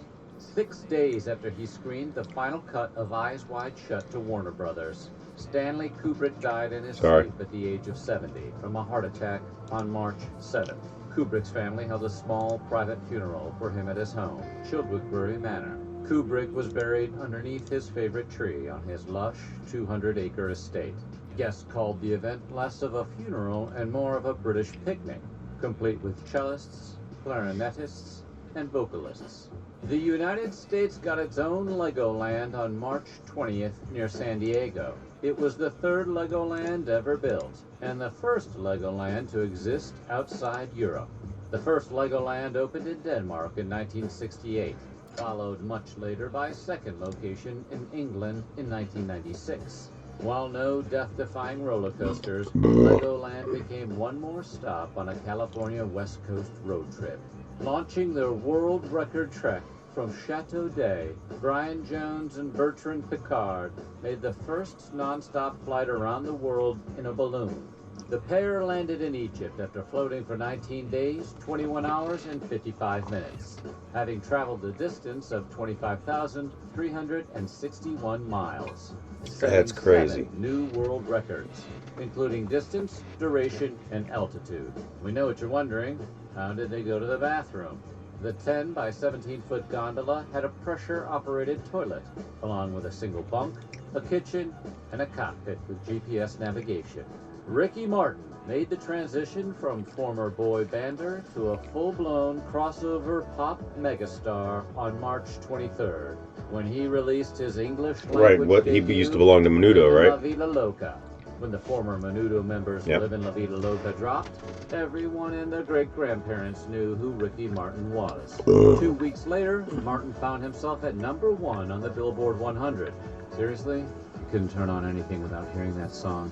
6 days after he screened the final cut of Eyes Wide Shut to Warner Brothers, Stanley Kubrick died in his sleep at the age of 70 from a heart attack on March 7th. Kubrick's family held a small private funeral for him at his home, Childwickbury Manor. Kubrick was buried underneath his favorite tree on his lush 200-acre estate. Guests called the event less of a funeral and more of a British picnic, complete with cellists, clarinetists, and vocalists. The United States got its own Legoland on March 20th near San Diego. It was the third Legoland ever built, and the first Legoland to exist outside Europe. The first Legoland opened in Denmark in 1968, followed much later by a second location in England in 1996. While no death-defying roller coasters, Legoland became one more stop on a California West Coast road trip. Launching their world record trek from Chateau d'Ay, Brian Jones and Bertrand Piccard made the first non-stop flight around the world in a balloon. The pair landed in Egypt after floating for 19 days, 21 hours, and 55 minutes, having traveled a distance of 25,361 miles. That's crazy. 7 new world records, including distance, duration, and altitude. We know what you're wondering. How did they go to the bathroom? The 10 by 17-foot gondola had a pressure-operated toilet, along with a single bunk, a kitchen, and a cockpit with GPS navigation. Ricky Martin made the transition from former boy bander to a full-blown crossover pop megastar on March 23rd, when he released his English language he used to belong to Menudo, La right? Vida Loca. When the former Menudo members Live in La Vida Loca dropped, everyone and their great-grandparents knew who Ricky Martin was. 2 weeks later, Martin found himself at #1 on the Billboard 100. Seriously? You couldn't turn on anything without hearing that song.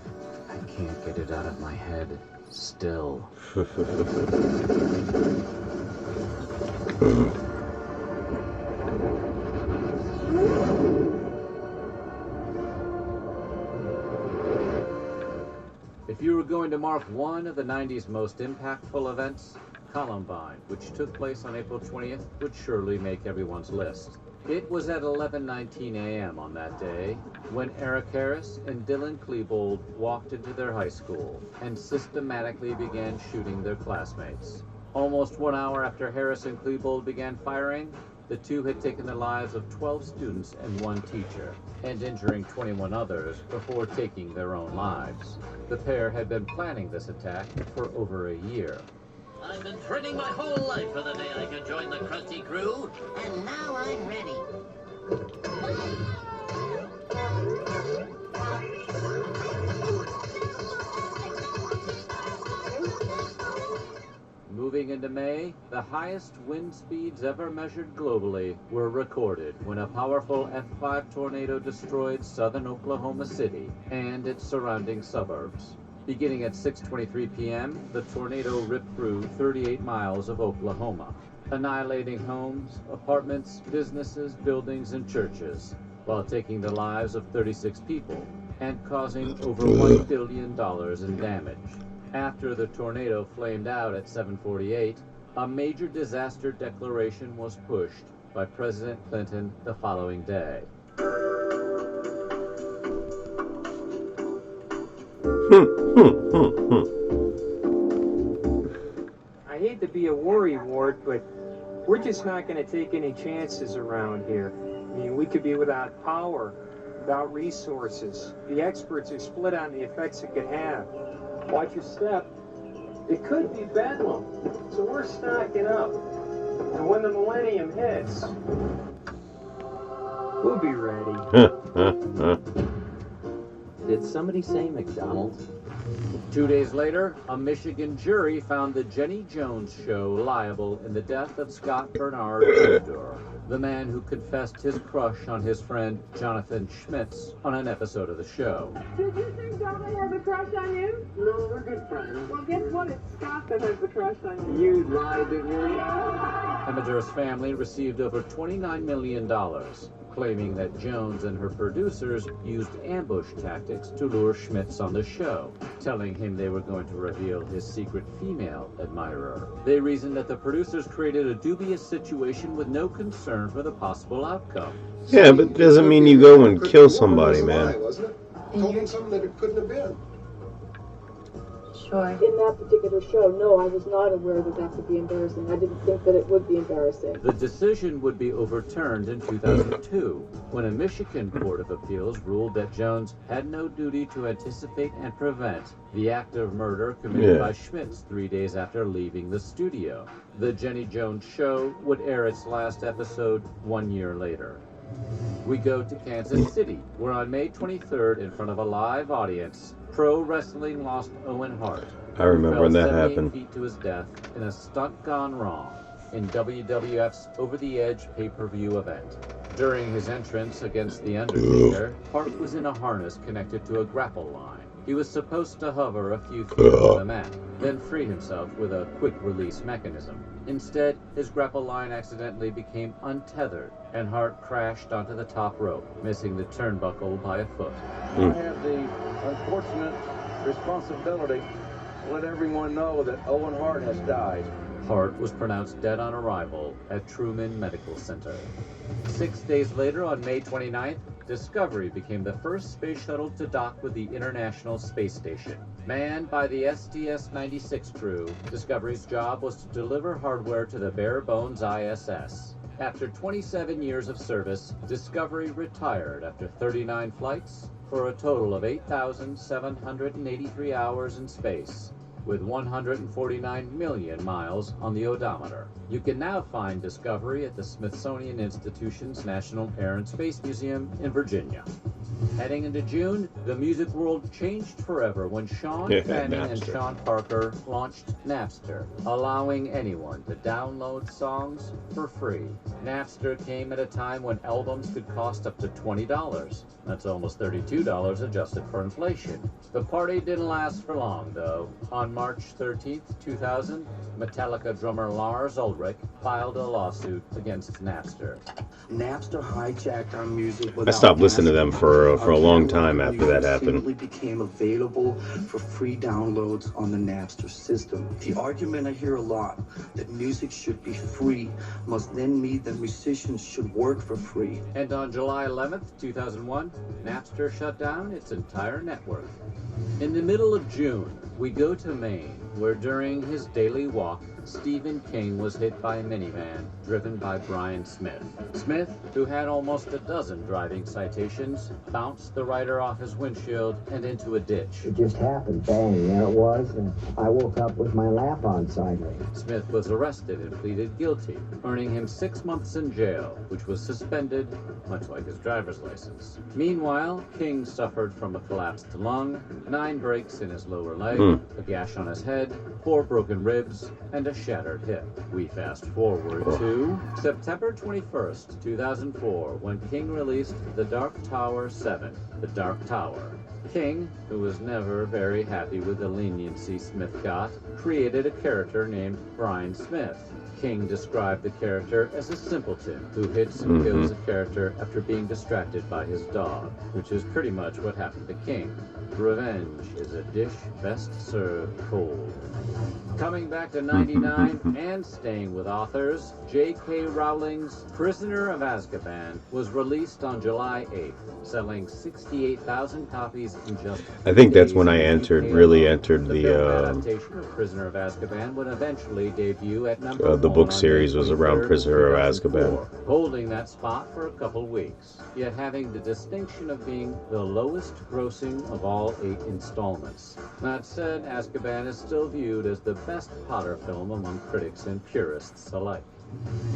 I can't get it out of my head. Still. If you were going to mark one of the 90s most impactful events, Columbine, which took place on April 20th, would surely make everyone's list. It was at 11:19 a.m. on that day when Eric Harris and Dylan Klebold walked into their high school and systematically began shooting their classmates. Almost 1 hour after Harris and Klebold began firing, the two had taken the lives of 12 students and 1 teacher, and injuring 21 others before taking their own lives. The pair had been planning this attack for over a year. I've been training my whole life for the day I could join the Krusty crew, and now I'm ready. day, the highest wind speeds ever measured globally were recorded when a powerful F5 tornado destroyed southern Oklahoma City and its surrounding suburbs. Beginning at 6:23 p.m., the tornado ripped through 38 miles of Oklahoma, annihilating homes, apartments, businesses, buildings, and churches, while taking the lives of 36 people and causing over $1 billion in damage. After the tornado flamed out at 7:48, a major disaster declaration was pushed by President Clinton the following day. I hate to be a worrywart, but we're just not going to take any chances around here. I mean, we could be without power, without resources. The experts are split on the effects it could have. Watch your step. It could be bedlam, so we're stocking up. And when the millennium hits, we'll be ready. Did somebody say McDonald's? 2 days later, a Michigan jury found the Jenny Jones Show liable in the death of Scott Bernard Older, the man who confessed his crush on his friend Jonathan Schmitz on an episode of the show. Did you think Donna has a crush on you? No, we're good friends. Well, guess what? It's Scott that has the crush on you. You lied, didn't you? Amador's family received over $29 million, claiming that Jones and her producers used ambush tactics to lure Schmitz on the show, telling him they were going to reveal his secret female admirer. They reasoned that the producers created a dubious situation with no concern for the possible outcome. Yeah, but it doesn't mean you go and kill somebody, man. Wasn't it? Told him something that it couldn't have been. Sure. In that particular show, no, I was not aware that that could be embarrassing. I didn't think that it would be embarrassing. The decision would be overturned in 2002, when a Michigan Court of Appeals ruled that Jones had no duty to anticipate and prevent the act of murder committed by Schmitz 3 days after leaving the studio. The Jenny Jones Show would air its last episode 1 year later. We go to Kansas City, where on May 23rd, in front of a live audience, pro wrestling lost Owen Hart. I remember when that happened. Feet to his death in a stunt gone wrong in WWF's Over the Edge pay-per-view event. During his entrance against The Undertaker, Hart was in a harness connected to a grapple line. He was supposed to hover a few feet off the mat, then free himself with a quick-release mechanism. Instead, his grapple line accidentally became untethered, and Hart crashed onto the top rope, missing the turnbuckle by a foot. I have the unfortunate responsibility to let everyone know that Owen Hart has died. Hart was pronounced dead on arrival at Truman Medical Center. 6 days later, on May 29th, Discovery became the first space shuttle to dock with the International Space Station. Manned by the STS-96 crew, Discovery's job was to deliver hardware to the bare-bones ISS. After 27 years of service, Discovery retired after 39 flights for a total of 8,783 hours in space, with 149 million miles on the odometer. You can now find Discovery at the Smithsonian Institution's National Air and Space Museum in Virginia. Heading into June, the music world changed forever when Sean Fanning and Sean Parker launched Napster, allowing anyone to download songs for free. Napster came at a time when albums could cost up to $20. That's almost $32 adjusted for inflation. The party didn't last for long, though. On March 13th, 2000, Metallica drummer Lars Ulrich filed a lawsuit against Napster. Napster hijacked our music. I stopped listening to them for a long time after that happened. It became available for free downloads on the Napster system. The argument I hear a lot that music should be free must then mean that musicians should work for free. And on July 11th, 2001, Napster shut down its entire network. In the middle of June, we go to Maine, where during his daily walk, Stephen King was hit by a minivan driven by Brian Smith. Smith, who had almost a dozen driving citations, bounced the rider off his windshield and into a ditch. It just happened. Bang, there it was. And I woke up with my lap on sideways. Smith was arrested and pleaded guilty, earning him 6 months in jail, which was suspended, much like his driver's license. Meanwhile, King suffered from a collapsed lung, 9 breaks in his lower leg, a gash on his head, 4 broken ribs, and a shattered hip. We fast forward to September 21st, 2004, when King released The Dark Tower 7, The Dark Tower. King, who was never very happy with the leniency Smith got, created a character named Brian Smith. King described the character as a simpleton who hits and kills a character after being distracted by his dog, which is pretty much what happened to King. Revenge is a dish best served cold. Coming back to 99 and staying with authors, J.K. Rowling's Prisoner of Azkaban was released on July 8th, selling 68,000 copies in just I think that's when I days in the UK really alone. entered The the film adaptation of Prisoner of Azkaban would eventually debut at number the 1 book on series May was around 23rd, Prisoner of 2004, Azkaban. holding that spot for a couple weeks, yet having the distinction of being the lowest grossing of all 8 installments. That said, Azkaban is still viewed as the best Potter film among critics and purists alike.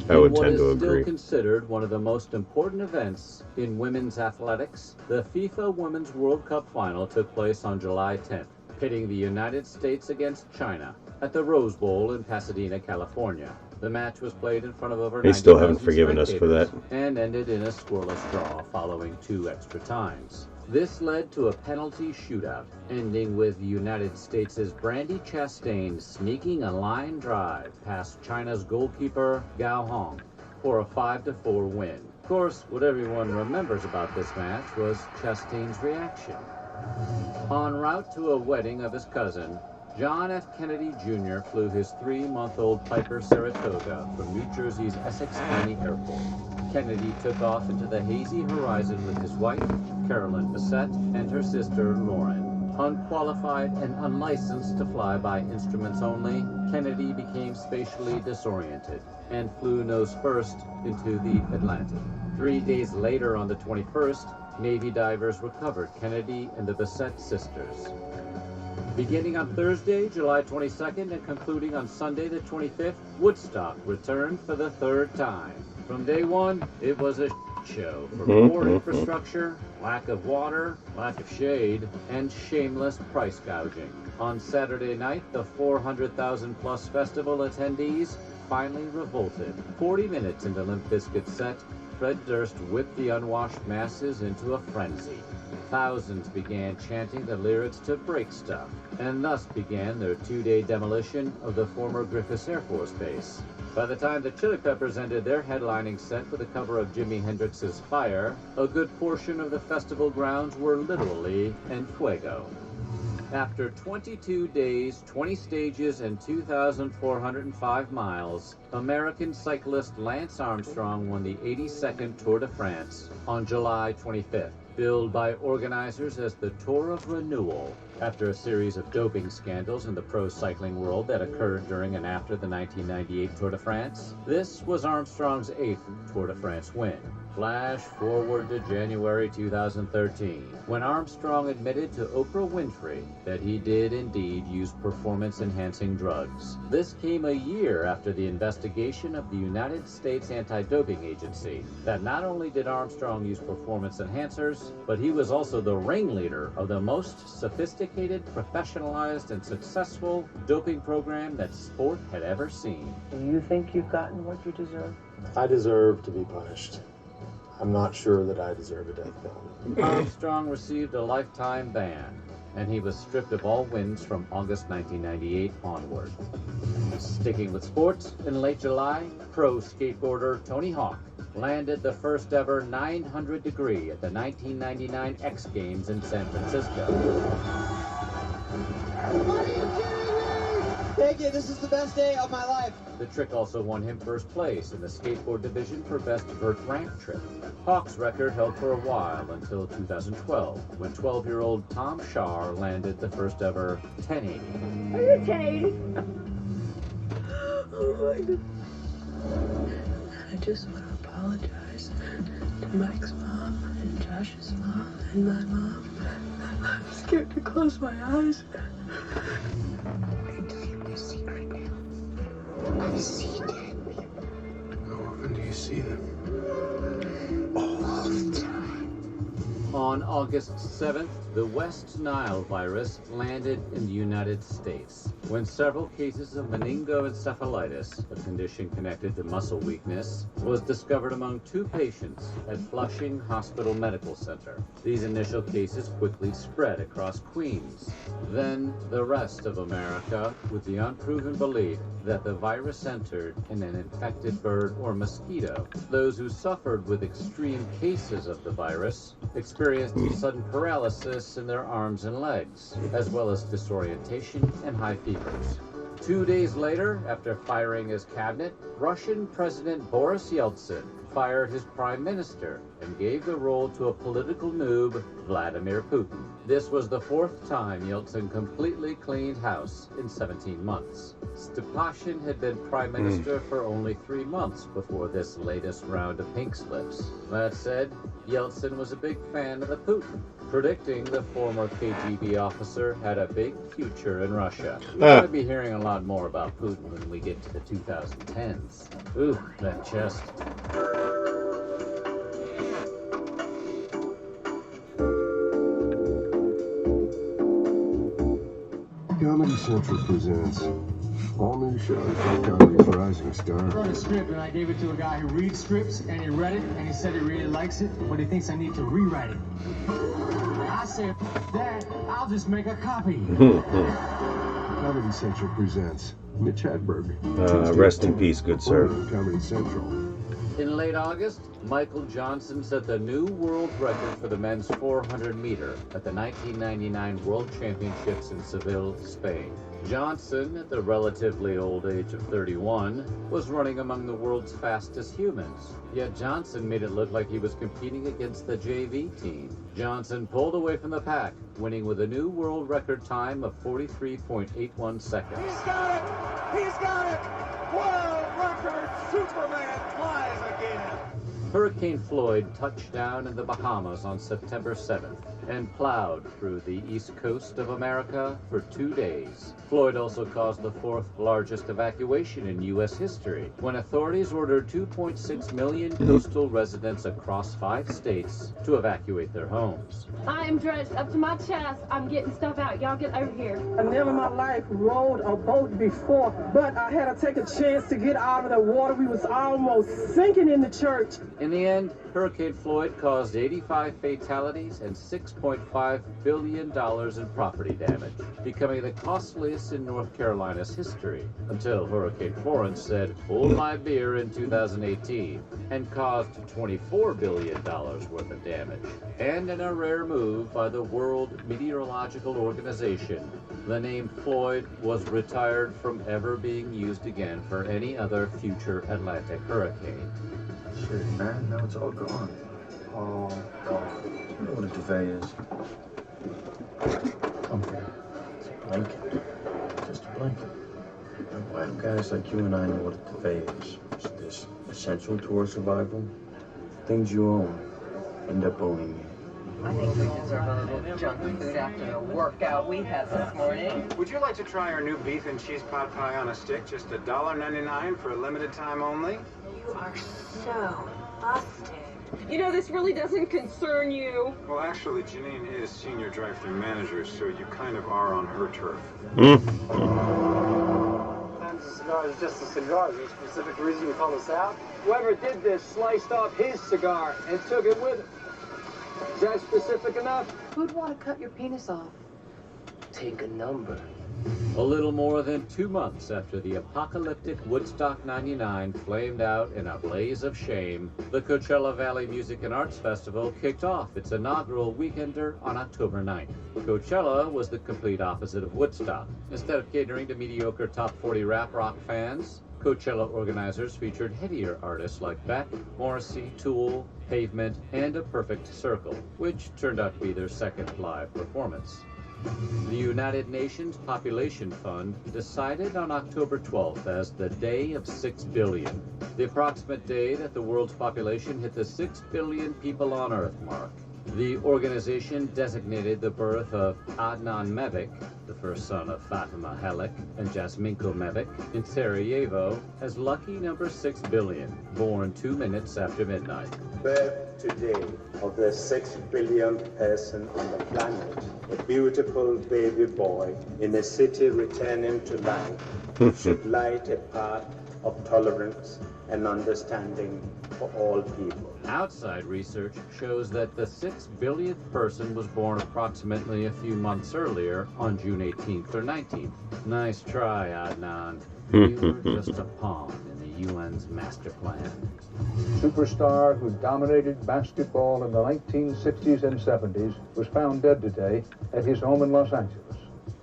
I would What tend is to still agree. considered one of the most important events in women's athletics, the FIFA Women's World Cup final took place on July 10th, pitting the United States against China at the Rose Bowl in Pasadena, California. The match was played in front of over They still 90,000 haven't forgiven us for that. spectators and ended in a scoreless draw following 2 extra times. This led to a penalty shootout, ending with the United States' Brandi Chastain sneaking a line drive past China's goalkeeper Gao Hong for a 5-4 win. Of course, what everyone remembers about this match was Chastain's reaction. En route to a wedding of his cousin, John F. Kennedy Jr. flew his 3-month-old Piper Saratoga from New Jersey's Essex County Airport. Kennedy took off into the hazy horizon with his wife, Carolyn Bassett, and her sister, Lauren. Unqualified and unlicensed to fly by instruments only, Kennedy became spatially disoriented and flew nose first into the Atlantic. 3 days later, on the 21st, Navy divers recovered Kennedy and the Bassett sisters. Beginning on Thursday, July 22nd, and concluding on Sunday, the 25th, Woodstock returned for the 3rd time. From day one, it was a show for poor infrastructure, lack of water, lack of shade, and shameless price gouging. On Saturday night, the 400,000-plus festival attendees finally revolted. 40 minutes into Limp Bizkit's set, Fred Durst whipped the unwashed masses into a frenzy. Thousands began chanting the lyrics to Break Stuff, and thus began their 2-day demolition of the former Griffiths Air Force Base. By the time the Chili Peppers ended their headlining set with a cover of Jimi Hendrix's Fire, a good portion of the festival grounds were literally en fuego. After 22 days, 20 stages, and 2,405 miles, American cyclist Lance Armstrong won the 82nd Tour de France on July 25th, billed by organizers as the Tour of Renewal, after a series of doping scandals in the pro cycling world that occurred during and after the 1998 Tour de France. This was Armstrong's 8th Tour de France win. Flash forward to January 2013, when Armstrong admitted to Oprah Winfrey that he did indeed use performance-enhancing drugs. This came a year after the investigation of the United States Anti-Doping Agency that not only did Armstrong use performance enhancers, but he was also the ringleader of the most sophisticated, professionalized, and successful doping program that sport had ever seen. Do you think you've gotten what you deserve? I deserve to be punished. I'm not sure that I deserve a death penalty. Armstrong received a lifetime ban, and he was stripped of all wins from August 1998 onward. Sticking with sports, in late July, pro skateboarder Tony Hawk landed the first ever 900 degree at the 1999 X Games in San Francisco. Thank you, this is the best day of my life. The trick also won him first place in the skateboard division for best vert ramp trick. Hawk's record held for a while until 2012, when 12-year-old Tom Schaar landed the first ever 1080. Are you 1080? Oh my God. I just want to apologize to Mike's mom and Josh's mom and my mom. I'm scared to close my eyes. I see dead people. How often do you see them? All the time. On August 7th, The West Nile virus landed in the United States when several cases of meningoencephalitis, a condition connected to muscle weakness, was discovered among 2 patients at Flushing Hospital Medical Center. These initial cases quickly spread across Queens, then the rest of America, with the unproven belief that the virus entered in an infected bird or mosquito. Those who suffered with extreme cases of the virus experienced sudden paralysis in their arms and legs, as well as disorientation and high fevers. 2 days later, after firing his cabinet, Russian President Boris Yeltsin fired his prime minister and gave the role to a political noob, Vladimir Putin. This was the 4th time Yeltsin completely cleaned house in 17 months. Stepashin had been prime minister for only 3 months before this latest round of pink slips. That said, Yeltsin was a big fan of the Putin, predicting the former KGB officer had a big future in Russia. We're going to be hearing a lot more about Putin when we get to the 2010s. Ooh, that chest. Comedy Central presents all new shows from Comedy's Rising Star. I wrote a script and I gave it to a guy who reads scripts, and he read it and he said he really likes it, but he thinks I need to rewrite it. I said, Dad, I'll just make a copy. Comedy Central presents Mitch Hedberg. Rest in peace, good sir. Comedy Central. In late August, Michael Johnson set the new world record for the men's 400 meter at the 1999 World Championships in Seville, Spain. Johnson, at the relatively old age of 31, was running among the world's fastest humans. Yet Johnson made it look like he was competing against the JV team. Johnson pulled away from the pack, winning with a new world record time of 43.81 seconds. He's got it! He's got it! World record! Superman flies again! Hurricane Floyd touched down in the Bahamas on September 7th and plowed through the east coast of America for 2 days. Floyd also caused the 4th largest evacuation in U.S. history when authorities ordered 2.6 million coastal residents across 5 states to evacuate their homes. I am drenched up to my chest. I'm getting stuff out. Y'all get over here. I never in my life rode a boat before, but I had to take a chance to get out of the water. We was almost sinking in the church. In the end, Hurricane Floyd caused 85 fatalities and $6.5 billion in property damage, becoming the costliest in North Carolina's history, until Hurricane Florence said, "Hold my beer" in 2018, and caused $24 billion worth of damage. And in a rare move by the World Meteorological Organization, the name Floyd was retired from ever being used again for any other future Atlantic hurricane. Shit, man, now it's all gone. Oh, God. You know what a duvet is? Comforter. It's a blanket. Just a blanket. Now, why do guys like you and I know what a duvet is? Is this essential to our survival? Things you own end up owning you. I think we deserve a little junk food after the workout we had this morning. Would you like to try our new beef and cheese pot pie on a stick? Just $1.99 for a limited time only? You are so busted. You know, this really doesn't concern you. Well, actually, Janine is senior drive-thru manager, so you kind of are on her turf. Sometimes a cigar is just a cigar. Is there a specific reason you call us out? Whoever did this sliced off his cigar and took it with him. Is that specific enough? Who'd want to cut your penis off? Take a number. A little more than 2 months after the apocalyptic Woodstock 99 flamed out in a blaze of shame, the Coachella Valley Music and Arts Festival kicked off its inaugural weekender on October 9th. Coachella was the complete opposite of Woodstock. Instead of catering to mediocre top 40 rap rock fans, Coachella organizers featured heavier artists like Beck, Morrissey, Tool, Pavement, and A Perfect Circle, which turned out to be their second live performance. The United Nations Population Fund decided on October 12th as the Day of 6 billion, the approximate day that the world's population hit the 6 billion people on Earth mark. The organization designated the birth of Adnan Mevik, the first son of Fatima Halek and Jasminko Mevik, in Sarajevo, as lucky number 6 billion, born 2 minutes after midnight. Birth today of the 6 billionth person on the planet, a beautiful baby boy in a city returning to life, should light a path of tolerance and understanding for all people. Outside research shows that the 6 billionth person was born approximately a few months earlier on June 18th or 19th. Nice try, Adnan. You were just a pawn in the UN's master plan. Superstar who dominated basketball in the 1960s and 70s was found dead today at his home in Los Angeles.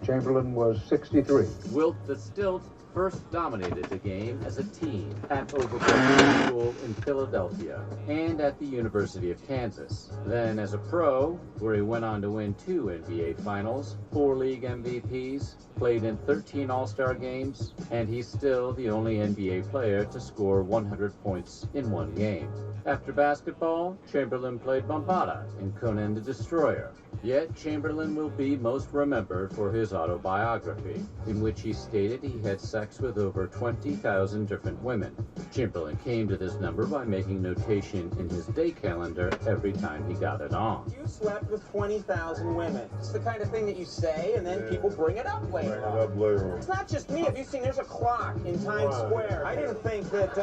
Chamberlain was 63. Wilt the Stilt first dominated the game as a teen at Overbrook School in Philadelphia and at the University of Kansas. Then as a pro, where he went on to win 2 NBA Finals, 4 league MVPs, played in 13 All-Star games, and he's still the only NBA player to score 100 points in 1 game. After basketball, Chamberlain played Bombada in Conan the Destroyer. Yet Chamberlain will be most remembered for his autobiography, in which he stated he had sex with over 20,000 different women. Chamberlain came to this number by making notation in his day calendar every time he got it on. You slept with 20,000 women. It's the kind of thing that you say, and then people bring it up later. It's not just me. Have you seen, there's a clock in Times Square. I didn't think that,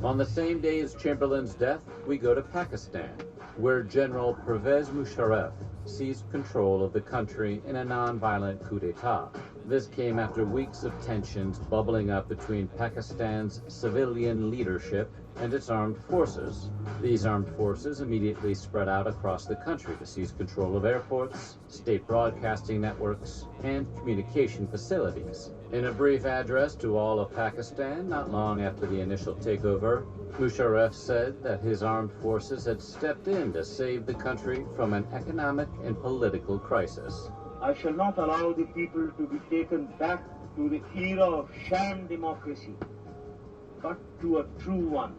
On the same day as Chamberlain's death, we go to Pakistan, where General Pervez Musharraf seized control of the country in a non-violent coup d'etat. This came after weeks of tensions bubbling up between Pakistan's civilian leadership and its armed forces. These armed forces immediately spread out across the country to seize control of airports, state broadcasting networks, and communication facilities. In a brief address to all of Pakistan not long after the initial takeover, Musharraf said that his armed forces had stepped in to save the country from an economic and political crisis. I shall not allow the people to be taken back to the era of sham democracy, but to a true one.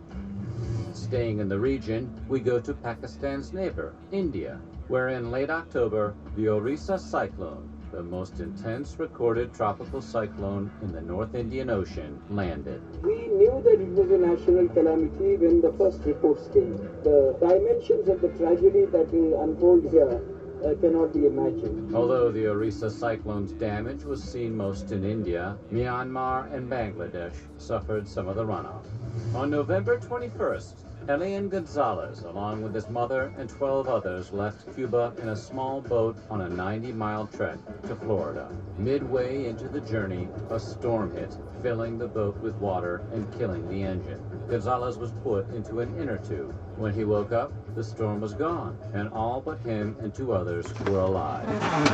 Staying in the region, we go to Pakistan's neighbor, India, where in late October, the Orissa cyclone, the most intense recorded tropical cyclone in the North Indian Ocean, landed. We knew that it was a national calamity when the first reports came. The dimensions of the tragedy that will unfold here cannot be imagined. Although the Orissa cyclone's damage was seen most in India, Myanmar and Bangladesh suffered some of the runoff. On November 21st, Elian Gonzalez, along with his mother and 12 others, left Cuba in a small boat on a 90-mile trek to Florida. Midway into the journey, a storm hit, filling the boat with water and killing the engine. Gonzalez was put into an inner tube. When he woke up, the storm was gone, and all but him and 2 others were alive.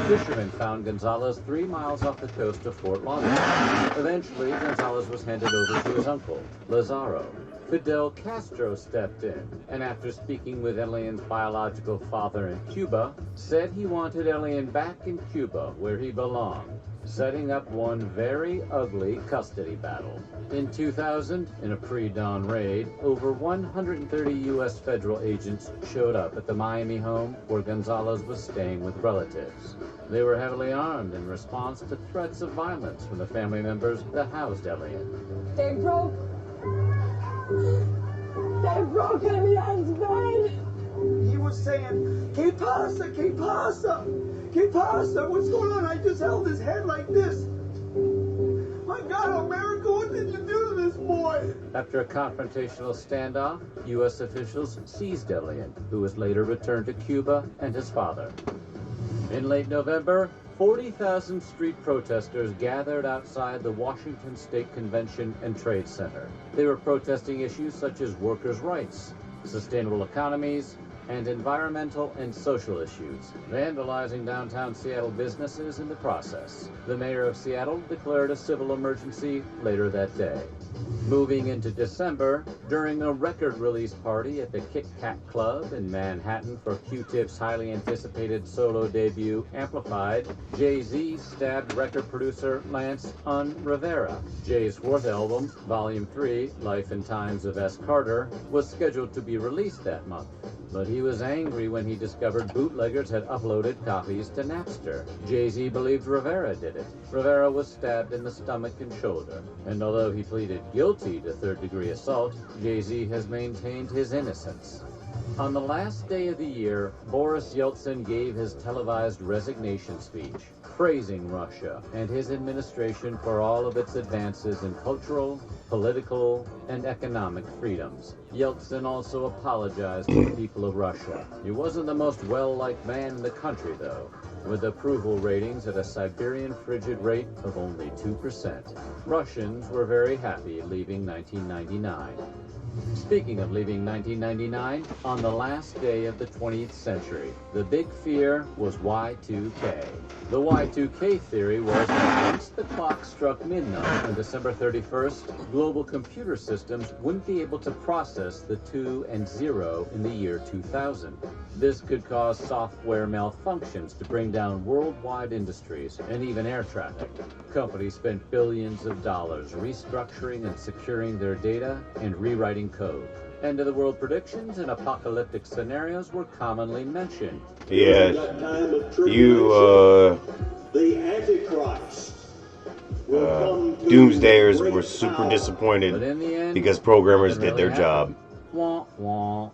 Fishermen found Gonzalez 3 miles off the coast of Fort Lauderdale. Eventually, Gonzalez was handed over to his uncle, Lazaro. Fidel Castro stepped in, and after speaking with Elian's biological father in Cuba, said he wanted Elian back in Cuba where he belonged, setting up one very ugly custody battle. In 2000, in a pre-dawn raid, over 130 U.S. federal agents showed up at the Miami home where Gonzalez was staying with relatives. They were heavily armed in response to threats of violence from the family members that housed Elian. They broke Elian's bed. He was saying, "Que pasa? Que pasa? Que pasa? What's going on?" I just held his head like this. My God, America, what did you do to this boy? After a confrontational standoff, U.S. officials seized Elian, who was later returned to Cuba and his father. In late November, 40,000 street protesters gathered outside the Washington State Convention and Trade Center. They were protesting issues such as workers' rights, sustainable economies, and environmental and social issues, vandalizing downtown Seattle businesses in the process. The mayor of Seattle declared a civil emergency later that day. Moving into December, during a record release party at the Kit Kat Club in Manhattan for Q-Tip's highly anticipated solo debut, Amplified, Jay-Z stabbed record producer Lance Un Rivera. Jay's 4th album, Volume 3, Life and Times of S. Carter, was scheduled to be released that month. But he was angry when he discovered bootleggers had uploaded copies to Napster. Jay-Z believed Rivera did it. Rivera was stabbed in the stomach and shoulder, and although he pleaded guilty to third-degree assault, Jay-Z has maintained his innocence. On the last day of the year, Boris Yeltsin gave his televised resignation speech, praising Russia and his administration for all of its advances in cultural, political, and economic freedoms. Yeltsin also apologized to the people of Russia. He wasn't the most well-liked man in the country, though, with approval ratings at a Siberian frigid rate of only 2%. Russians were very happy leaving 1999. Speaking of leaving 1999, on the last day of the 20th century, the big fear was Y2K. The Y2K theory was that once the clock struck midnight on December 31st, global computer systems wouldn't be able to process the 2 and 0 in the year 2000. This could cause software malfunctions to bring down worldwide industries and even air traffic. Companies spent billions of dollars restructuring and securing their data and rewriting code. End-of-the-world predictions and apocalyptic scenarios were commonly mentioned. Yeah, the Antichrist. Doomsdayers were super disappointed But in the end, because programmers nothing did their really job. happened. Wah, wah.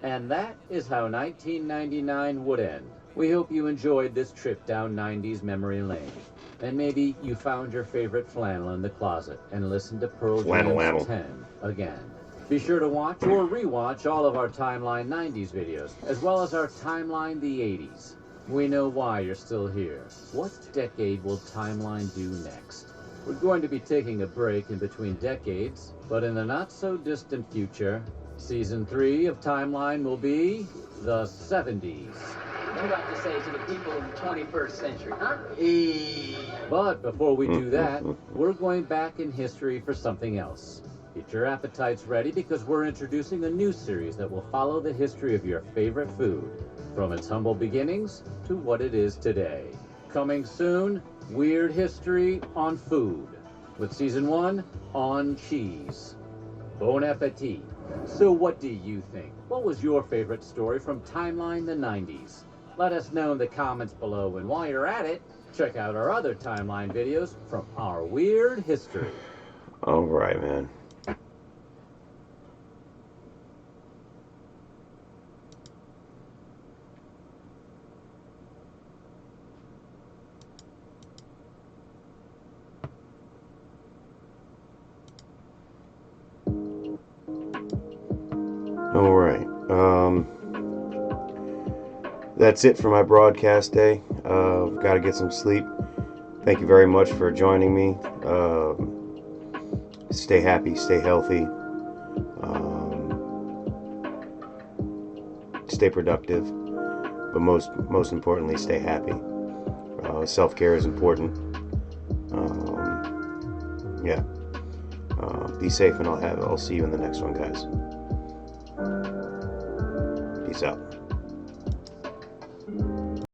And that is how 1999 would end. We hope you enjoyed this trip down 90s memory lane. And maybe you found your favorite flannel in the closet and listened to Pearl Jam's 10 again. Be sure to watch or rewatch all of our Timeline 90s videos, as well as our Timeline the 80s. We know why you're still here. What decade will Timeline do next? We're going to be taking a break in between decades, but in the not-so-distant future, Season 3 of Timeline will be the 70s. What about to say to the people of the 21st century, huh? But before we do that, we're going back in history for something else. Get your appetites ready because we're introducing a new series that will follow the history of your favorite food, from its humble beginnings to what it is today. Coming soon, Weird History on Food, with Season 1 on cheese. Bon appetit. So what do you think? What was your favorite story from Timeline the 90s? Let us know in the comments below, and while you're at it, check out our other Timeline videos from our weird history. All right, man. All right. That's it for my broadcast day. Got to get some sleep. Thank you very much for joining me. Stay happy, stay healthy, stay productive, but most importantly, stay happy. Self-care is important. Yeah. Be safe, and I'll see you in the next one, guys. Peace out.